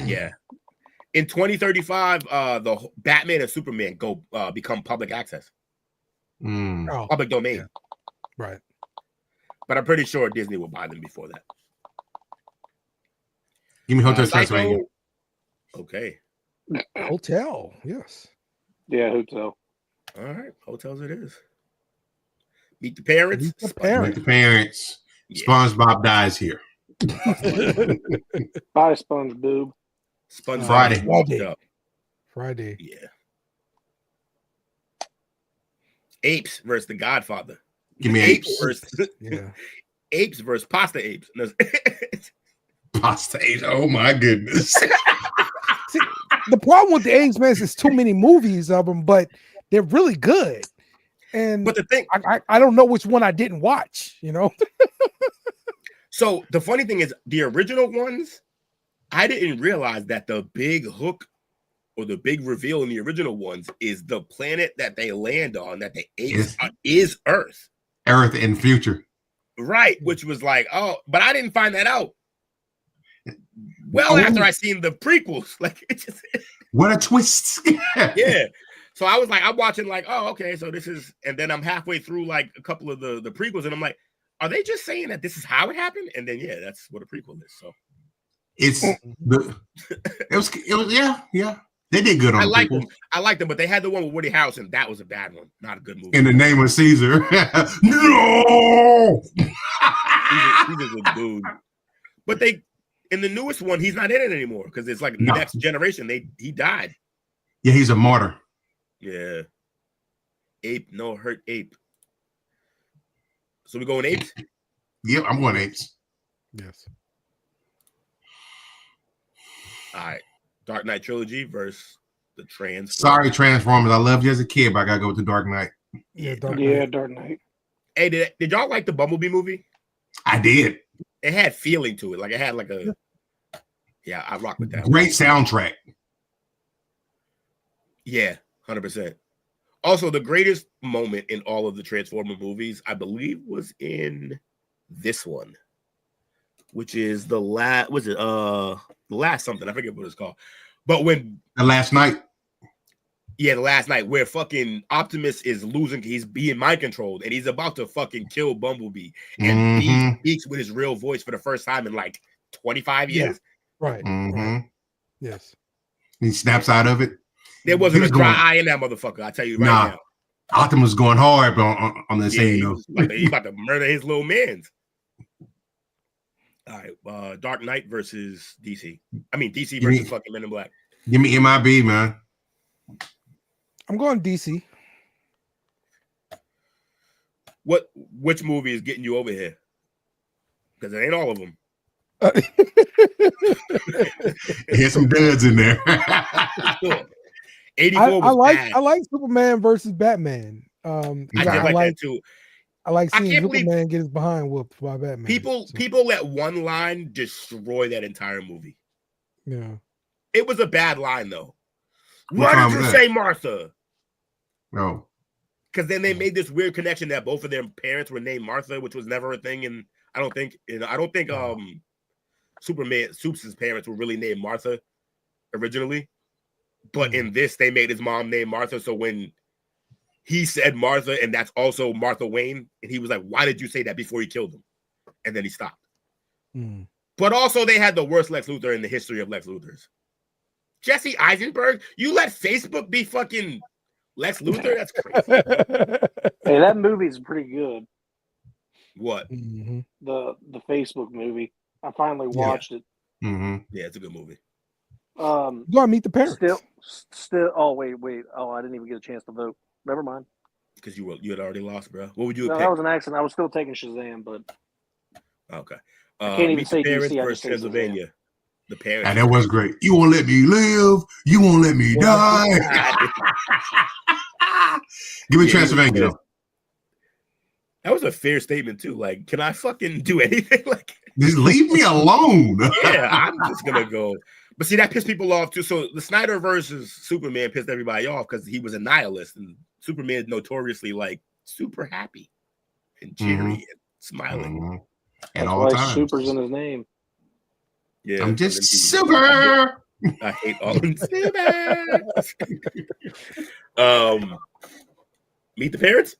Yeah, in 2035, the Batman and Superman become public access, public domain. Yeah. Right. But I'm pretty sure Disney will buy them before that. Give me Hotel Transylvania. Okay. Hotel, yes. Yeah, hotel. All right, hotels it is. Meet the Parents. Meet the Parents. Meet the Parents. Yeah. SpongeBob dies here. Bye, SpongeBob. SpongeBob. Friday. Yeah. Apes versus The Godfather. Give me Apes. Apes versus Pasta Apes. Pasta Apes. Oh my goodness. See, the problem with the Apes, man, is there's too many movies of them, but they're really good. And but the thing, I don't know which one I didn't watch. You know. So the funny thing is, the original ones, I didn't realize that the big hook or the big reveal in the original ones is the planet that they land on, that the apes is Earth. Earth in future. Right, which was like, oh, but I didn't find that out. Well, after I seen the prequels, like it just what a twist. Yeah. So I was like, I'm watching like, oh, okay, so this is, and then I'm halfway through like a couple of the prequels, and I'm like, are they just saying that this is how it happened? And then yeah, that's what a prequel is. So it's it was yeah. They did good on I liked them, but they had the one with Woody Harrelson. That was a bad one, not a good movie. In the Name of Caesar. No, Caesar's a dude. But they in the newest one, he's not in it anymore because it's like next generation. He died. Yeah, he's a martyr. Yeah, ape, no hurt ape. So we going apes? Yep, I'm going apes. Yes. All right. Dark Knight trilogy versus the Transformers. Sorry, Transformers. I loved you as a kid, but I gotta go with the Dark Knight. Yeah, Dark Knight. Hey, did y'all like the Bumblebee movie? I did. It had feeling to it. Like it had like a I rock with that. Great soundtrack. Yeah, 100%. Also, the greatest moment in all of the Transformer movies, I believe, was in this one, which is the last. Was it the last something? I forget what it's called. But when the last night. Yeah, the last night where fucking Optimus is losing, he's being mind controlled, and he's about to fucking kill Bumblebee, and he speaks with his real voice for the first time in like 25 years. Yeah. Right. Right. Yes. He snaps out of it. There wasn't a dry eye in that motherfucker. I tell you right now. Optimus was going hard on the scene though. He's about to murder his little mans. All right, Dark Knight versus DC. I mean DC versus fucking Men in Black. Give me MIB, man. I'm going DC. Which movie is getting you over here? Because it ain't all of them. Here's some duds in there. 84 I like Superman versus Batman. I like that too. I like seeing Superman get his behind whooped by Batman. People let one line destroy that entire movie. Yeah. It was a bad line though. Why did you say Martha? No. Because then they made this weird connection that both of their parents were named Martha, which was never a thing. And I don't think Soup's parents were really named Martha originally. But in this, they made his mom named Martha. So when he said Martha, and that's also Martha Wayne, and he was like, why did you say that before you killed him? And then he stopped. But also, they had the worst Lex Luthor in the history of Lex Luthors. Jesse Eisenberg, you let Facebook be fucking Lex Luthor? That's crazy. Hey, that movie's pretty good. What? The Facebook movie. I finally watched it. Yeah, it's a good movie. Go on, Meet the Parents. Still. Oh wait. Oh, I didn't even get a chance to vote. Never mind. Because you had already lost, bro. What would you? No, that was an accident. I was still taking Shazam, but okay. I can't even say Parents DC versus Pennsylvania. The Parents. And that was great. You won't let me live. You won't let me die. Give me Transylvania. That was a fair statement too. Like, can I fucking do anything? Like, just leave me alone. Yeah, I'm just gonna go. But see, that pissed people off too. So the Snyder versus Superman pissed everybody off because he was a nihilist, and Superman notoriously like super happy and cheery and smiling. At all times. Super's in his name. Yeah, I'm just super. I hate all them super. Meet the Parents.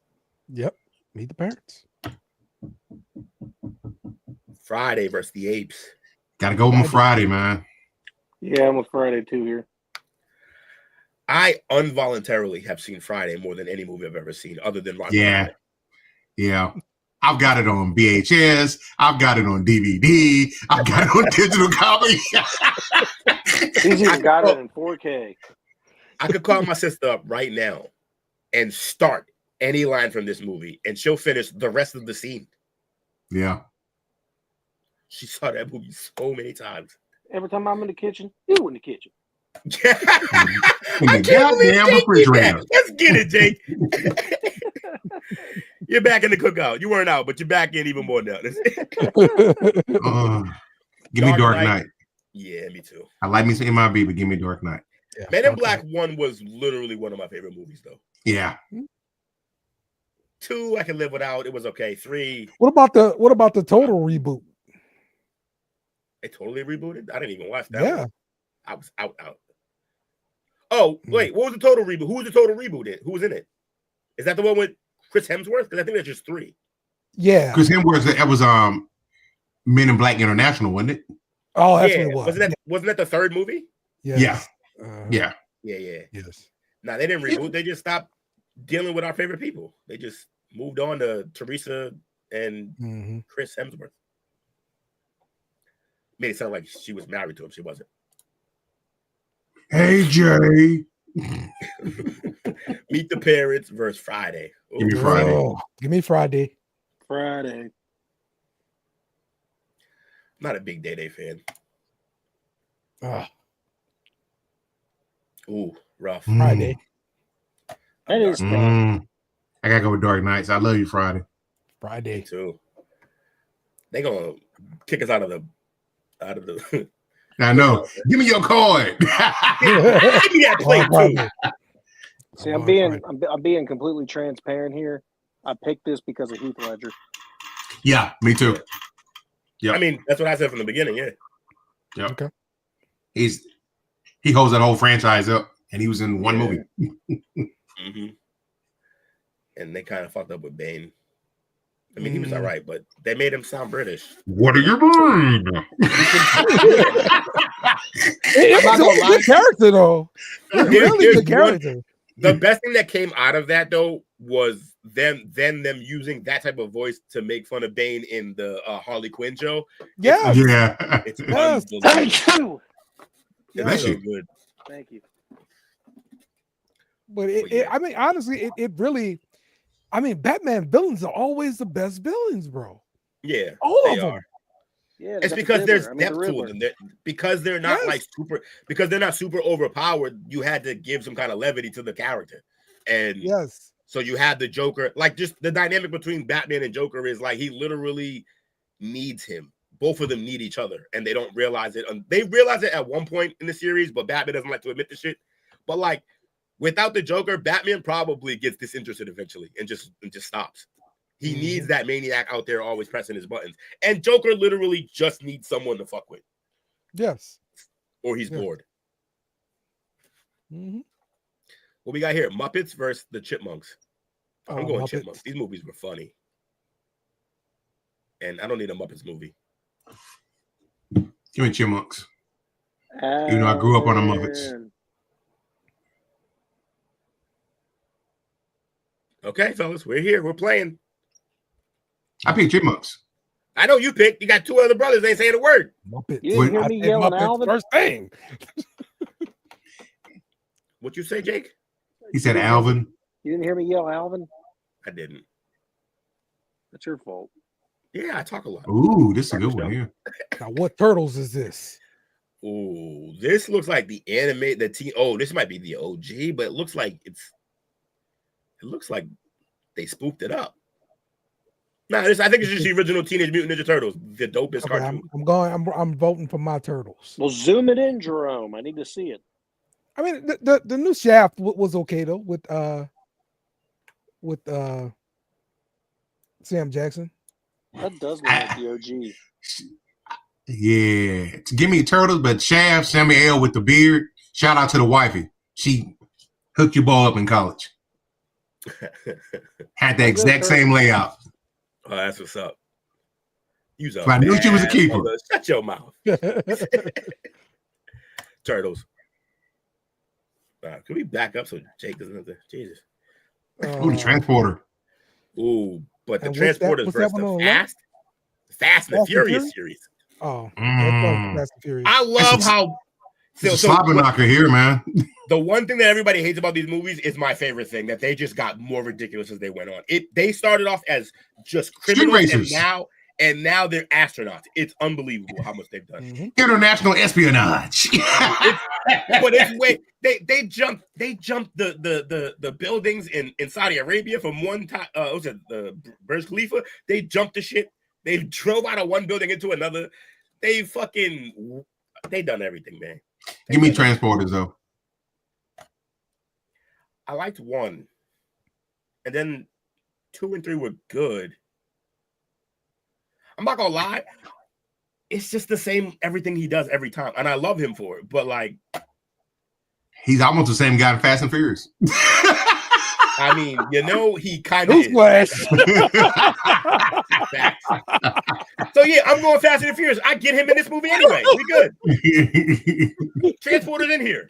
Yep, Meet the Parents. Friday versus the Apes. Gotta go with Friday, man. Yeah, I'm with Friday too here. I involuntarily have seen Friday more than any movie I've ever seen, other than Rocky. Yeah. Yeah. I've got it on VHS. I've got it on DVD. I've got it on digital copy. He's even got it in 4K. I could call my sister up right now and start any line from this movie, and she'll finish the rest of the scene. Yeah. She saw that movie so many times. Every time I'm in the kitchen, you in the kitchen. I can't believe Jake did that. Let's get it, Jake. You're back in the cookout. You weren't out, but you're back in even more now. Give me Dark Knight. Yeah, me too. I like me some MIB, but give me Dark Knight. Yeah, Men in Black 1 was literally one of my favorite movies, though. Yeah. 2, I can live without. It was okay. 3. What about the total reboot? They totally rebooted. I didn't even watch that. Yeah. One. I was out. Oh, wait. What was the total reboot? Who was the total reboot in? Who was in it? Is that the one with Chris Hemsworth? Because I think that's just 3. Yeah. Chris Hemsworth, that was Men in Black International, wasn't it? Oh, that's what it was. Wasn't that the third movie? Yes. Yeah. Yeah. Yes. No, they didn't reboot. They just stopped dealing with our favorite people. They just moved on to Teresa and Chris Hemsworth. Made it sound like she was married to him. She wasn't. Hey, Jay. Meet the Parents versus Friday. Ooh. Give me Friday. Oh, give me Friday. Friday. Not a big Day fan. Ooh, rough. Friday. That is I gotta go with Dark Knights. I love you, Friday. Friday too. They gonna kick us out of the. I know. Give me your card. Give me that plate too. See, I'm being completely transparent here. I picked this because of Heath Ledger. Yeah, me too. Yeah, I mean that's what I said from the beginning. Yeah. Yeah. Okay. He holds that whole franchise up, and he was in one movie. And they kind of fucked up with Bane. I mean, he was all right, but they made him sound British. What are you doing? It's a good character, though. Really good character. The best thing that came out of that, though, was them using that type of voice to make fun of Bane in the Harley Quinn show. Yeah. It's Thank you. It's so good. Thank you. But I mean, honestly, it really. I mean, Batman villains are always the best villains, bro. Yeah, all they of them. are. Yeah, it's because there's depth to them. Because they're not because they're not super overpowered. You had to give some kind of levity to the character, and so you had the Joker. Like just the dynamic between Batman and Joker is like he literally needs him. Both of them need each other, and they don't realize it. They realize it at one point in the series, but Batman doesn't like to admit the shit. But like. Without the Joker, Batman probably gets disinterested eventually and just stops. He needs that maniac out there always pressing his buttons. And Joker literally just needs someone to fuck with. Yes. Or he's bored. Mm-hmm. What we got here? Muppets versus the Chipmunks. I'm going Muppets. Chipmunks. These movies were funny. And I don't need a Muppets movie. Give me Chipmunks. Even though I grew up on the Muppets. Okay, fellas, we're here. We're playing. I picked Chipmunks. I know you picked. You got two other brothers. They ain't saying a word. Muppets. You didn't hear me yelling Alvin? First thing. What you say, Jake? He said Alvin. You didn't hear me yell Alvin? I didn't. That's your fault. Yeah, I talk a lot. Ooh, this is a good one here. Now, what turtles is this? Ooh, this looks like the anime. Oh, this might be the OG, but it looks like it looks like they spoofed it up. No, I think it's just the original Teenage Mutant Ninja Turtles, the dopest cartoon. I'm voting for my turtles. Well, zoom it in, Jerome. I need to see it. I mean, the new Shaft was okay though with Sam Jackson. That does look like the OG. Yeah, give me Turtles, but Shaft, Samuel with the beard. Shout out to the wifey. She hooked your ball up in college. Had the exact same layout. Oh, that's what's up. But I knew she was a keeper. Shut your mouth. Turtles. Can we back up so Jake doesn't have to? Jesus. Ooh, the transporter. Ooh, But the And Transporters what's that versus one the on Fast and the Furious series. Oh, Fast and Furious. I love how it's a slobber knocker here, man. The one thing that everybody hates about these movies is my favorite thing, that they just got more ridiculous as they went on. They started off as just criminals, and now they're astronauts. It's unbelievable how much they've done. International espionage. But it's way they jumped the buildings in Saudi Arabia from one time. Was it the Burj Khalifa? They jumped the shit. They drove out of one building into another. They done everything, man. Give me Transporters though. I liked 1, and then 2 and 3 were good. I'm not gonna lie, it's just the same everything he does every time, and I love him for it. But like, he's almost the same guy in Fast and Furious. I mean, he kind of is. So yeah, I'm going Fast and Furious. I get him in this movie anyway. We good. Transporters in here.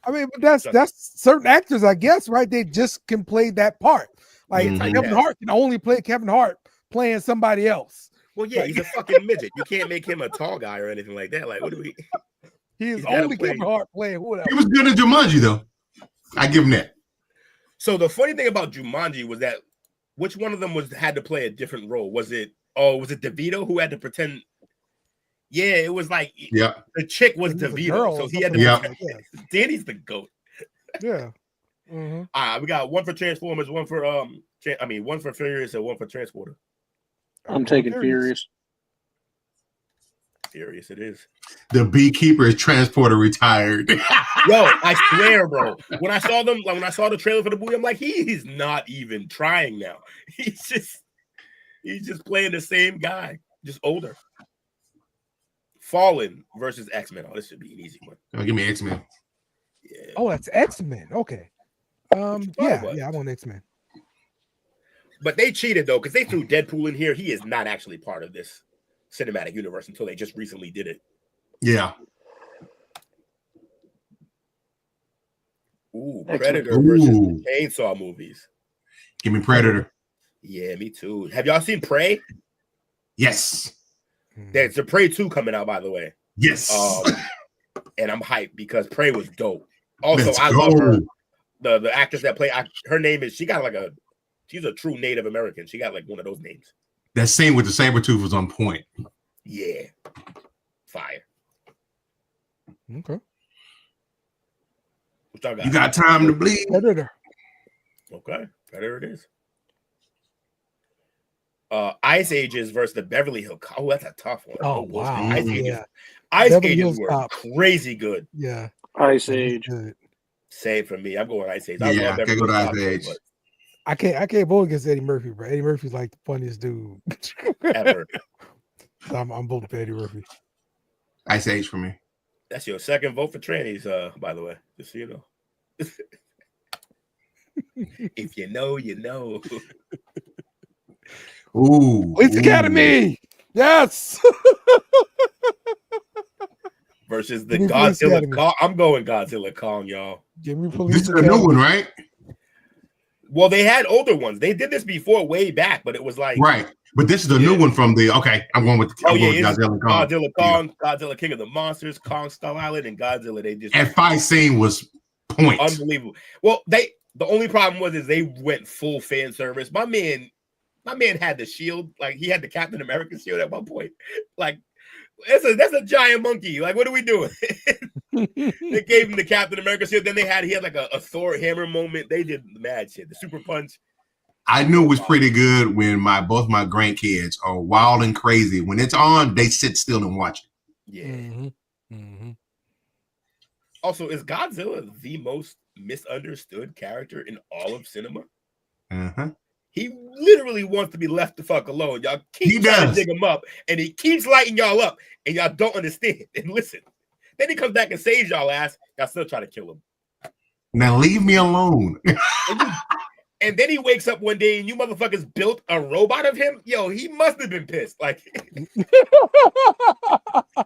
I mean, but that's certain actors, I guess, right? They just can play that part. Like Kevin Hart can only play Kevin Hart playing somebody else. Well, yeah, he's a fucking midget. You can't make him a tall guy or anything like that. Like, what do we? He's only Kevin Hart playing whatever. He was good in Jumanji, though. I give him that. So the funny thing about Jumanji was that which one of them had to play a different role? Was it DeVito who had to pretend? Yeah, it was like the chick was DeVito, so he had to. Danny's the GOAT. Yeah. All right, we got 1 for Transformers, 1 for 1 for Furious, and 1 for Transporter. I'm taking Furious. Furious, it is. The beekeeper is Transporter retired. Yo, I swear, bro. When I saw them, when I saw the trailer for the movie, I'm like, he's not even trying now. He's just playing the same guy, just older. Fallen versus X-Men. Oh, this should be an easy one. Oh, give me X-Men. Yeah. Oh, that's X-Men. Okay. Yeah, I want X-Men. But they cheated though, because they threw Deadpool in here. He is not actually part of this cinematic universe until they just recently did it. Yeah. Ooh, Predator versus the Chainsaw movies. Give me Predator. Yeah, me too. Have y'all seen Prey? Yes. There's a Prey 2 coming out, by the way. Yes. And I'm hyped because Prey was dope. Also, I love her. The actress that played her name is she's a true Native American. She got like one of those names. That scene with the Sabretooth was on point. Yeah. Fire. Okay. What y'all got? You got time to bleed. Predator. Okay. Predator it is. Ice Ages versus the Beverly Hills. Oh, that's a tough one. Oh, wow. Ice Ages. Yeah. Ice Beverly Ages Hills were Cop. crazy good. Yeah. Ice Age. Good. Same for me. I'm going Ice Age. I can't go to Ice Age. I can't vote against Eddie Murphy, bro. Eddie Murphy's like the funniest dude ever. I'm voting for Eddie Murphy. Ice Age for me. That's your second vote for trannies, by the way. Just so you know. If you know, you know. Ooh. Police Academy. Yes. Versus the Godzilla Kong. I'm going Godzilla Kong, y'all. Give me Police This is a new one, right? Well, they had older ones. They did this before, way back, but it was like right. But this is the new one from the. Okay, I'm going with Godzilla Kong. Godzilla Kong, Godzilla King of the Monsters, Kong Skull Island, and Godzilla. They just that fight scene was point. Unbelievable. Well, the only problem was they went full fan service. My man had the shield, like he had the Captain America shield at one point. Like that's a giant monkey. Like, what are we doing? They gave him the Captain America shield. Then he had like a Thor hammer moment. They did mad shit. The super punch. I knew it was pretty good when both my grandkids are wild and crazy. When it's on, they sit still and watch it. Yeah. Mm-hmm. Mm-hmm. Also, is Godzilla the most misunderstood character in all of cinema? Uh-huh. He literally wants to be left the fuck alone. Y'all keep trying to dig him up, and he keeps lighting y'all up, and y'all don't understand. And listen, then he comes back and saves y'all ass. Y'all still try to kill him. Now leave me alone. And then he wakes up one day, and you motherfuckers built a robot of him. Yo, he must have been pissed. Like,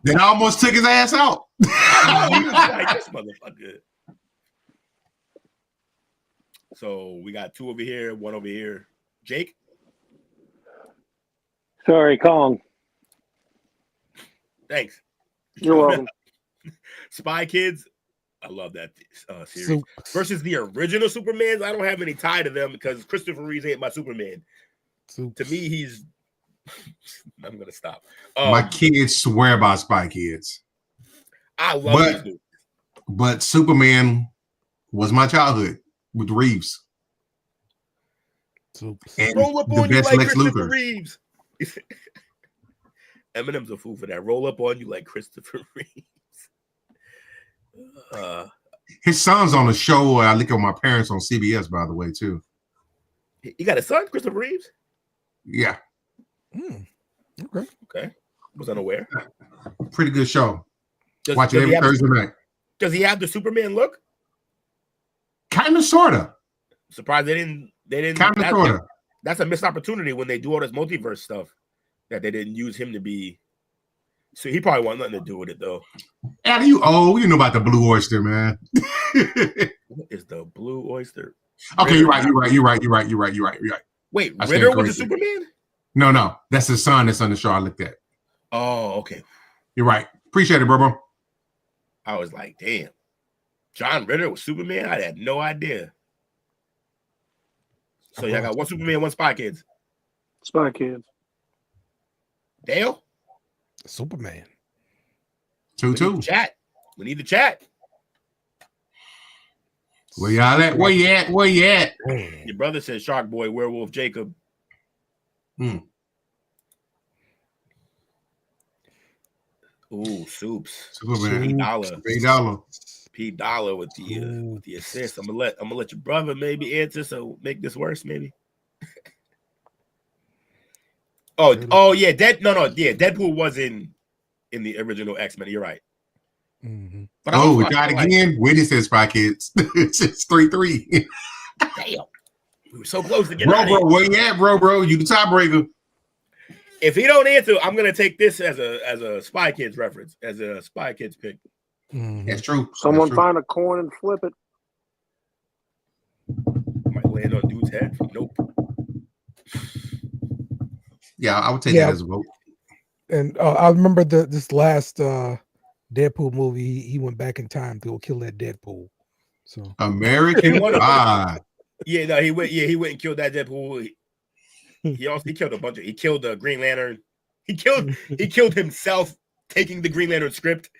they almost took his ass out. He was like, this motherfucker. So we got 2 over here, 1 over here. Jake? Sorry, Kong. Thanks. You're welcome. Spy Kids. I love that series. Versus the original Supermans, I don't have any tie to them because Christopher Reeve ain't my Superman. To me, he's... I'm going to stop. My kids swear by Spy Kids. I love these movies. But Superman was my childhood with Reeves. And roll up the on you best like Lex Christopher Luthor. Reeves. Eminem's a fool for that. Roll up on you like Christopher Reeves. His son's on the show. I look at my parents on CBS, by the way, too. You got a son, Christopher Reeves? Yeah. Okay. Was unaware. Pretty good show. Watch it every Thursday night. Does he have the Superman look? Kind of, sort of. Surprised they didn't. Kind of, sort of. That's a missed opportunity when they do all this multiverse stuff that they didn't use him to be. So he probably wanted nothing to do with it, though. Adam, you know about the Blue Oyster, man. What is the Blue Oyster? Okay, Ritter. you're right. Wait, I Ritter stand was a corrected. Superman? No. That's his son that's on the show I looked at. Oh, okay. You're right. Appreciate it, bro. I was like, damn. John Ritter was Superman? I had no idea. So y'all got 1 Superman, 1 Spy Kids. Spy Kids. Dale? Superman. 2-2. Chat. We need the chat. Where y'all at? Where you at? Your brother said Shark Boy, Werewolf Jacob. Ooh, Soups. Superman. $8. $8 with the assist. I'm gonna let your brother maybe answer, so make this worse, maybe. oh yeah, Deadpool was in the original X-Men. You're right. But we got it again. Whitney says Spy Kids. It's 3-3. Damn, we were so close to getting bro. Where you at, bro? You the tiebreaker. If he don't answer, I'm gonna take this as a Spy Kids reference, as a Spy Kids pick. That's true. Someone find a coin and flip it. Might land on dude's head. Nope. Yeah, I would take that as a vote. And I remember this last Deadpool movie. He went back in time to go kill that Deadpool. So American Pie. Yeah, no, he went and killed that Deadpool. He killed a bunch of. He killed the Green Lantern. He killed himself taking the Green Lantern script.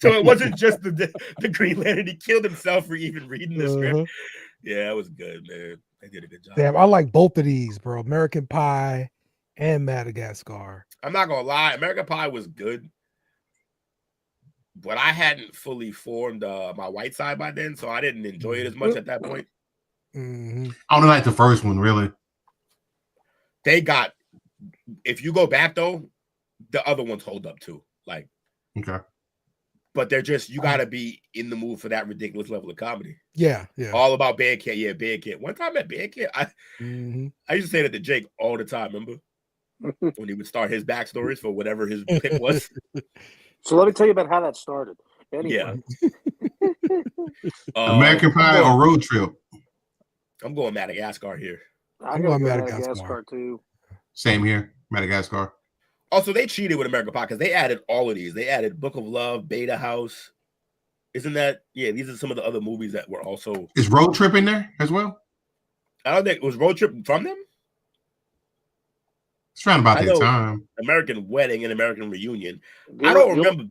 So it wasn't just the Green Lantern. He killed himself for even reading the script. Yeah, it was good, man. They did a good job. Damn, I like both of these, bro. American Pie and Madagascar. I'm not gonna lie, American Pie was good, but I hadn't fully formed my white side by then, so I didn't enjoy it as much at that point. I don't like the first one, really. If you go back though, the other ones hold up too. Like, okay, but they're just, you gotta be in the mood for that ridiculous level of comedy. Yeah. All about Bandcamp. Yeah, Bandcamp. One time at Bandcamp, I used to say that to Jake all the time. Remember when he would start his backstories for whatever his pick was. So let me tell you about how that started. Anyway. Yeah. American Pie or Road Trip? I'm going Madagascar here. I'm going Madagascar too. Same here, Madagascar. Also, they cheated with American Pie because they added all of these. They added Book of Love, Beta House. Isn't that? Yeah, these are some of the other movies that were also. Is Road Trip in there as well? I don't think it was Road Trip from them. It's around about that time. American Wedding and American Reunion. I don't remember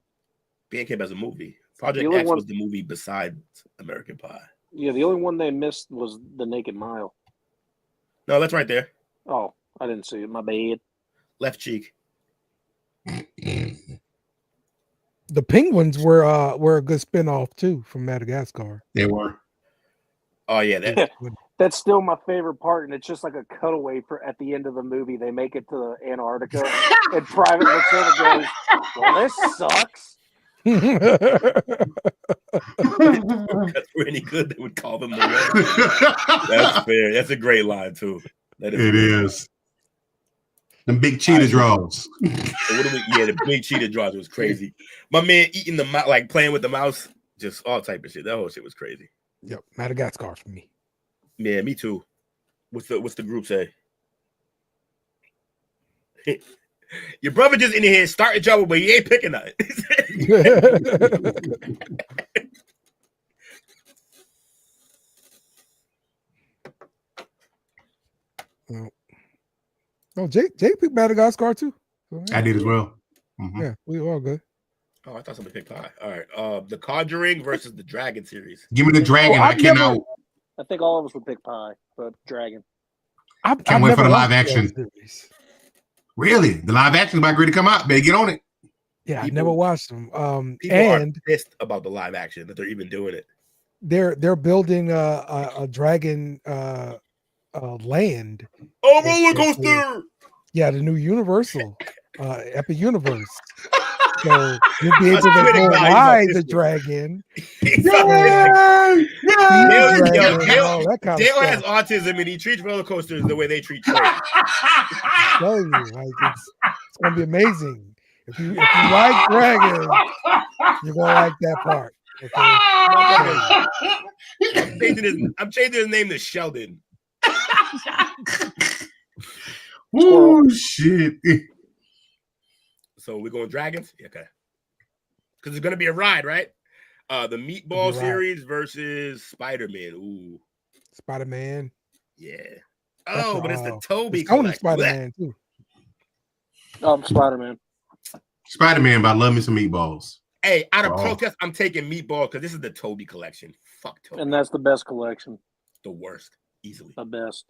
Bandcamp as a movie. Project X was the movie besides American Pie. Yeah, the only one they missed was The Naked Mile. No, that's right there. Oh, I didn't see it. My bad. Left cheek. The Penguins were a good spinoff too from Madagascar. They were. Oh yeah, that's still my favorite part, and it's just like a cutaway for at the end of the movie. They make it to Antarctica, and Private looks over and goes, "Well, this sucks." That's really good. They would call them the Red. That's fair. That's a great line too. It is. The big cheetah draws. The big cheetah draws was crazy. My man eating the mouse, like playing with the mouse, just all type of shit. That whole shit was crazy. Yep, Madagascar for me. Yeah, me too. What's the group say? Your brother just in here starting trouble, but he ain't picking nothing. Oh, Jake picked Madagascar too. So, yeah. I did as well. Mm-hmm. Yeah, we all good. Oh, I thought somebody picked pie. All right. The Conjuring versus the Dragon series. Give me the Dragon. I cannot. I think all of us would pick pie, but Dragon. Can't wait for the live action. Really? The live action is about ready to come out. Better get on it. Yeah, I never watched them. People and are pissed about the live action that they're even doing it. They're building a dragon land. Oh, roller coaster! Yeah, the new Universal Epic Universe. So you'll be able to go ride the dragon. Dale Dale has autism and he treats roller coasters the way they treat trains. I'm telling you, like it's gonna be amazing. If you like dragons, you're gonna like that part. Okay. I'm changing his name to Sheldon. Oh shit. So we're going dragons? Okay. Because it's gonna be a ride, right? The Meatball series versus Spider-Man. Ooh. Spider-Man. Yeah. Oh, but it's the Toby collection. Spider-Man too. Spider-Man. Spider-Man, but I love me some meatballs. Hey, out of protest, I'm taking Meatball because this is the Toby collection. Fuck Toby. And that's the best collection. The worst, easily. The best.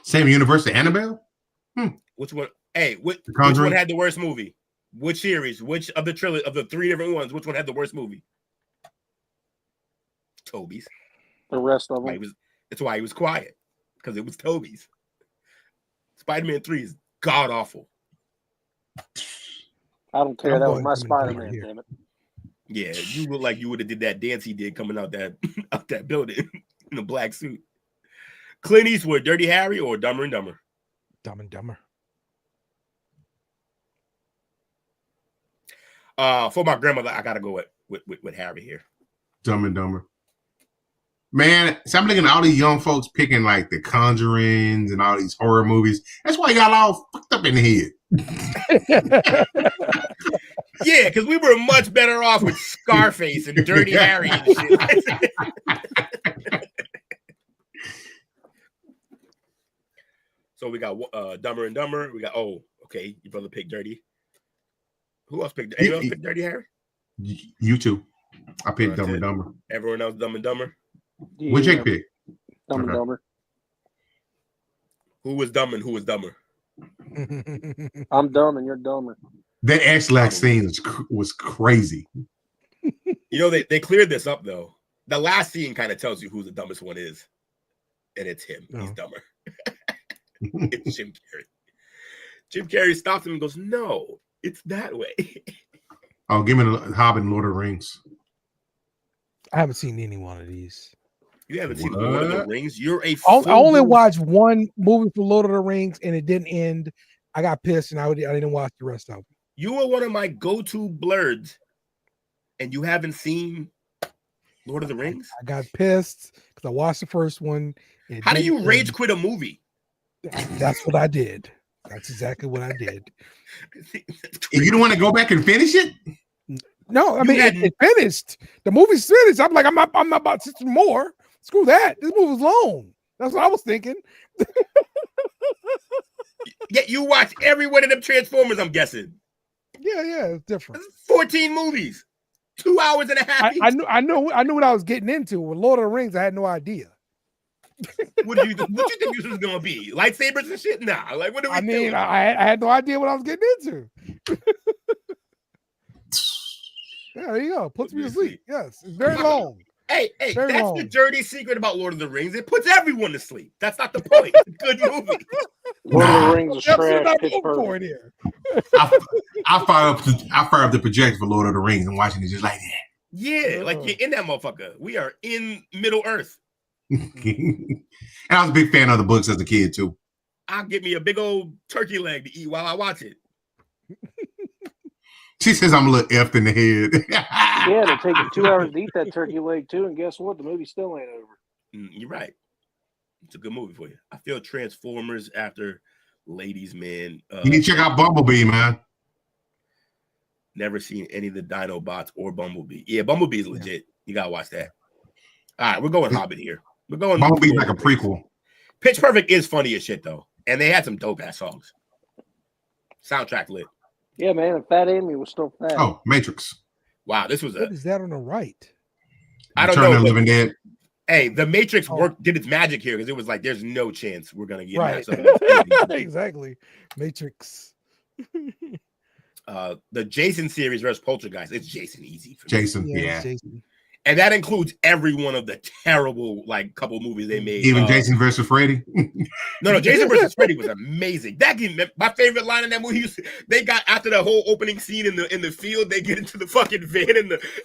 Same universe to Annabelle? Which one? Hey, which one had the worst movie? Which series? Which of the trilogy of the three different ones? Which one had the worst movie? Toby's. The rest of them. That's why he was quiet, because it was Toby's. Spider-Man 3 is god awful. I don't care. That was my Spider-Man, damn it. Yeah, you look like you would have did that dance he did coming out that building in a black suit. Clint Eastwood, Dirty Harry, or Dumber and Dumber? Dumb and Dumber. For my grandmother, I gotta go with Harry here. Dumb and Dumber. Man, so I'm looking at all these young folks picking like the Conjurings and all these horror movies. That's why y'all all fucked up in the head. Yeah, because we were much better off with Scarface and Dirty Harry and shit. So we got Dumber and Dumber. We got okay, your brother picked Dirty. Who else picked? Anyone else picked Dirty Harry? You too. I picked Dumb and Dumber. Everyone else Dumb and Dumber. Yeah. What Jake pick? Dumb and Dumber. Who was dumb and who was dumber? I'm dumb and you're dumber. That X-Lax scene was crazy. You know, they cleared this up though. The last scene kind of tells you who the dumbest one is, and it's him. He's dumber. It's Jim Carrey. Jim Carrey stops him and goes, "No, it's that way." Oh, give me the Hobbit and Lord of the Rings. I haven't seen any one of these. You haven't seen Lord of the Rings? You're a I only watched one movie for Lord of the Rings, and it didn't end. I got pissed, and I didn't watch the rest of it. You were one of my go-to blurs, and you haven't seen Lord of the Rings? I got pissed because I watched the first one. How do you rage quit a movie? That's what I did. That's exactly what I did. If you don't want to go back and finish it? No, I mean it finished. The movie's finished. I'm like, I'm not about to see some more. Screw that. This movie was long. That's what I was thinking. Yet you watch every one of them Transformers, I'm guessing. Yeah, it's different. 14 movies, 2 hours and a half. I knew what I was getting into. With Lord of the Rings, I had no idea. What do you think this was gonna be? Lightsabers and shit? Nah. Like, what are we doing? I had no idea what I was getting into. Yeah, there you go. Puts me to sleep. Yes, it's very long. Hey, very that's long. the dirty secret about Lord of the Rings. It puts everyone to sleep. That's not the point. It's a good movie. Lord of the Rings is trash. I fire up the projector for Lord of the Rings and watching it just like that. Yeah, like you're in that motherfucker. We are in Middle Earth. And I was a big fan of the books as a kid too. I'll get me a big old turkey leg to eat while I watch it. She says I'm a little effed in the head. Yeah, it'll take 2 hours to eat that turkey leg too, and guess what? The movie still ain't over. You're right. It's a good movie for you. I feel Transformers after Ladies Man. You need to check out Bumblebee, man. Never seen any of the Dinobots or Bumblebee. Yeah, Bumblebee is legit. You gotta watch that. All right, we're going Hobbit here. We're going Bumblebee's like a prequel. Pitch Perfect is funny as shit though, and they had some dope ass songs. Soundtrack lit. Yeah, man, and Fat Amy was still fat. Oh, Matrix. Wow, this was What is that on the right? I don't Return know. of the Living Dead. Hey, the Matrix did its magic here because it was like, there's no chance we're gonna get Right. matched up. Exactly. Matrix. The Jason series versus Poltergeist. It's Jason easy for me. Jason, yeah. Jason. And that includes every one of the terrible couple movies they made. Even Jason versus Freddy. No, Jason versus Freddy was amazing. That game, my favorite line in that movie. They got after the whole opening scene in the field. They get into the fucking van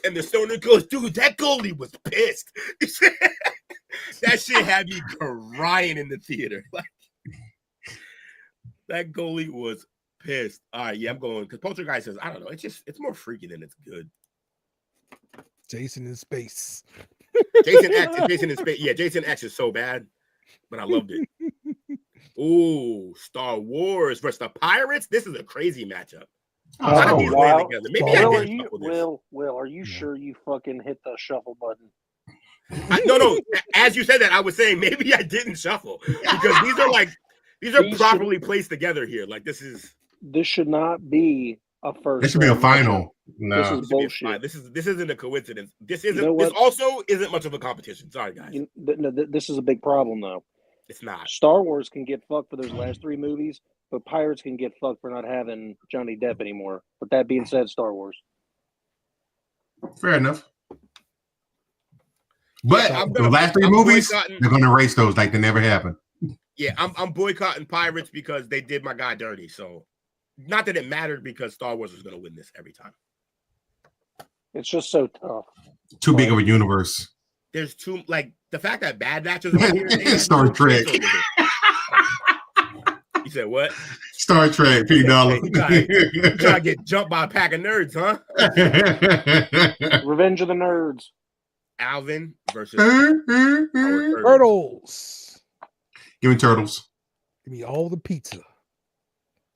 and the stoner goes, dude, that goalie was pissed. That shit had me crying in the theater. That goalie was pissed. All right, yeah, I'm going because Poltergeist says I don't know. It's more freaky than it's good. Jason in space. Jason in space. Yeah, Jason X is so bad, but I loved it. Ooh, Star Wars versus the Pirates. This is a crazy matchup. Wow. Will, are you sure you fucking hit the shuffle button? No. As you said that, I was saying maybe I didn't shuffle because these are properly placed together here. Like this should not be a first. This should be a final. No, this is bullshit. This isn't a coincidence. This isn't. This also isn't much of a competition. Sorry, guys. This is a big problem, though. It's not. Star Wars can get fucked for those last 3 movies, but Pirates can get fucked for not having Johnny Depp anymore. But that being said, Star Wars. Fair enough. But the last 3 movies, they're going to erase those like they never happened. Yeah, I'm boycotting Pirates because they did my guy dirty. So, not that it mattered because Star Wars was going to win this every time. It's just so tough. Too big of a universe. There's too the fact that Bad Batch is over here. Star Trek. You said what? Star Trek, P. Dollar. You try to get jumped by a pack of nerds, huh? Revenge of the Nerds. Alvin versus Turtles. Give me Turtles. Give me all the pizza.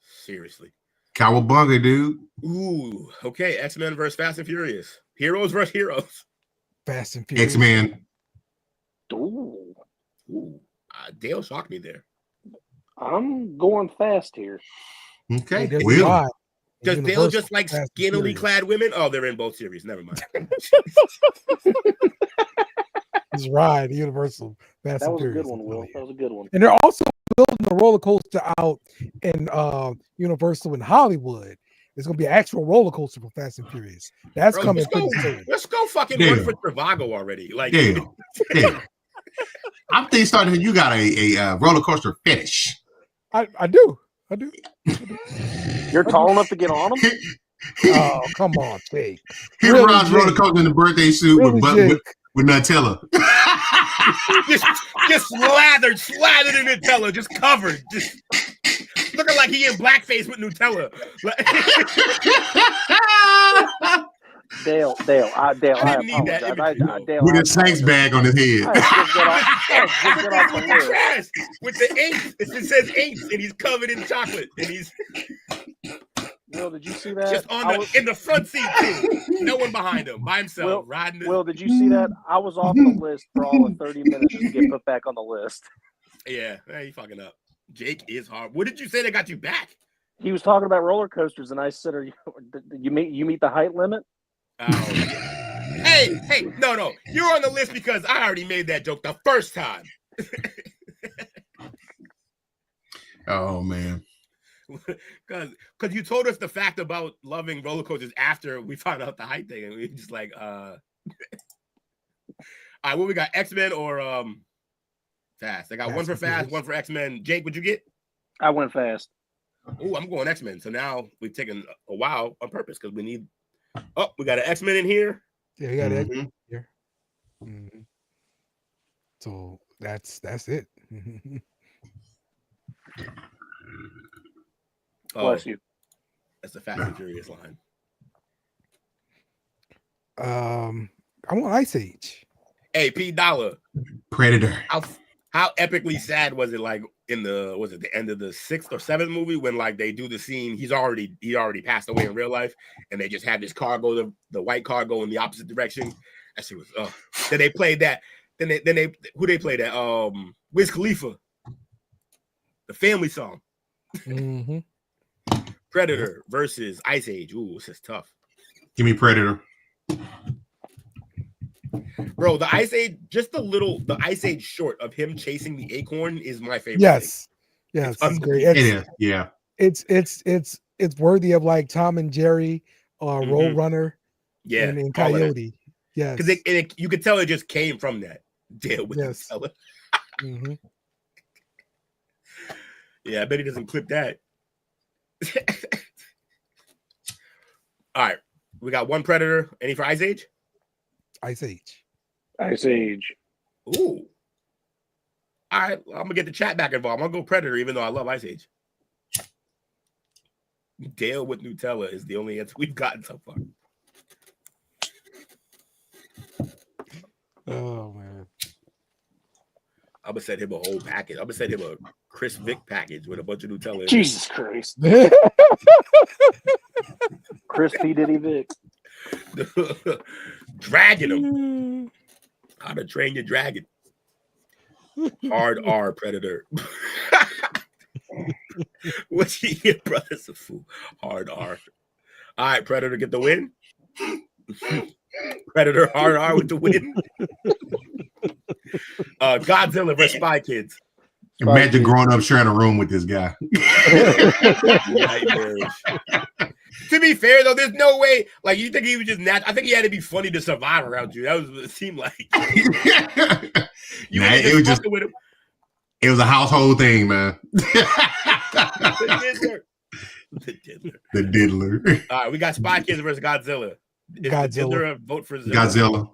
Seriously. Cowabunga, dude. Ooh, okay. X-Men versus Fast and Furious. Heroes versus heroes. Fast and Furious. X-Men. Ooh. Dale shocked me there. I'm going fast here. Okay. Does Dale just like skinnily clad women? Oh, they're in both series. Never mind. It's right. The Universal Fast That and was a Furious. good one, Will. That was a good one. And they're also building a roller coaster out in Universal in Hollywood. There's gonna be an actual roller coaster for Fast and Furious. That's coming pretty soon. Let's go fucking run for Trivago already. Like, Dale. I'm thinking starting. You got a roller coaster fetish. I do. You're tall enough to get on them? Oh, come on, Jake. Here Really, Ron's roller coaster in the birthday suit Really, with Nutella. just slathered in Nutella, just covered, just looking like he in blackface with Nutella. Dale, I didn't need that apologize. Dale, with a snakes bag on his head. With the ink. It says ink, and he's covered in chocolate, and he's. Will, did you see that? Just in the front seat too. No one behind him, by himself, riding. Will, did you see that? I was off the list for all of 30 minutes just to get put back on the list. Yeah, you fucking up. Jake is hard. What did you say that got you back? He was talking about roller coasters, and I said, you meet the height limit? Oh, yeah. Hey, no. You're on the list because I already made that joke the first time. Oh, man. Because you told us the fact about loving roller coasters after we found out the height thing, and we were just like, all right, what we got? X-Men or Fast? I got one for Fast, one for X-Men. Jake, what'd you get? I went Fast. Oh, I'm going X-Men. So now we've taken a while on purpose because we need. Oh, we got an X-Men in here. Yeah, we got an X-Men here. Mm-hmm. So that's it. Bless you. That's the Fast and Furious line. I want Ice Age. Hey, P Dollar. Predator. How epically sad was it? Like in the the end of the 6th or 7th movie when like they do the scene? He already passed away in real life, and they just have this car go the white car go in the opposite direction. That shit was. Then they played that. Then they who they played that? Wiz Khalifa. The family song. Mm-hmm. Predator versus Ice Age. Ooh, this is tough. Give me Predator. Bro, the Ice Age, the Ice Age short of him chasing the acorn is my favorite. Yes. Thing. Yes. It's great. It is. Yeah. It's worthy of like Tom and Jerry, Roll Runner, and Coyote. Yes. Because you could tell it just came from that deal with Nutella. Mm-hmm. Yeah, I bet he doesn't clip that. All right. We got one Predator. Any for Ice Age? Ice Age. Ice Age. Ooh. All right. I'm going to get the chat back involved. I'm going to go Predator, even though I love Ice Age. Dale with Nutella is the only answer we've gotten so far. Oh, man. I'm going to send him a whole package. I'm going to send him a Chris Vick package with a bunch of Nutella. Jesus Christ. Chris P. Diddy Vick. Dragging him. How to Train Your Dragon. Hard R Predator. What's your brother's a fool? Hard R. All right, Predator get the win. Predator hard R with the win. Godzilla versus Spy Kids. Imagine growing up sharing a room with this guy. To be fair, though, there's no way. Like, you think he was just I think he had to be funny to survive around you. That was what it seemed like. It was a household thing, man. The diddler. All right, we got Spy Kids versus Godzilla. Is the diddler a vote for Zilla?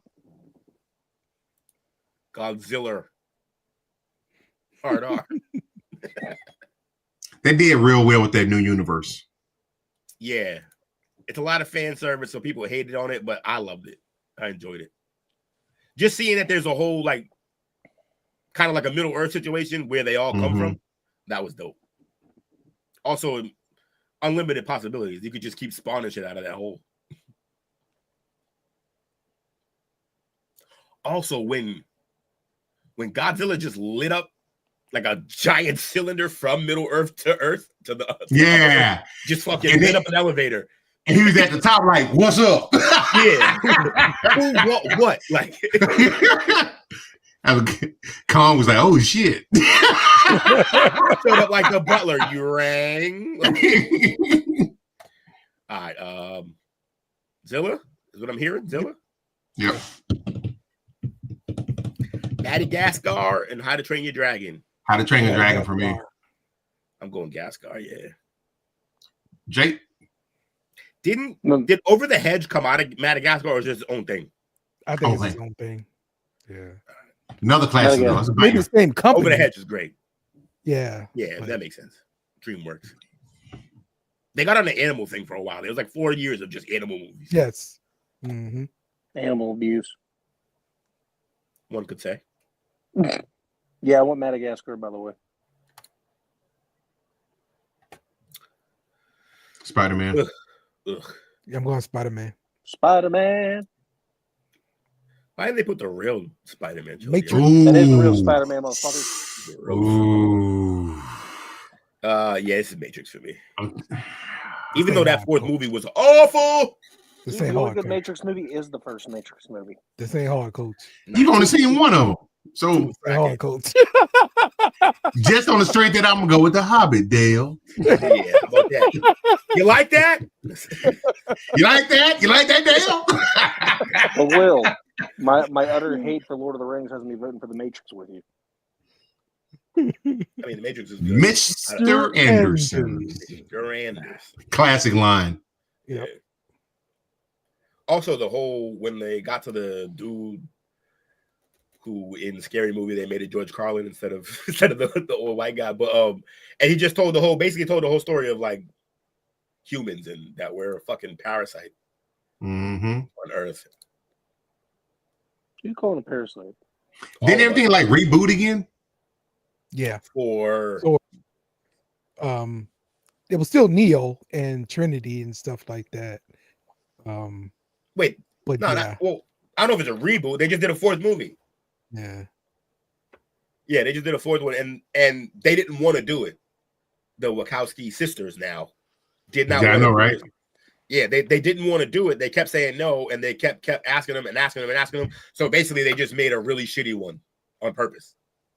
Godzilla. Hard R. They did real well with that new universe. Yeah. It's a lot of fan service, so people hated on it, but I loved it. I enjoyed it. Just seeing that there's a whole, like, kind of like a Middle Earth situation where they all come from, that was dope. Also, unlimited possibilities. You could just keep spawning shit out of that hole. Also, when Godzilla just lit up like a giant cylinder from Middle Earth to Earth to the just fucking lit up an elevator. And he was at the top, like, "What's up?" Yeah. What? Like, Kong was like, "Oh shit!" Showed up like the butler. You rang. All right, Zilla is what I'm hearing. Zilla. Yep. Madagascar and How to Train Your Dragon. How to Train Your Dragon for me. I'm going Gascar, yeah. Jake? Did Over the Hedge come out of Madagascar or is it its own thing? I think it's its own thing. Yeah. Another classic. Maybe the same company. Over the Hedge is great. Yeah. Yeah, that makes sense. DreamWorks. They got on the animal thing for a while. There was like 4 years of just animal movies. Yes. Mm-hmm. Animal abuse. One could say. Yeah, I want Madagascar, by the way. Spider-Man. Ugh. Yeah, I'm going Spider-Man. Spider-Man. Why didn't they put the real Spider-Man? Matrix. That is the real Spider-Man, motherfucker. Ooh. Yeah, it's a Matrix for me. Even though that fourth movie was awful. This The ain't only hard, good coach. Matrix movie is the first Matrix movie. This ain't hard, coach. You've only seen one of them. So This ain't hard, coach. just on the strength that I'm gonna go with the Hobbit, Dale. Yeah, how about that? You like that? You like that? You like that, Dale? But Will, my utter hate for Lord of the Rings has me voting for the Matrix with you. I mean, the Matrix is good. Mr. Anderson. Mr. Anderson. Classic line. Yeah. Also, the whole when they got to the dude who in Scary Movie they made it George Carlin instead of the old white guy, but and he just told the whole story of like humans and that we're a fucking parasite on Earth. You call it a parasite? Didn't everything like reboot again? Yeah. For So, it was still Neo and Trinity and stuff like that. Wait, but no, yeah, well, I don't know if it's a reboot. They just did a fourth movie. Yeah, they just did a fourth one, and they didn't want to do it. The Wachowski sisters now did not. Yeah, I know, right? It. Yeah, they didn't want to do it. They kept saying no, and they kept asking them and asking them and asking them. So basically, they just made a really shitty one on purpose.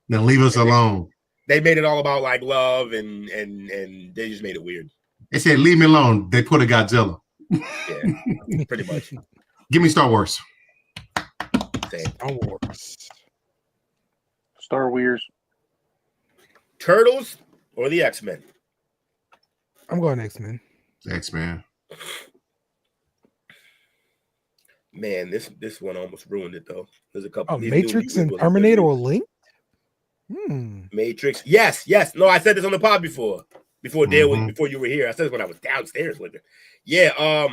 Now leave us alone. They made it all about like love, and they just made it weird. They said, "Leave me alone." They put a Godzilla. Yeah, pretty much. Give me Star Wars. Star Wars. Star Wars. Turtles or the X-Men? I'm going X-Men. X-Men. Man, this one almost ruined it though. There's a couple. Matrix and Terminator are linked. Matrix. Yes. No, I said this on the pod before Dale, before you were here. I said this when I was downstairs with it. Yeah.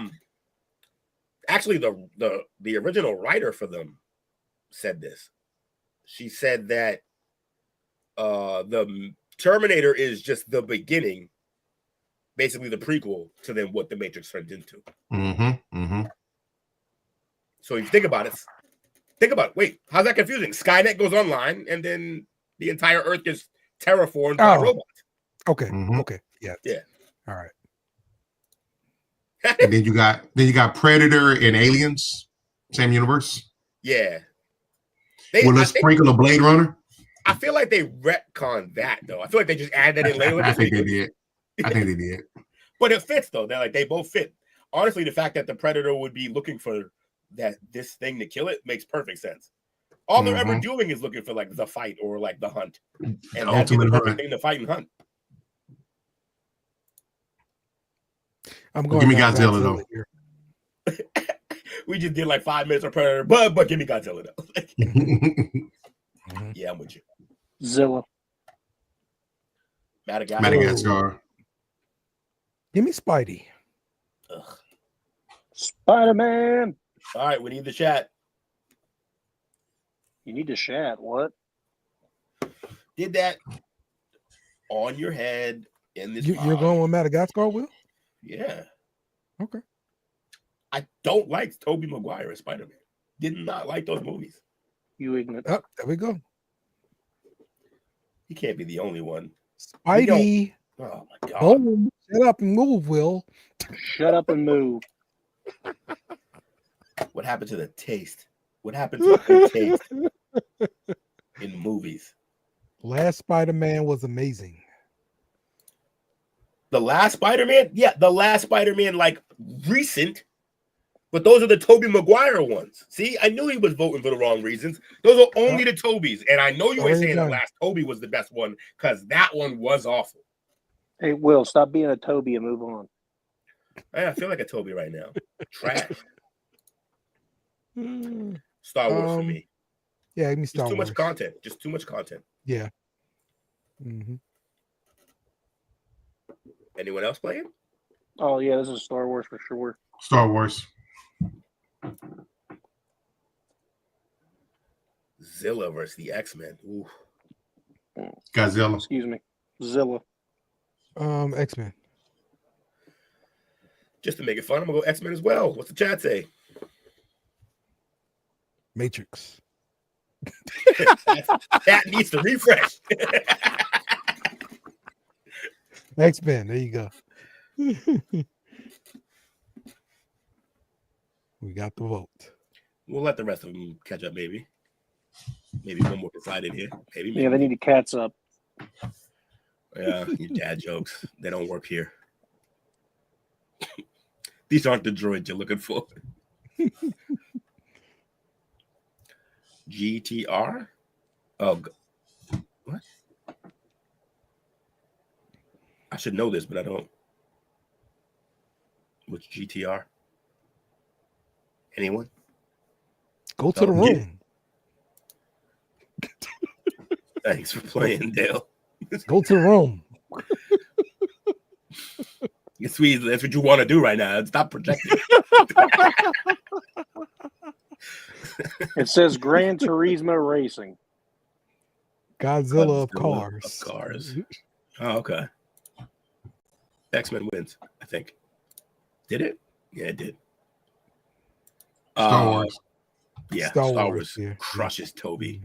Actually, the original writer for them said this. She said that the Terminator is just the beginning, basically the prequel to then what the Matrix turned into. So if you think about it, wait, how's that confusing? Skynet goes online, and then the entire Earth gets terraformed by robots. Okay. Okay. Yeah. All right. And then you got Predator and Aliens, same universe. Yeah. With a sprinkle of Blade Runner. I feel like they retconned that though. I feel like they just added that in later. I think they did. But it fits though. They're like they both fit. Honestly, the fact that the Predator would be looking for this thing to kill it makes perfect sense. All they're ever doing is looking for like the fight or like the hunt, and that's the perfect thing to fight and hunt. I'm going. Give me Godzilla though. We just did like 5 minutes of Predator, but give me Godzilla though. Yeah, I'm with you. Zilla. Madagascar. Give me Spidey. Ugh. Spider-Man. All right, we need the chat. You need to chat. What? Did that on your head in this? You're going with Madagascar, Will? Yeah. Okay. I don't like Tobey Maguire as Spider-Man. Did not like those movies. You ignorant. Oh, there we go. He can't be the only one. Spidey. Oh my god. Boom. Shut up and move, Will. Shut up and move. What happened to the taste? What happened to the taste in movies? Last Spider-Man was amazing. The last Spider-Man? Yeah, the last Spider-Man, like recent. But those are the Tobey Maguire ones. See, I knew he was voting for the wrong reasons. Those are only the Tobeys. And I know you ain't saying the last Tobey was the best one because that one was awful. Hey, Will, stop being a Toby and move on. I feel like a Toby right now. Trash. Star Wars for me. Yeah, give me Star Wars. Too much content. Just too much content. Yeah. Anyone else playing? Oh, yeah, this is Star Wars for sure. Star Wars. Zilla versus the X-Men. Ooh. Godzilla. Excuse me. Zilla. X-Men. Just to make it fun, I'm gonna go X-Men as well. What's the chat say? Matrix. That needs to refresh. X-Men. There you go. We got the vote. We'll let the rest of them catch up, maybe. Maybe one more can slide in here. Maybe. Yeah, they need to cats up. Yeah, your dad jokes. They don't work here. These aren't the droids you're looking for. GTR? Oh, what? I should know this, but I don't. What's GTR? Anyone? Go to the room. Thanks for playing, Dale. Go to the room. Sweet, that's what you want to do right now. Stop projecting. It says Gran Turismo Racing. Godzilla of cars. Oh, okay. X-Men wins, I think. Did it? Yeah, it did. Star Wars. Yeah, Star Star Wars, Wars crushes Toby.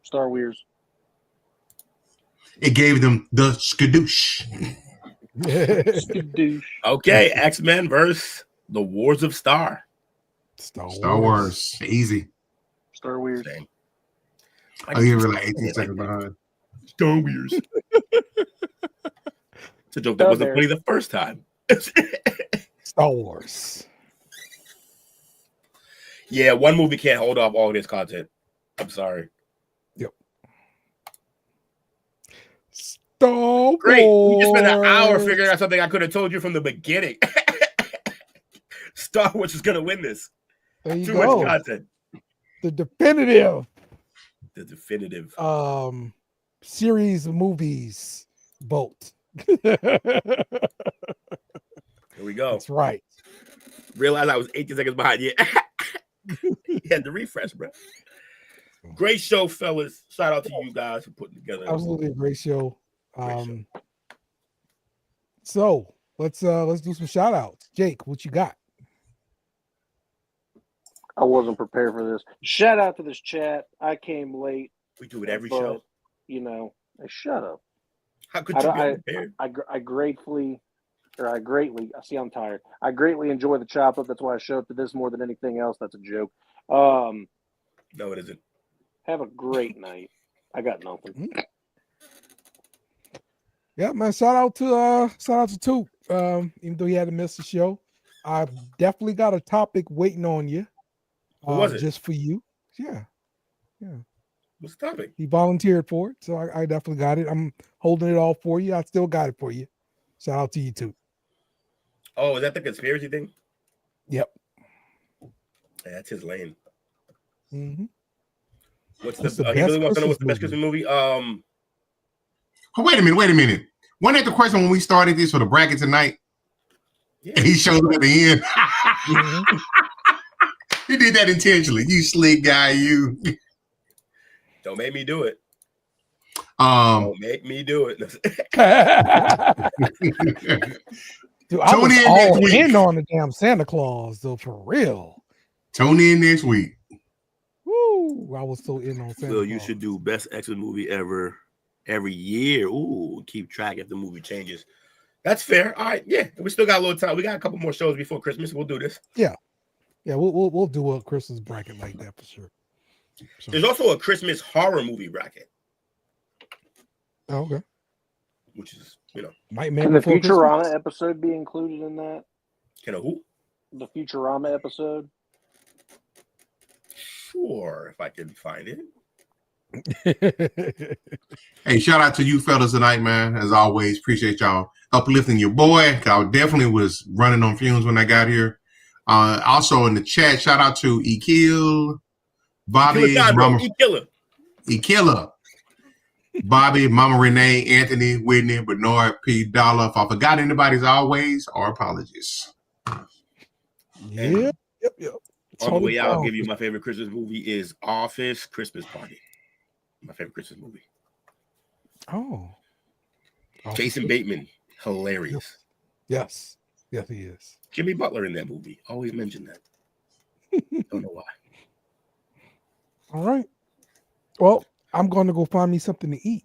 Star Wars. It gave them the skadoosh. Skadoosh. Okay, X-Men versus the Wars of Star. Star Wars. Easy. Star Wars. Same. Oh, you were like 18 seconds behind. Star Wars. It's a joke that wasn't funny the first time. Star Wars. Yeah, one movie can't hold off all this content. I'm sorry. Yep. Star Great. Wars. We just spent an hour figuring out something I could have told you from the beginning. Star Wars is going to win this. There you Too go. much content. The definitive. The definitive. Series of movies. Bolt. Here we go. That's right. Realized I was 18 seconds behind you. You had to refresh, bro. Great show, fellas. Shout out to you guys for putting together. Absolutely a great show. So let's do some shout outs. Jake, what you got? I wasn't prepared for this. Shout out to this chat. I came late. We do it every show. You know, shut up. How could you be prepared? I greatly, I'm tired. I greatly enjoy the chop up. That's why I show up to this more than anything else. That's a joke. No, it isn't. Have a great night. I got nothing. Yeah, man. Shout out to Toop. Even though he had to miss the show, I definitely got a topic waiting on you. What was it? Just for you. Yeah. What's the topic? He volunteered for it, so I definitely got it. I'm holding it all for you. I still got it for you. Shout out to you too. Oh, is that the conspiracy thing? Yep. Yeah, that's his lane. Mm-hmm. What's the he really wants to know what's the best Christmas movie? Oh, wait a minute. Wasn't that the question when we started this for the bracket tonight? Yeah. And he showed up at the end. Mm-hmm. You did that intentionally. You slick guy, you. Don't make me do it. Don't make me do it. Dude, I was all in on the damn Santa Claus, though, for real. Tune in next week. Woo! I was so in on Santa Claus. You should do best X-Men movie ever every year. Ooh, keep track if the movie changes. That's fair. All right, yeah. We still got a little time. We got a couple more shows before Christmas. We'll do this. Yeah, we'll do a Christmas bracket like that for sure. So. There's also a Christmas horror movie bracket. Oh, okay. Which is, Can the Futurama episode be included in that? Can a who? The Futurama episode. Sure, if I can find it. Hey, shout out to you fellas tonight, man. As always, appreciate y'all uplifting your boy. I definitely was running on fumes when I got here. Also in the chat, shout out to Ekil, Bobby, Ekilla, Bobby, Mama Renee, Anthony, Whitney, Bernard, P. Dollar. If I forgot anybody, as always, our apologies. Yep. On the way out, I'll give you my favorite Christmas movie is Office Christmas Party. My favorite Christmas movie. Oh. Jason Bateman, hilarious. Yes, he is. Jimmy Butler in that movie. Always mention that. Don't know why. All right. Well, I'm going to go find me something to eat.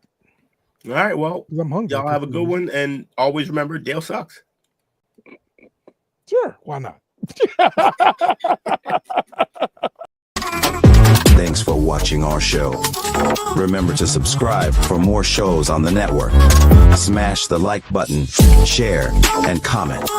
All right. Well, I'm hungry. Y'all have a good one, and always remember, Dale sucks. Sure. Why not? Thanks for watching our show. Remember to subscribe for more shows on the network. Smash the like button, share, and comment.